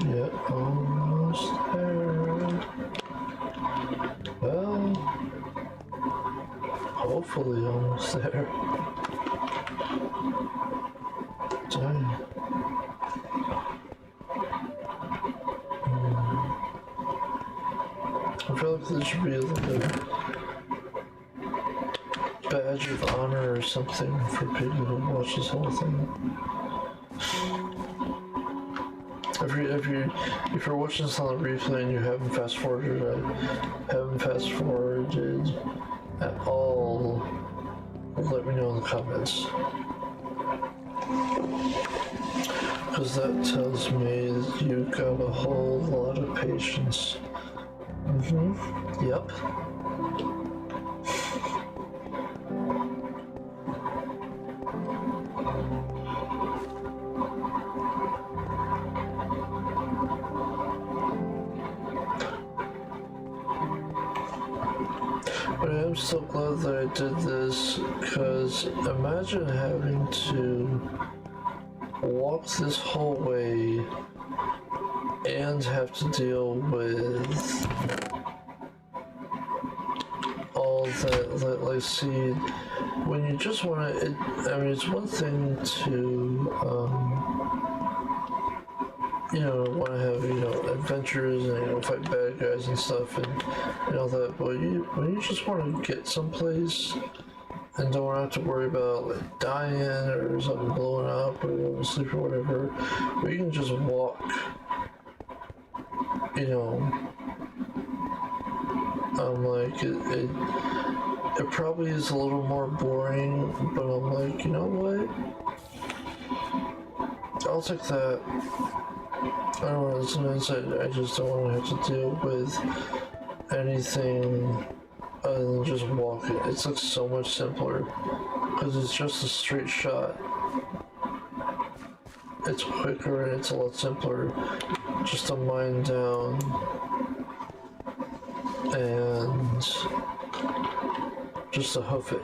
Yeah, almost there. Well, hopefully almost there. Dang. I feel like there should be like a badge of honor or something for people who watch this whole thing. If you're watching this on the replay and you haven't fast forwarded at all, let me know in the comments. Because that tells me that you got a whole lot of patience. Yep. But I'm so glad that I did this, because imagine having to walk this whole way and have to deal with all that like, see, when you just want to, I mean, it's one thing to, want to have, adventures and, fight bad guys and stuff and all that, but when you just want to get someplace and don't have to worry about, like, dying or something blowing up or going to sleep or whatever, where you can just walk, I'm like, it probably is a little more boring, but I'm like, you know what? I'll take that. I don't know, sometimes I just don't want to have to deal with anything other than just walking. It's like so much simpler, because it's just a straight shot. It's quicker and it's a lot simpler just to mine down and just to hoof it,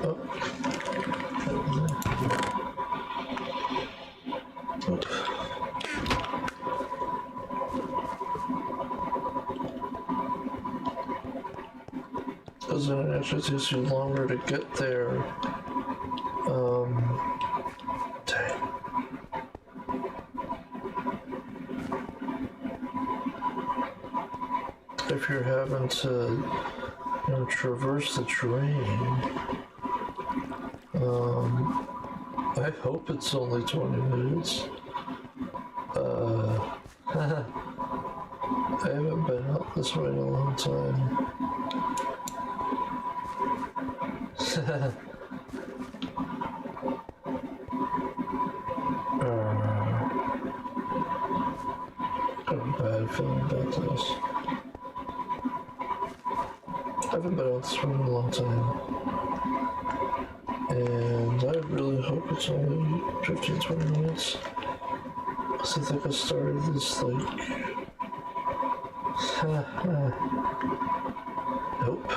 Oh. Because then it actually takes you longer to get there. Dang. If you're having to, traverse the terrain, I hope it's only 20 minutes. I haven't been out this way in a long time. Got a bad feeling about this. I haven't been out this way in a long time. And I really hope it's only 15-20 minutes. Because I think I started this like... Nope.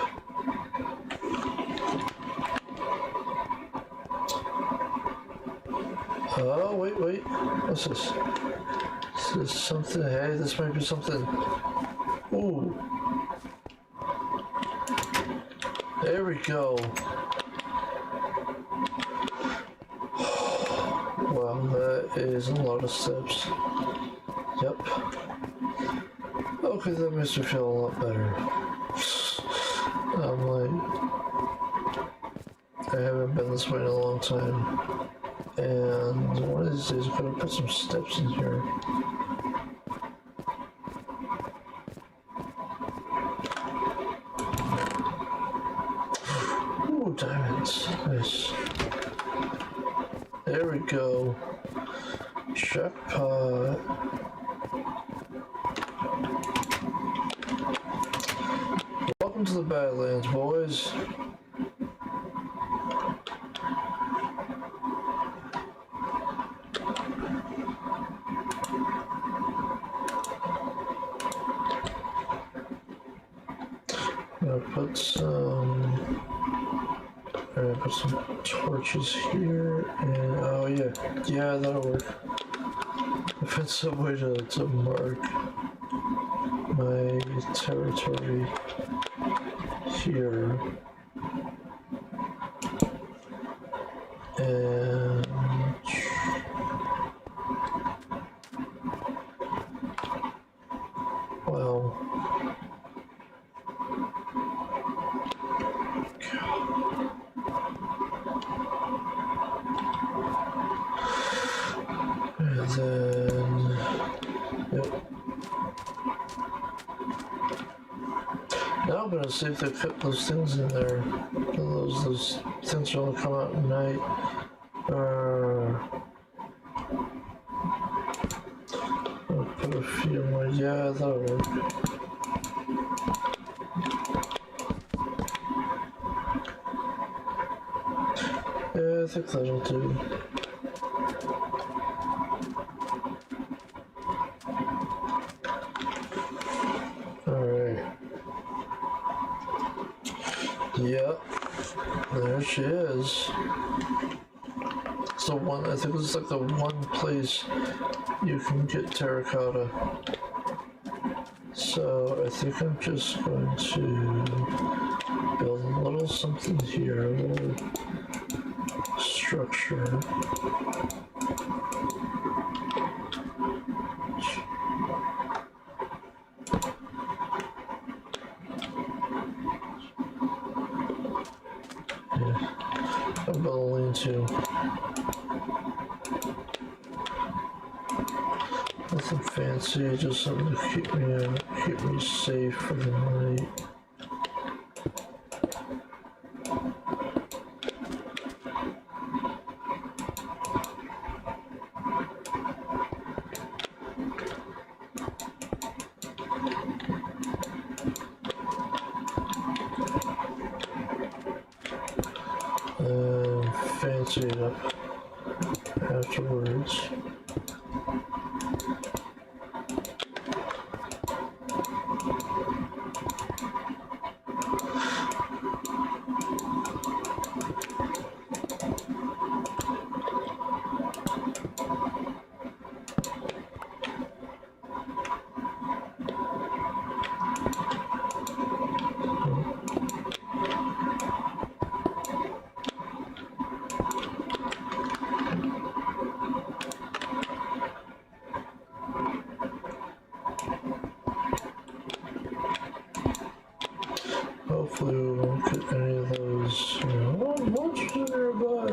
Oh, wait. What's this? This is something. Hey, this might be something. Ooh. There we go. Wow, that is a lot of steps. Yep. Okay, that makes me feel a lot better. I'm like... I haven't been this way in a long time. And one of these days I'm gonna put some steps in here. Ooh, diamonds. Nice. There we go. Jackpot. Welcome to the Badlands, boys. Put some torches here, and oh yeah, that'll work. I found some way to mark my territory here, and well. And then, yep. Now I'm gonna see if they fit those things in there. Those things are only come out at night. I'll put a few more. Yeah, that'll work. Yeah, I think that'll do. Yep, there she is. So I think it's like the one place you can get terracotta. So I think I'm just going to build a little something here, a little structure. I'm building to nothing fancy, just something to keep me safe for the night. Fancy it up afterwards. Hopefully we won't get any of those, monsters nearby.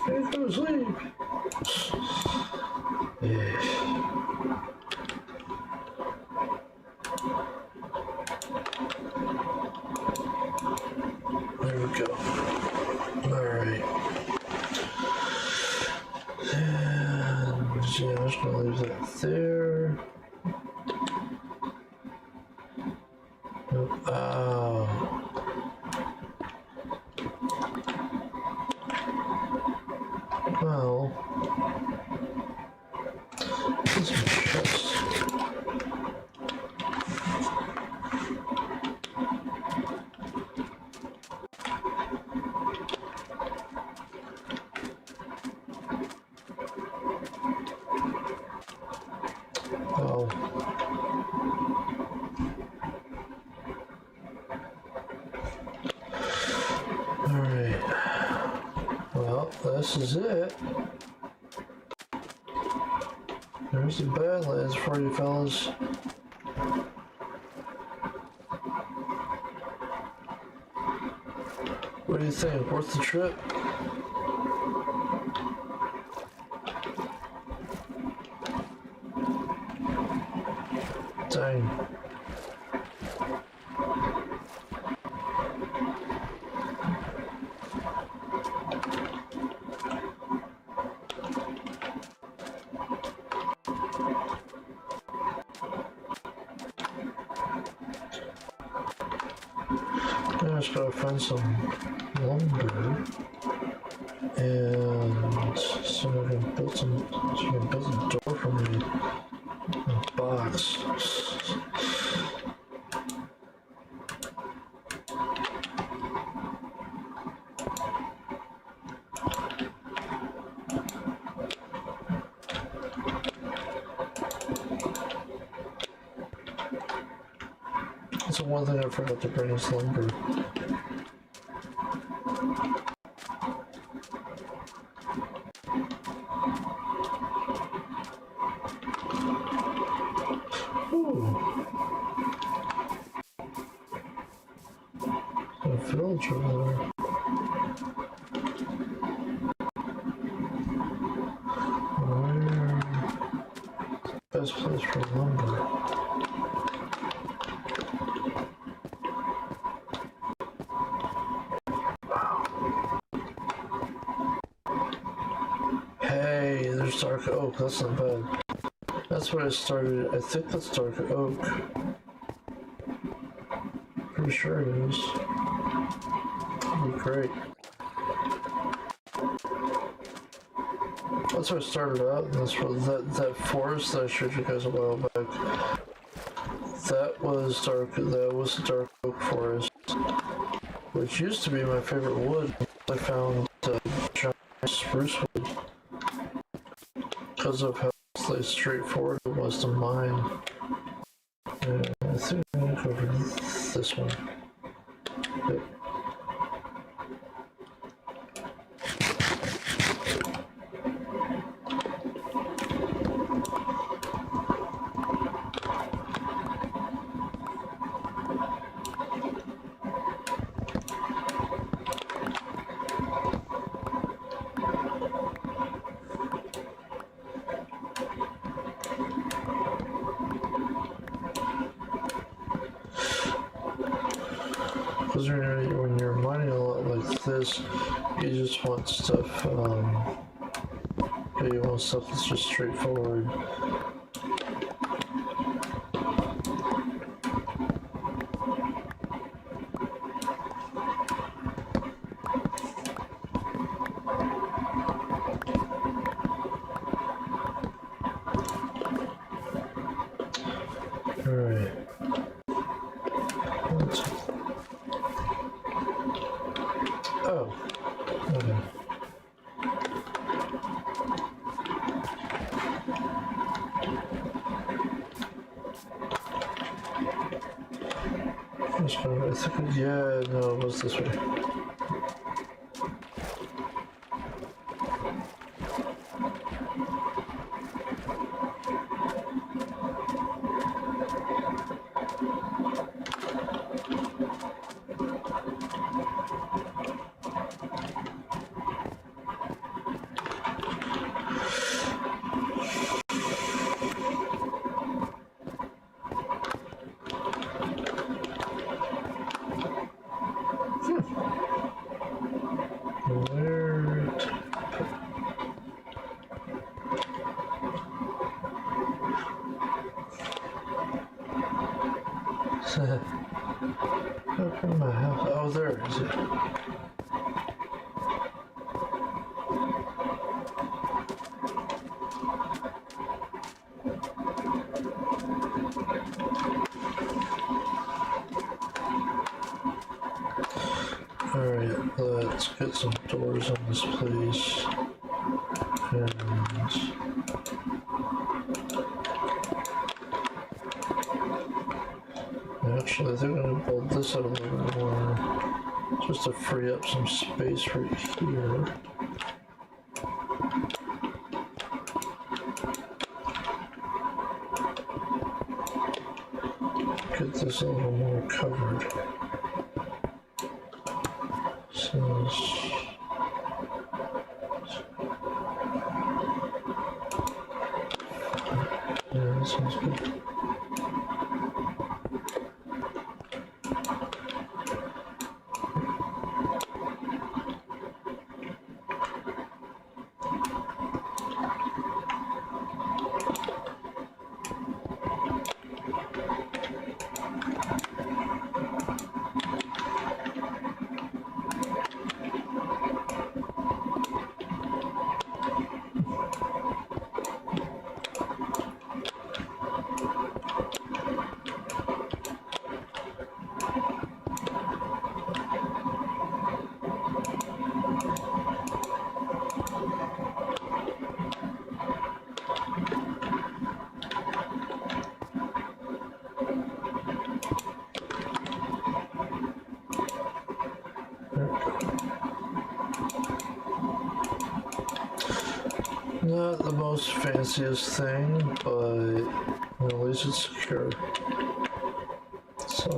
Hey, go to sleep. Yeah. Oh. Well. There's some chests. Oh. Alright. Well, this is it. There's the Badlands for you fellas. What do you think? Worth the trip? Dang. I just gotta find some lumber and so I can build a door for me. A box. That's the one thing I forgot to bring is lumber. Village over there. Where? Best place for lumber. Hey, there's dark oak. That's not bad. That's what I started. I think that's dark oak. Pretty sure it is. Great. That's where I started out, and that's what that forest that I showed you guys a while back. That was the dark oak forest, which used to be my favorite wood. I found giant spruce wood because of how straightforward it was to mine. And I think I'm gonna go for this one. Yep. Because when you're mining a lot like this, you just want stuff, you want stuff that's just straightforward. Alright. Oh. Okay. I think, yeah, no, it was this way. Where the hell? Oh, there is it. Alright, let's get some doors on this place. And actually, I think I'm gonna build this out a little bit more just to free up some space right here. Get this a little more covered. So yeah, that sounds good. Not the most fanciest thing, but at least it's secure. So,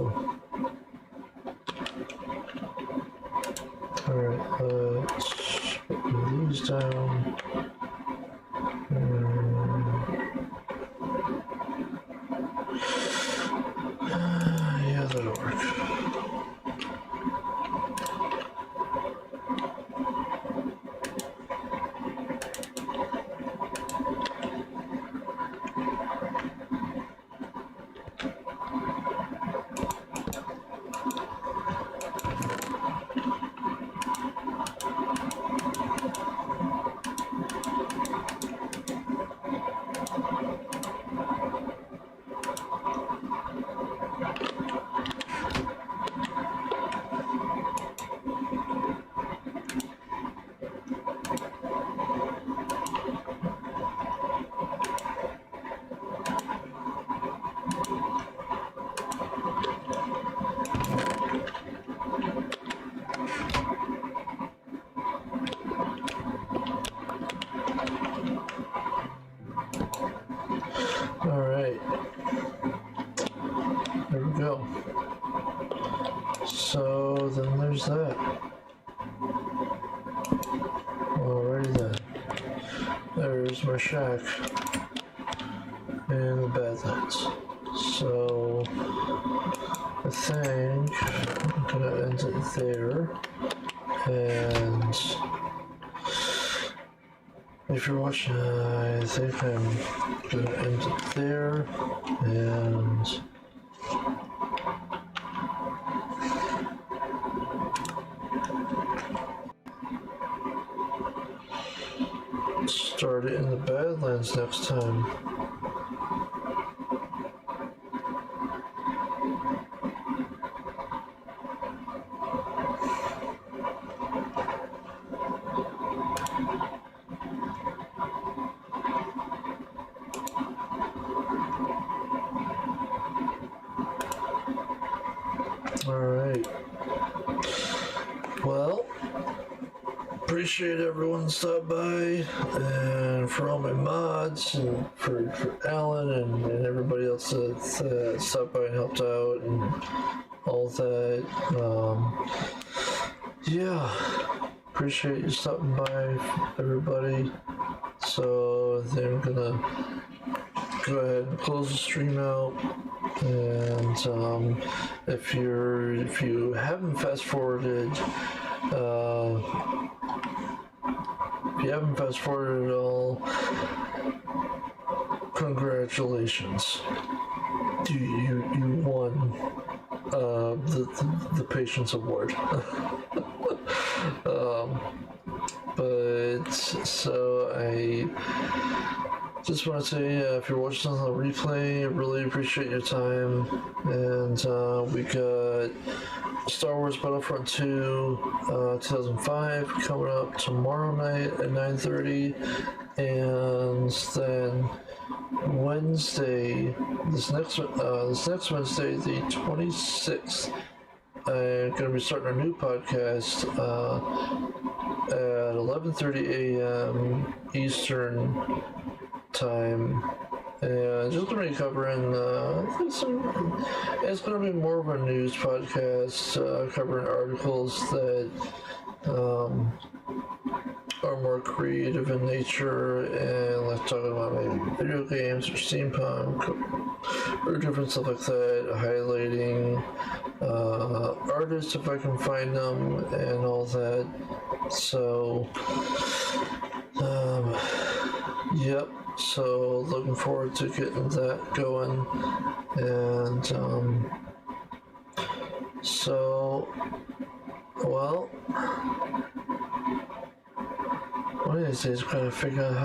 alright, let's put these down. Yeah, that'll work. Alright. There we go. So then there's that. Alrighty then. There's my shack and the Badlands. So I think I'm gonna end it there. And if you're watching, I think I'm gonna end it there. And start it in the Badlands next time. Alright. Well, appreciate everyone stopped by, and for all my mods, and for Alan and everybody else that stopped by and helped out, and all that. Yeah, appreciate you stopping by, everybody. So then I'm gonna go ahead and close the stream out. And if you haven't fast forwarded, if you haven't fast forwarded at all, congratulations. You won the Patience Award. But so I just want to say, if you're watching on the replay, I really appreciate your time. And we got Star Wars Battlefront 2 2005 coming up tomorrow night at 9:30, and then Wednesday, this next Wednesday, the 26th, I'm going to be starting a new podcast at 11:30 a.m. Eastern time, and just going to be covering it's going to be more of a news podcast, covering articles that are more creative in nature, and like talking about maybe video games or steampunk or different stuff like that, highlighting artists if I can find them and all that. So yep, so looking forward to getting that going. And so, well, one of these days we're going to figure out how